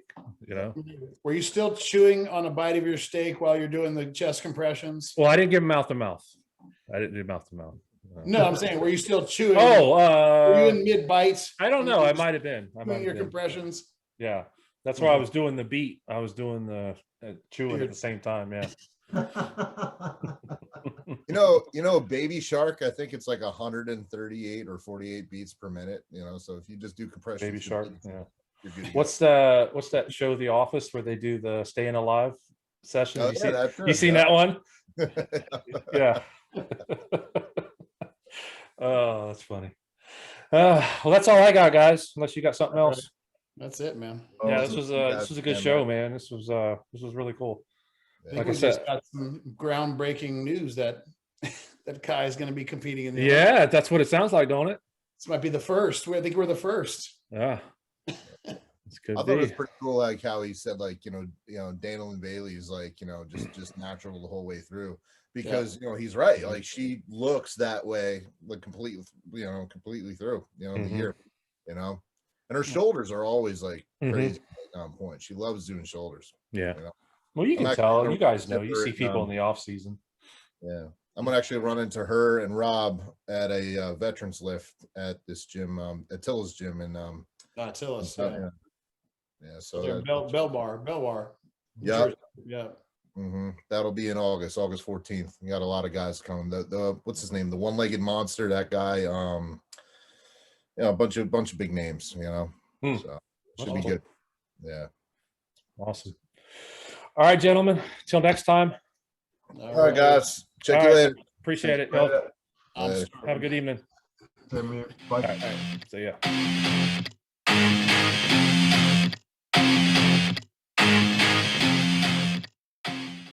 Were you still chewing on a bite of your steak while you're doing the chest compressions? Well, I didn't give him mouth to mouth. I didn't do mouth to mouth. No, I'm saying, were you still chewing? Oh, were you in mid bites? I don't know. I might have been. Your compressions. Yeah, that's why I was doing the beat. I was doing the chewing at the same time. Yeah. Baby shark. I think it's like 138 or 48 beats per minute. So if you just do compression, Baby shark. Yeah. What's that show, The Office, where they do the staying alive session? You seen that one? Yeah. Oh, that's funny. Well, that's all I got, guys. Unless you got something else. That's it, man. Yeah, this was a good show, man. This was really cool. Like I said, just got some groundbreaking news that Kai is going to be competing in the Olympics. Olympics. That's what it sounds like, don't it? This might be the first. I think we're the first. Yeah. It's good. I thought it was pretty cool, like how he said, like, Daniel and Bailey's like, just natural the whole way through. Because he's right. Like she looks that way, like completely through, the year, and her shoulders are always like crazy on point. She loves doing shoulders. Yeah. Well, you can tell. You guys know. You see people in the off season. Yeah, I'm gonna actually run into her and Rob at a veterans lift at this gym, Attila's gym in Attila's. Yeah. So Belbar. Yeah. Yeah. That'll be in August 14th. We got a lot of guys coming. The what's his name? The one-legged monster. That guy. A bunch of big names. So should be good. Yeah. Awesome. All right, gentlemen. Till next time. All right, guys. Check you later. Appreciate it. Have a good evening. Bye. All right. See ya.